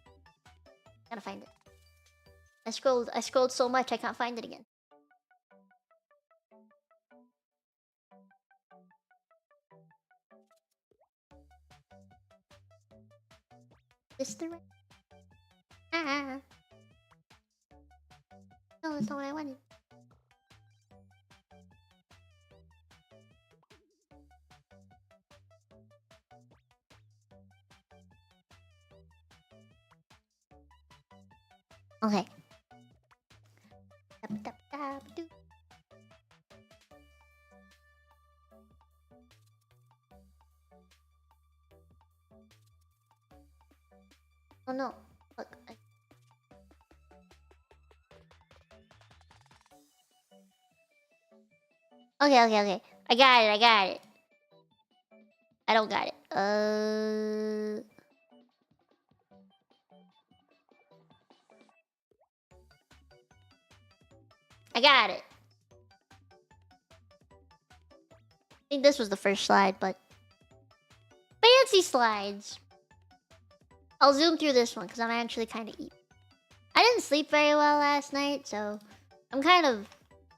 Gotta find it. I scrolled so much I can't find it again. This the right? Ah. No, that's not what I wanted. Okay. Oh no. Look. Okay. I got it. I don't got it. I got it. I think this was the first slide, but... Fancy slides! I'll zoom through this one, because I'm actually kind of eating. I didn't sleep very well last night, so... I'm kind of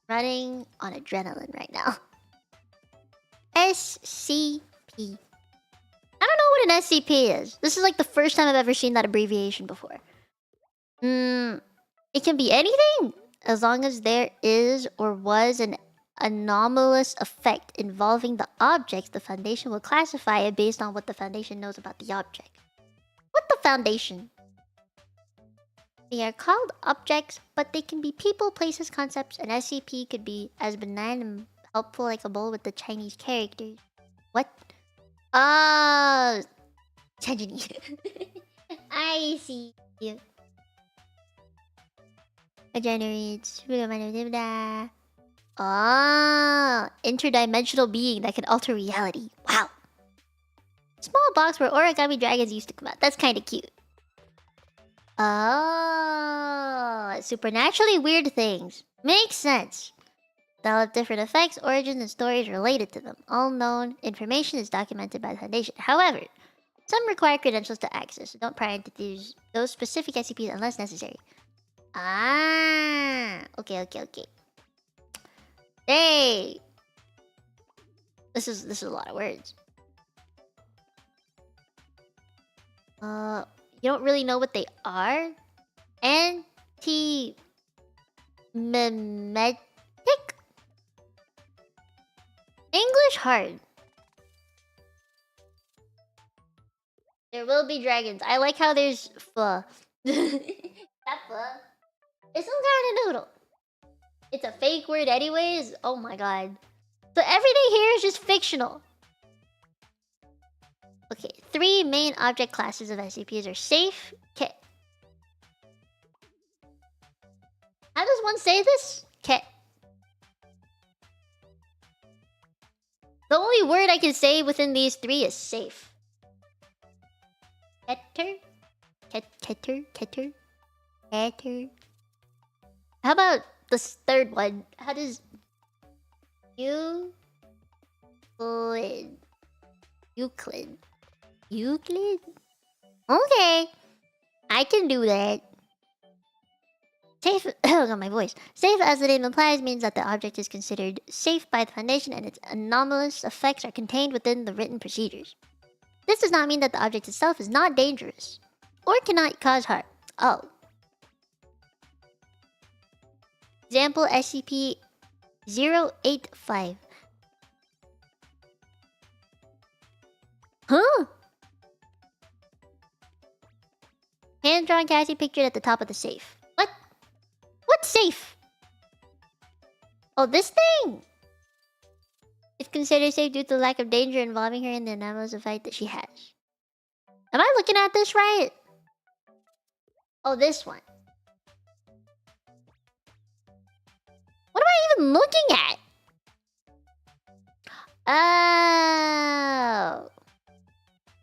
running on adrenaline right now. SCP. I don't know what an SCP is. This is like the first time I've ever seen that abbreviation before. It can be anything! As long as there is or was an anomalous effect involving the object, the Foundation will classify it based on what the Foundation knows about the object. What the Foundation? They are called objects, but they can be people, places, concepts. An SCP could be as benign and helpful like a bowl with the Chinese characters. What? Ah, Chinese. I see. It generates... Ah, interdimensional being that can alter reality. Wow. Small box where origami dragons used to come out. That's kind of cute. Oh, supernaturally weird things. Makes sense. They'll have different effects, origins, and stories related to them. All known information is documented by the Foundation. However, some require credentials to access, so don't pry into those specific SCPs unless necessary. Ah, okay. Hey, this is a lot of words. You don't really know what they are? Anti-mimetic? English hard. There will be dragons. I like how there's pho. That pho? It's some kind of noodle. It's a fake word anyways? Oh my god. So everything here is just fictional. Okay, 3 main object classes of SCPs are safe. Okay. How does one say this? Okay. The only word I can say within these three is safe. Keter? Keter? Keter? Keter? How about this third one? How does... Euclid? Euclid? Euclid? Okay. I can do that. Safe... Oh god, my voice. Safe, as the name implies, means that the object is considered safe by the Foundation and its anomalous effects are contained within the written procedures. This does not mean that the object itself is not dangerous or cannot cause harm. Oh. Example SCP-085. Huh? Hand-drawn Cassie pictured at the top of the safe. What? What safe? Oh, this thing! It's considered safe due to the lack of danger involving her in the anomalous effect that she has. Am I looking at this right? Oh, this one. What am I even looking at? Oh.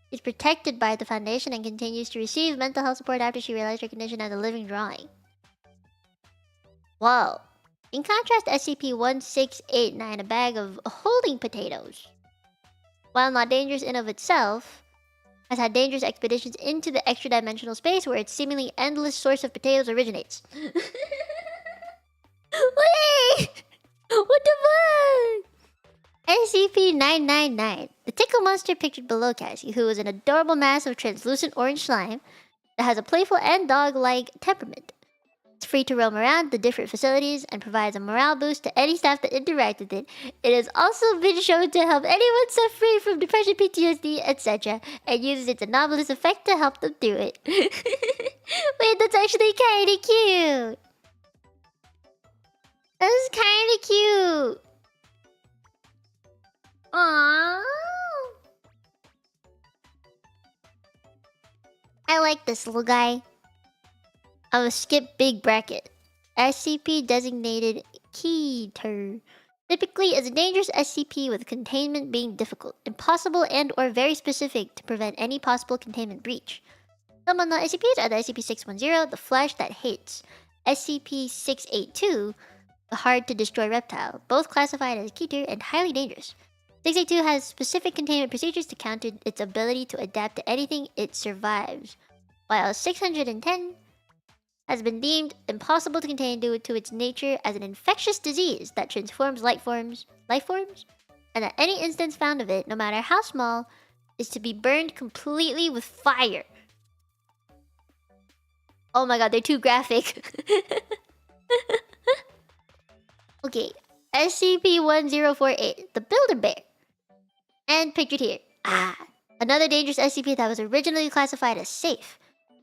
She's protected by the Foundation and continues to receive mental health support after she realized her condition as a living drawing. Whoa. In contrast, SCP-1689, a bag of holding potatoes, while not dangerous in of itself, has had dangerous expeditions into the extra-dimensional space where its seemingly endless source of potatoes originates. Wait! What the fuck? SCP-999. The tickle monster pictured below Cassie, who is an adorable mass of translucent orange slime that has a playful and dog-like temperament. It's free to roam around the different facilities and provides a morale boost to any staff that interact with it. It has also been shown to help anyone suffering from depression, PTSD, etc. and uses its anomalous effect to help them through it. Wait, that's actually kinda cute! That's kinda cute! Aww. I like this little guy. I'm gonna skip big bracket. SCP designated Keter. Typically is a dangerous SCP with containment being difficult, impossible and or very specific to prevent any possible containment breach. Some unknown SCPs are the SCP-610, the flesh that hates. SCP-682, the hard to destroy reptile, both classified as Keter and highly dangerous. 682 has specific containment procedures to counter its ability to adapt to anything it survives, while 610 has been deemed impossible to contain due to its nature as an infectious disease that transforms life forms, and that any instance found of it, no matter how small, is to be burned completely with fire. Oh my god, they're too graphic. Okay, SCP-1048, the Builder Bear. And pictured here. Another dangerous SCP that was originally classified as safe,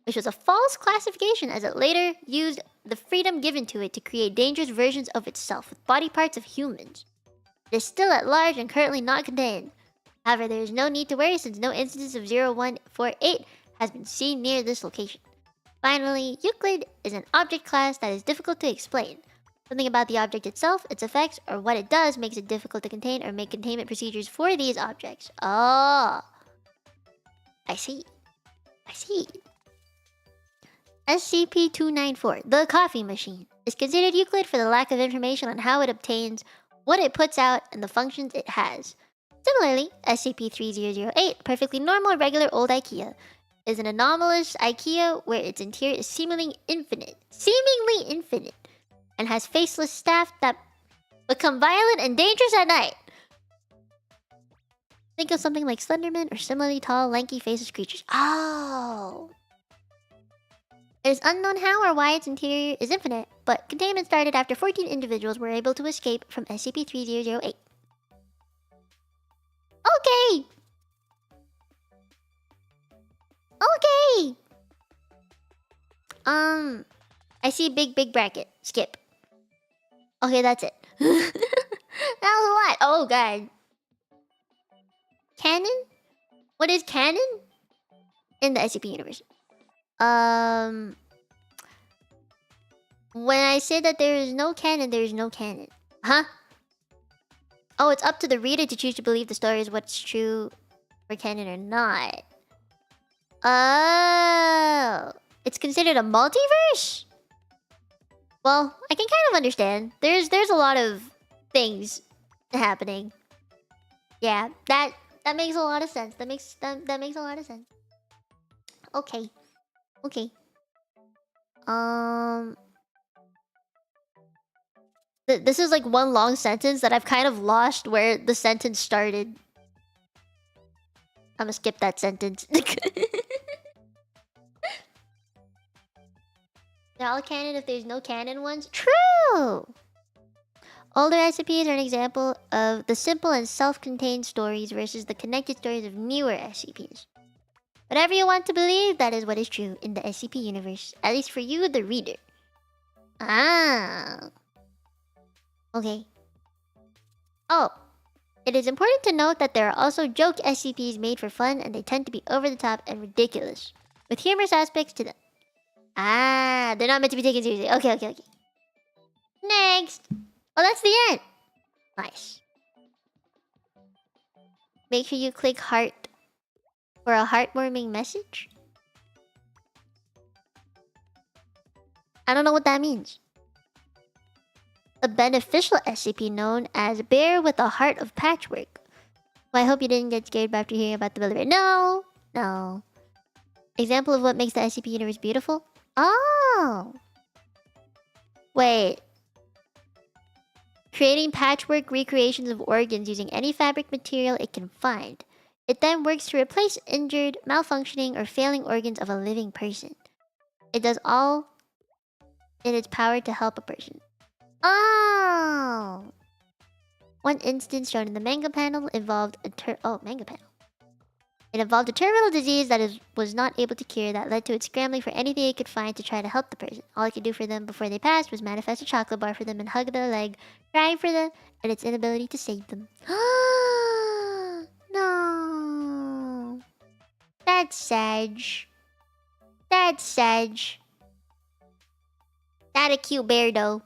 which was a false classification as it later used the freedom given to it to create dangerous versions of itself with body parts of humans. It is still at large and currently not contained. However, there is no need to worry since no instances of 0148 has been seen near this location. Finally, Euclid is an object class that is difficult to explain. Something about the object itself, its effects, or what it does makes it difficult to contain or make containment procedures for these objects. Oh. I see. I see. SCP-294, the coffee machine, is considered Euclid for the lack of information on how it obtains, what it puts out, and the functions it has. Similarly, SCP-3008, perfectly normal, regular old IKEA, is an anomalous IKEA where its interior is seemingly infinite, and has faceless staff that become violent and dangerous at night. Think of something like Slenderman or similarly tall, lanky, faceless creatures. Oh! It is unknown how or why its interior is infinite, but containment started after 14 individuals were able to escape from SCP-3008. Okay! Okay! I see big bracket. Skip. Okay, that's it. That was a lot. Oh, god. Canon? What is canon? In the SCP universe. When I say that there is no canon, there is no canon. Huh? Oh, it's up to the reader to choose to believe the story is what's true or canon or not. Oh, it's considered a multiverse? Well, I can kind of understand. There's a lot of things happening. Yeah, that makes a lot of sense. That makes a lot of sense. Okay. Okay. This is like one long sentence that I've kind of lost where the sentence started. I'm gonna skip that sentence. They're all canon if there's no canon ones. True! Older SCPs are an example of the simple and self-contained stories versus the connected stories of newer SCPs. Whatever you want to believe, that is what is true in the SCP universe. At least for you, the reader. Ah. Okay. Oh. It is important to note that there are also joke SCPs made for fun, and they tend to be over the top and ridiculous, with humorous aspects to them. Ah, they're not meant to be taken seriously. Okay, okay, okay. Next. Oh, that's the end. Nice. Make sure you click heart for a heartwarming message. I don't know what that means. A beneficial SCP known as Bear with a Heart of Patchwork. Well, I hope you didn't get scared after hearing about the Billy Bear. No! No. Example of what makes the SCP universe beautiful? Oh! Wait. Creating patchwork recreations of organs using any fabric material it can find. It then works to replace injured, malfunctioning, or failing organs of a living person. It does all in its power to help a person. Oh! One instance shown in the manga panel involved a manga panel. It involved a terminal disease that was not able to cure that led to it scrambling for anything it could find to try to help the person. All it could do for them before they passed was manifest a chocolate bar for them and hug their leg, crying for them and its inability to save them. No. That's sad. That's sad. That's a cute bear though.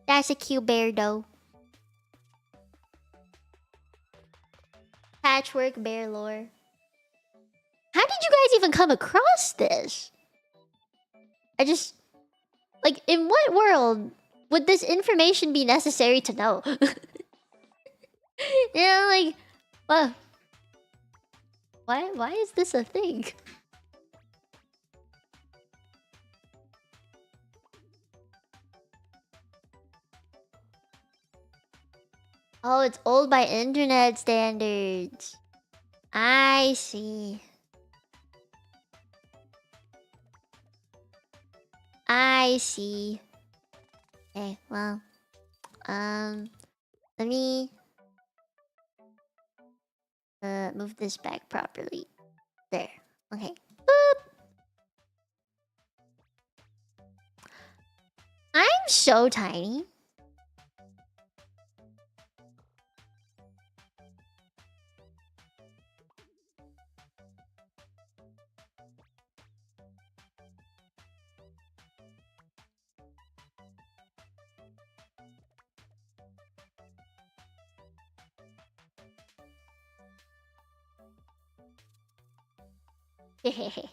That's a cute bear though. Patchwork bear lore. How did you guys even come across this? I just... Like, in what world would this information be necessary to know? You know, like... Well... Why is this a thing? Oh, it's old by internet standards. I see. I see. Okay, well... Let me... move this back properly. There. Okay. Boop! I'm so tiny. Hehehe.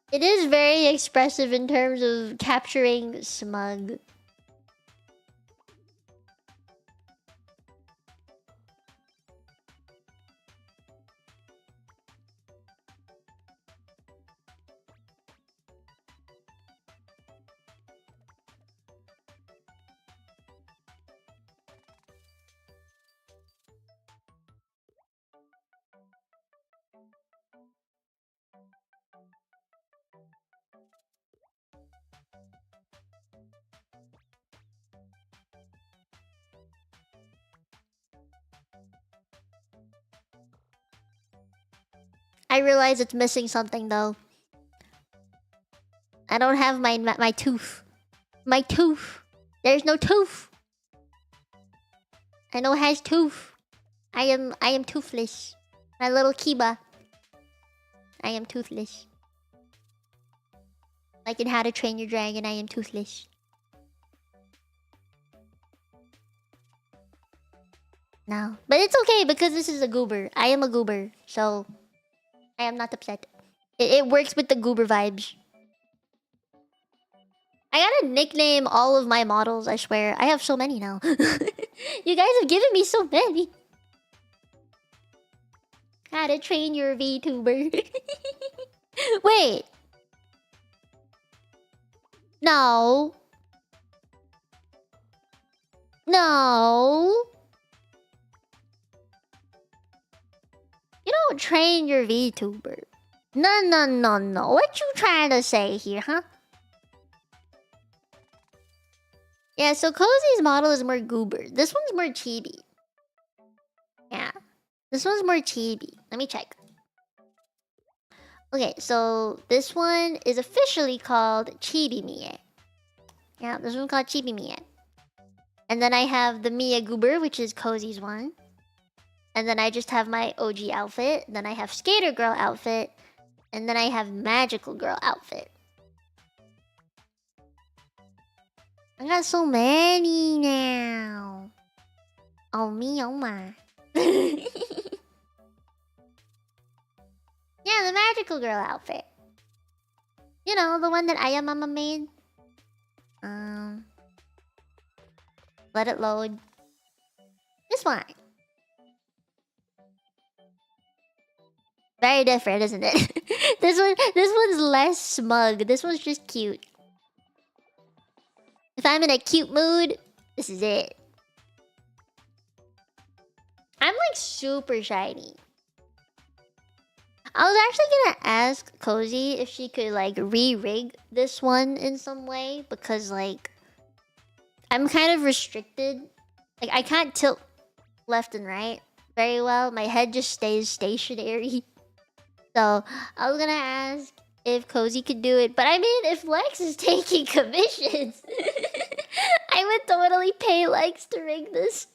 It is very expressive in terms of capturing smug. I realize it's missing something though. I don't have my tooth. My tooth. There's no tooth. I know it has tooth. I am toothless. My little Kiba. I am toothless. Like in How to Train Your Dragon, I am toothless. No. But it's okay because this is a goober. I am a goober. So I am not upset. It works with the goober vibes. I gotta nickname all of my models, I swear. I have so many now. You guys have given me so many. How to Train Your VTuber. Wait. No. No. You don't train your VTuber. No. What you trying to say here, huh? Yeah, so Cozy's model is more goober. This one's more chibi. Yeah. This one's more chibi. Let me check. Okay, so this one is officially called Chibi Mie. Yeah, this one's called Chibi Mie. And then I have the Mia Goober, which is Cozy's one. And then I just have my OG outfit. Then I have Skater Girl outfit. And then I have Magical Girl outfit. I got so many now. Oh me, oh my. Yeah, the Magical Girl outfit. You know, the one that Aya Mama made. Let it load. This one. Very different, isn't it? This one's less smug. This one's just cute. If I'm in a cute mood, this is it. I'm like super shiny. I was actually gonna ask Cozy if she could like re-rig this one in some way because like I'm kind of restricted. Like I can't tilt left and right very well. My head just stays stationary. So I was gonna ask if Cozy could do it. But I mean, if Lex is taking commissions, I would totally pay Lex to rig this.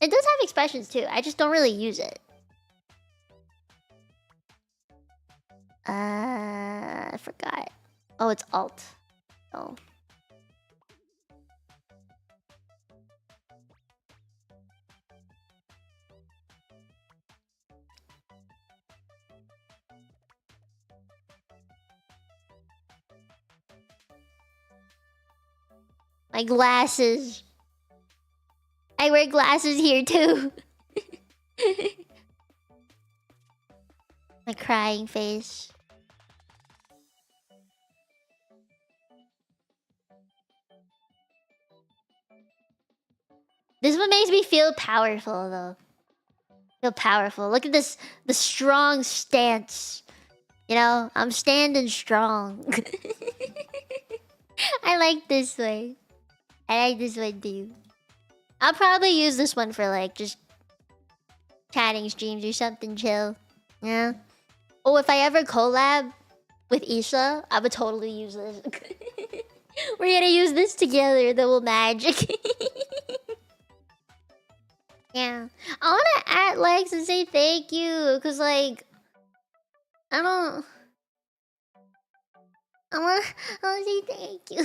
It does have expressions too. I just don't really use it. I forgot. Oh, it's Alt. Oh. My glasses. I wear glasses here too. My crying face. This one makes me feel powerful though. Feel powerful. Look at this, the strong stance. You know, I'm standing strong. I like this way. I like this one too. I'll probably use this one for like just chatting streams or something chill. Yeah. Oh, if I ever collab with Isha, I would totally use this. We're gonna use this together, the will magic. Yeah. I wanna add Lex and say thank you, cause like I wanna say thank you.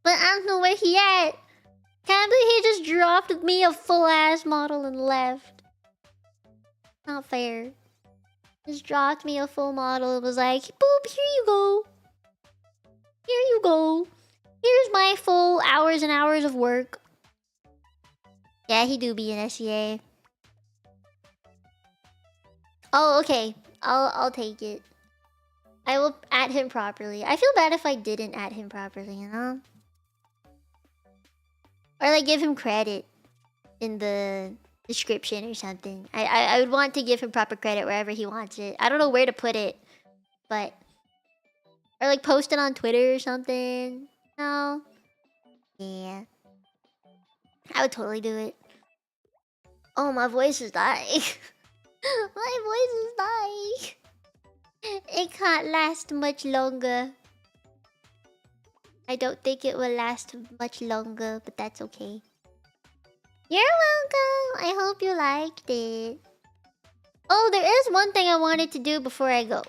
But I don't know where he at. Can't believe he just dropped me a full ass model and left. Not fair. Just dropped me a full model and was like, boop, here you go. Here you go. Here's my full hours and hours of work. Yeah, he do be an SEA. Oh, okay. I'll take it. I will add him properly. I feel bad if I didn't add him properly, you know? Or like give him credit in the description or something. I would want to give him proper credit wherever he wants it. I don't know where to put it, but or like post it on Twitter or something. No. Yeah. I would totally do it. Oh, my voice is dying. My voice is dying. It can't last much longer. I don't think it will last much longer, but that's okay. You're welcome. I hope you liked it. Oh, there is one thing I wanted to do before I go.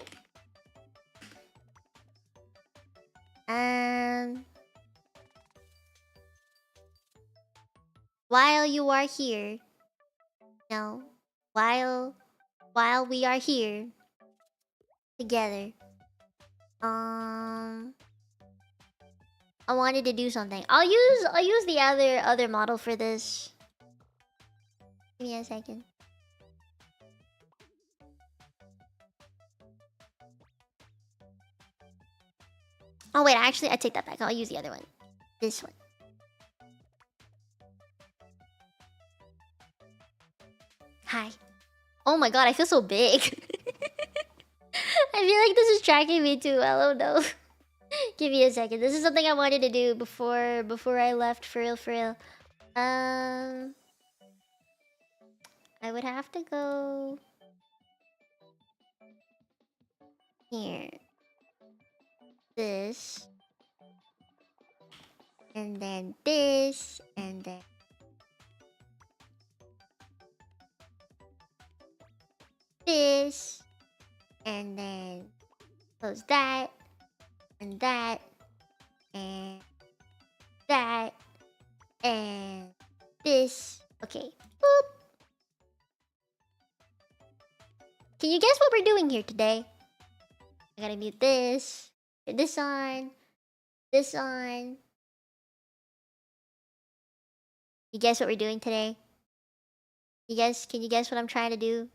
While you are here, no, while we are here together, I wanted to do something. I'll use the other model for this. Give me a second. Oh wait, actually I take that back. I'll use the other one. This one. Hi. Oh my god, I feel so big. I feel like this is tracking me too well. Oh no. Give me a second. This is something I wanted to do before I left for real. I would have to go here. This. And then this. And then this. And then close that. And that. And that. And this. Okay. Boop. Can you guess what we're doing here today? I gotta mute this. Put this on. This on. You guess what we're doing today? Can you guess what I'm trying to do?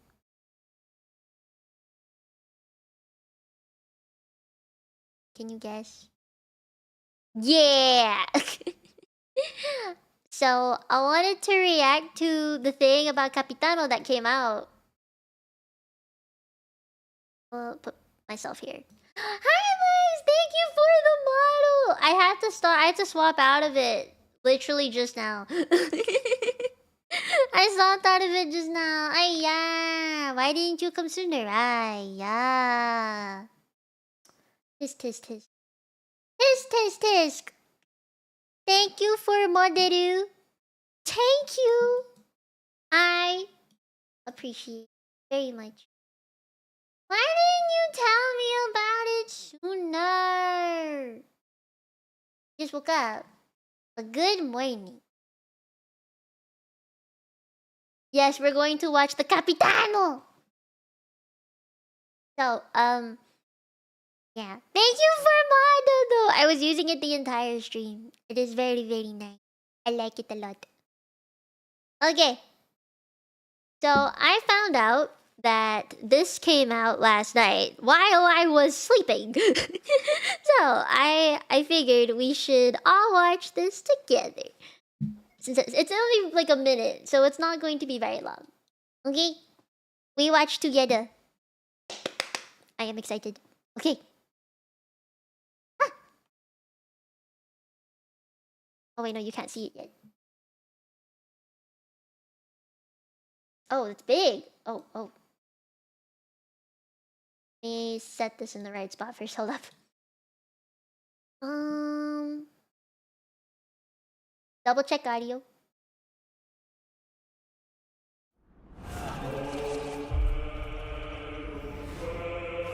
Can you guess? Yeah! So, I wanted to react to the thing about Capitano that came out. I'll put myself here. Hi, Liz! Thank you for the model! I had to swap out of it. Literally just now. I swapped out of it just now. Ay, yeah. Why didn't you come sooner? Ay, yeah. Tisk, tisk, tisk. Tisk, tisk, tisk. Thank you for Moderu. Thank you. I appreciate it very much. Why didn't you tell me about it sooner? Just woke up. But good morning. Yes, we're going to watch the Capitano. So, yeah. Thank you for model though. I was using it the entire stream. It is very, very nice. I like it a lot. Okay. So, I found out that this came out last night while I was sleeping. So, I figured we should all watch this together. Since it's only like a minute, so it's not going to be very long. Okay? We watch together. I am excited. Okay. Ah. Oh wait, no, you can't see it yet. Oh, it's big. Oh. Let me set this in the right spot first. Hold up. Double check audio.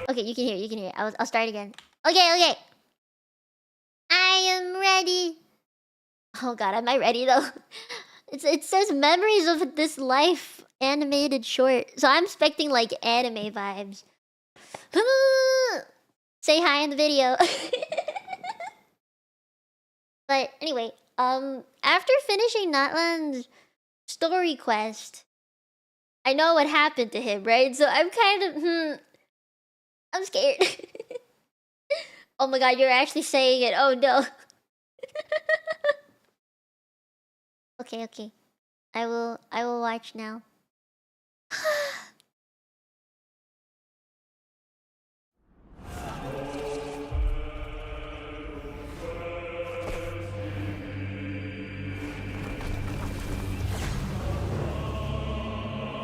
Okay, you can hear. I'll start again. Okay. I am ready. Oh god, am I ready though? It says memories of this life animated short. So I'm expecting like anime vibes. Say hi in the video. But anyway, after finishing Natlan's story quest, I know what happened to him, right? So I'm kind of I'm scared. Oh my god, you're actually saying it. Oh no. Okay. I will watch now.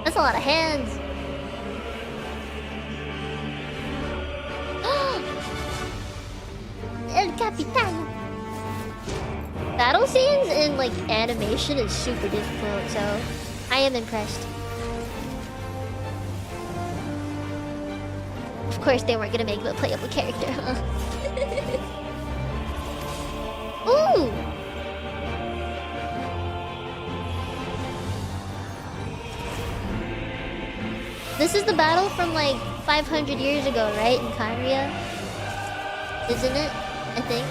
That's a lot of hands. Battle scenes in like animation is super difficult, so I am impressed. Of course, they weren't gonna make him a playable character, huh? Ooh! This is the battle from like 500 years ago, right? In Khaenri'ah? Isn't it? I think.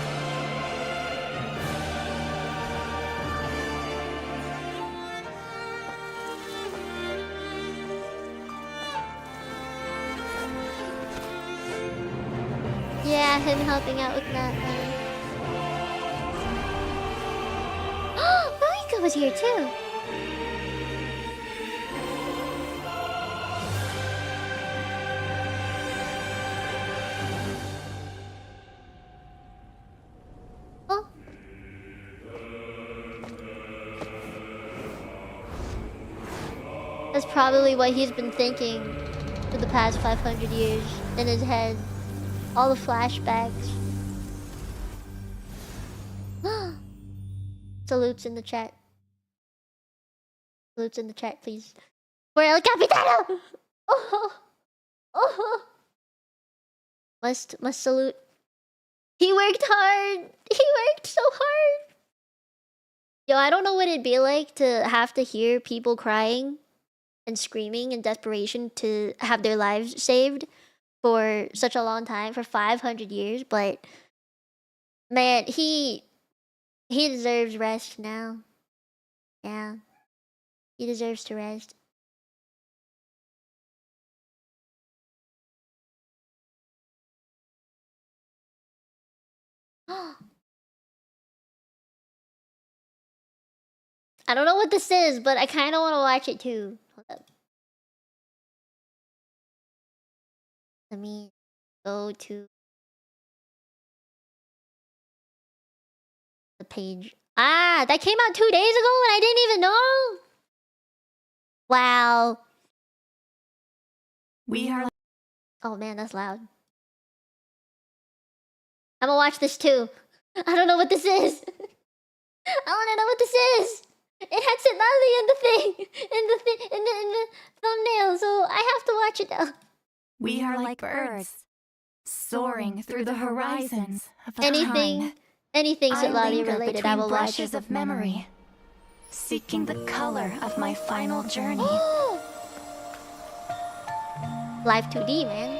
Yeah, him helping out with that. Oh, Moika was here too. Oh. That's probably what he's been thinking for the past 500 years in his head. All the flashbacks. Salutes in the chat. Salutes in the chat, please. For El Capitano! Oh, oh. Must salute. He worked hard. He worked so hard. Yo, I don't know what it'd be like to have to hear people crying and screaming in desperation to have their lives saved for such a long time, for 500 years, but man, he deserves rest now. Yeah. He deserves to rest. I don't know what this is, but I kind of want to watch it too. Hold up. Let me go to the page. Ah, that came out 2 days ago and I didn't even know. Wow. We are. Oh man, that's loud. I'm gonna watch this too. I don't know what this is. I wanna know what this is. It had Sitlali in the thing, in the thumbnail, so I have to watch it now. We are like birds, soaring through the horizons of Anything Sitlali related, I will watch. Brushes of memory, seeking the color of my final journey. Live 2D, man.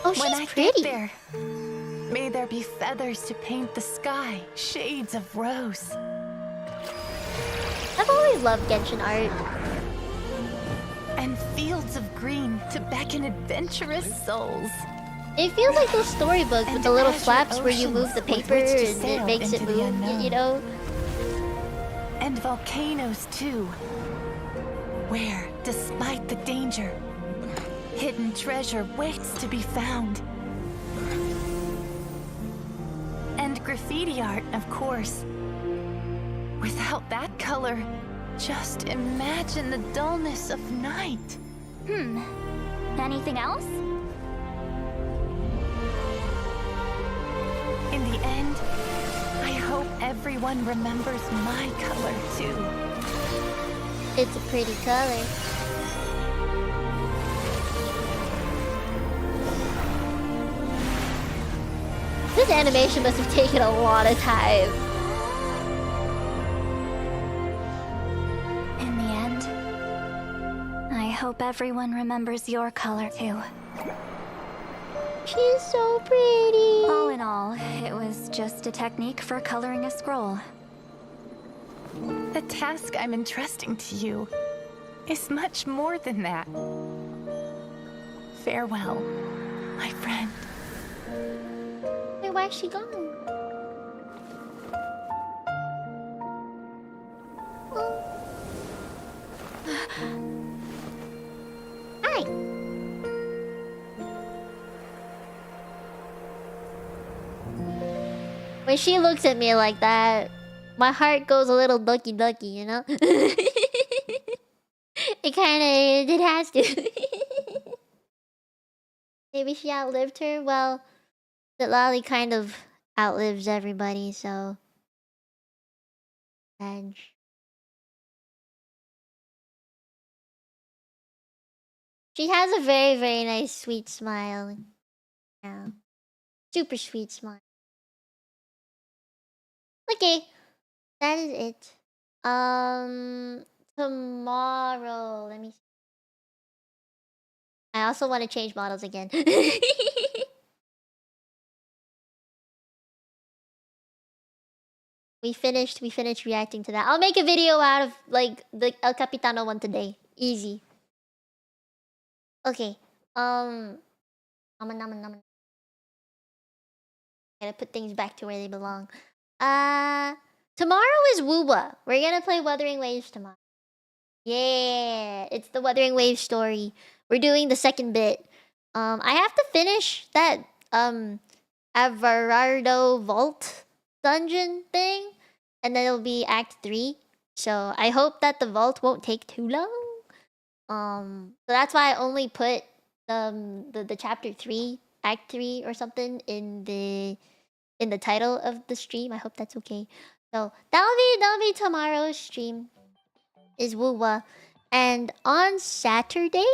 Oh, she's when I pretty. Get there, may there be feathers to paint the sky, shades of rose. I've always loved Genshin art. And fields of green to beckon adventurous souls. It feels like those storybooks with the little flaps where you move the paper and it makes it move, you know? And volcanoes too, where, despite the danger, hidden treasure waits to be found. And graffiti art, of course. Without that color, just imagine the dullness of night. Anything else? In the end, I hope everyone remembers my color too. It's a pretty color. This animation must have taken a lot of time. In the end, I hope everyone remembers your color too. She's so pretty. All in all, it was just a technique for coloring a scroll. The task I'm entrusting to you is much more than that. Farewell, my friend. Wait, why is she gone? Oh. Hi. When she looks at me like that, my heart goes a little ducky, you know? It has to. Maybe she outlived her? Well, Lolly kind of outlives everybody, so And she has a very, very nice, sweet smile. Yeah. Super sweet smile. Okay. That is it. Tomorrow. Let me see. I also want to change models again. We finished reacting to that. I'll make a video out of like the El Capitano one today. Easy. Okay. Naman. Gotta put things back to where they belong. Tomorrow is Woowa. We're gonna play Wuthering Waves tomorrow. Yeah, it's the Wuthering Waves story. We're doing the second bit. I have to finish that Averardo Vault dungeon thing, and then it'll be Act 3. So I hope that the vault won't take too long. So that's why I only put the chapter 3, Act 3 or something in the title of the stream. I hope that's okay. So that'll be tomorrow's stream. Is Woowa. And on Saturday,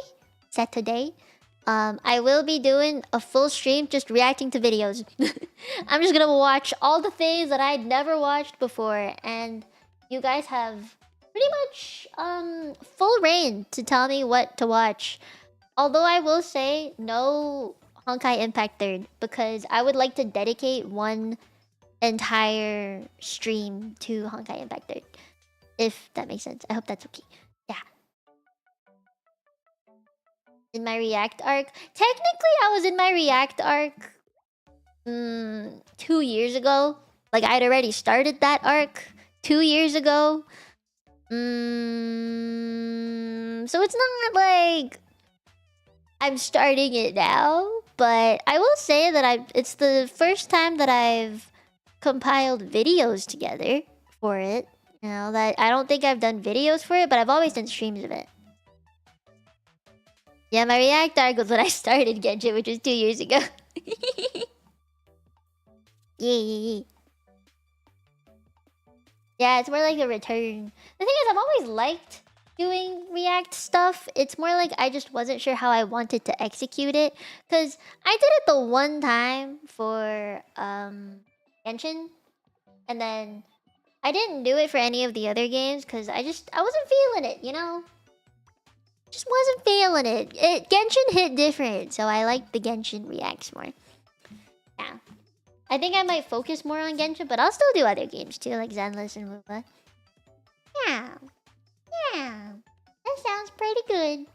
I will be doing a full stream just reacting to videos. I'm just gonna watch all the things that I'd never watched before, and you guys have pretty much full reign to tell me what to watch. Although I will say no Honkai Impact 3rd, because I would like to dedicate one entire stream to Honkai Impact 3rd. If that makes sense. I hope that's okay. Yeah. In my React arc. Technically, I was in my React arc 2 years ago. Like, I'd already started that arc 2 years ago. So it's not like I'm starting it now. But I will say that it's the first time that I've compiled videos together for it. You know, that I don't think I've done videos for it, but I've always done streams of it. Yeah, my React arc was when I started Genshin, which was 2 years ago. Yeah. Yeah, it's more like a return. The thing is, I've always liked doing React stuff. It's more like I just wasn't sure how I wanted to execute it. Because I did it the one time for Genshin. And then I didn't do it for any of the other games because I wasn't feeling it, you know? Just wasn't feeling it. Genshin hit different, so I like the Genshin reacts more. Yeah. I think I might focus more on Genshin, but I'll still do other games too, like Zenless and Woowa. Yeah. That sounds pretty good.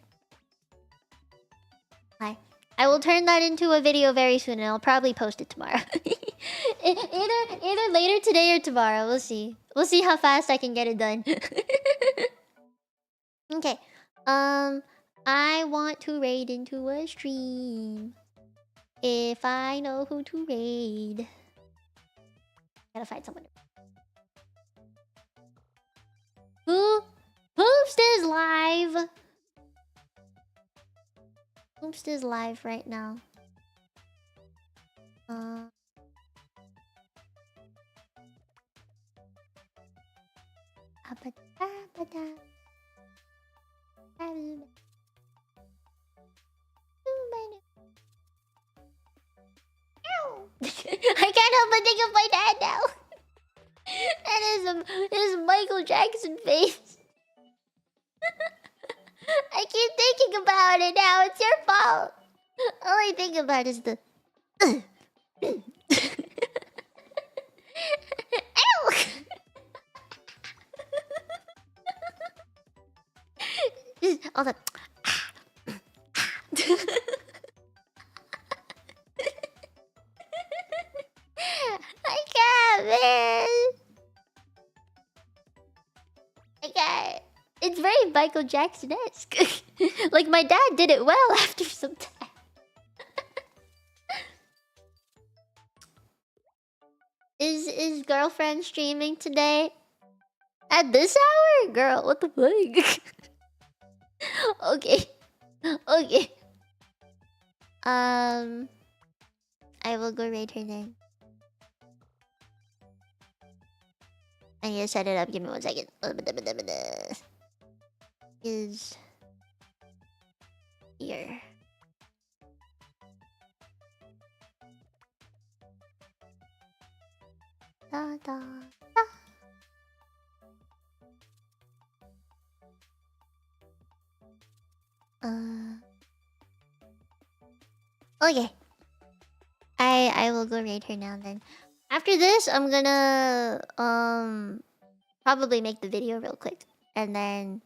I will turn that into a video very soon, and I'll probably post it tomorrow. either later today or tomorrow. We'll see. We'll see how fast I can get it done. Okay. I want to raid into a stream. If I know who to raid. Gotta find someone. Hoopst is live. Hoopst is live right now. I can't help but think of my dad now. That is a Michael Jackson face. I keep thinking about it now. It's your fault. All I think about is the. All the. I can't, man. I can't. It's very Michael Jackson-esque. Like, my dad did it well after some time. Is girlfriend streaming today? At this hour? Girl, what the fuck? Okay. I will go raid her then. I need to set it up. Give me 1 second. Is here. Da, da, da. Okay. I will go raid her now then. After this, I'm gonna probably make the video real quick and then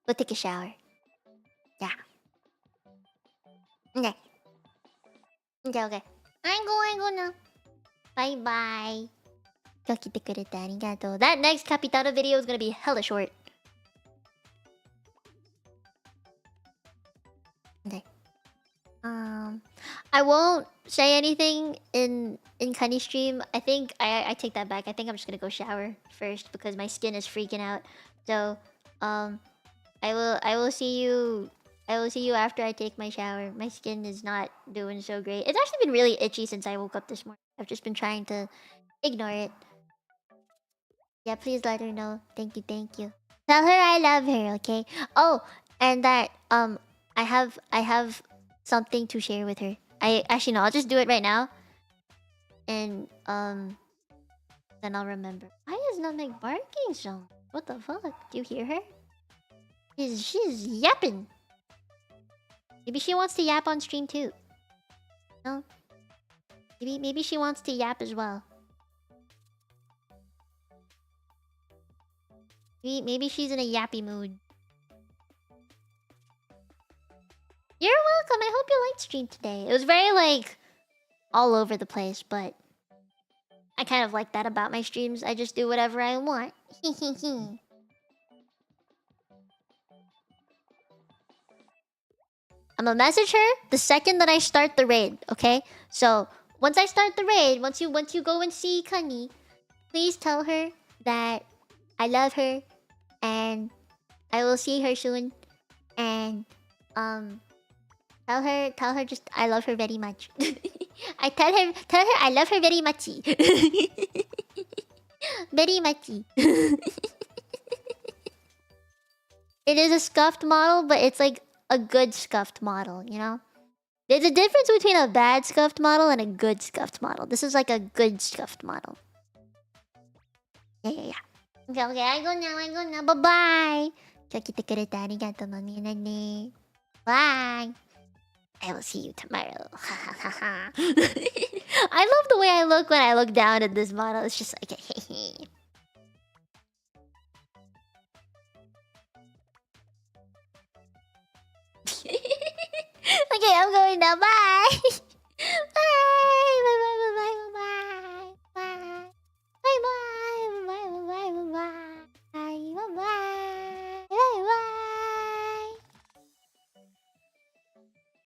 go take a shower. Yeah. Okay. Okay. I go now. Bye bye. 今日来てくれてありがとう. That next Capitano video is gonna be hella short. Okay. I won't say anything in Kani's stream. I think I take that back. I think I'm just gonna go shower first because my skin is freaking out. So I will see you after I take my shower. My skin is not doing so great. It's actually been really itchy since I woke up this morning. I've just been trying to ignore it. Yeah, please let her know. Thank you, thank you. Tell her I love her, okay? Oh, and that I have something to share with her. I actually no, I'll just do it right now. And then I'll remember. Why is Namek barking so? What the fuck? Do you hear her? She's yapping. Maybe she wants to yap on stream too. No? Maybe she wants to yap as well. Maybe she's in a yappy mood. You're welcome. I hope you liked stream today. It was very like all over the place, but I kind of like that about my streams. I just do whatever I want. I'm gonna message her the second that I start the raid, okay? So once I start the raid, once you go and see Kani, please tell her that I love her and I will see her soon. And tell her just I love her very much. I tell her I love her very muchy. Very muchy. It is a scuffed model, but it's like a good scuffed model, you know? There's a difference between a bad scuffed model and a good scuffed model. This is like a good scuffed model. Yeah. Okay, I go now. Bye-bye. 今日来てくれてありがとう、マミーナね。Bye. I will see you tomorrow. I love the way I look when I look down at this model. It's just like,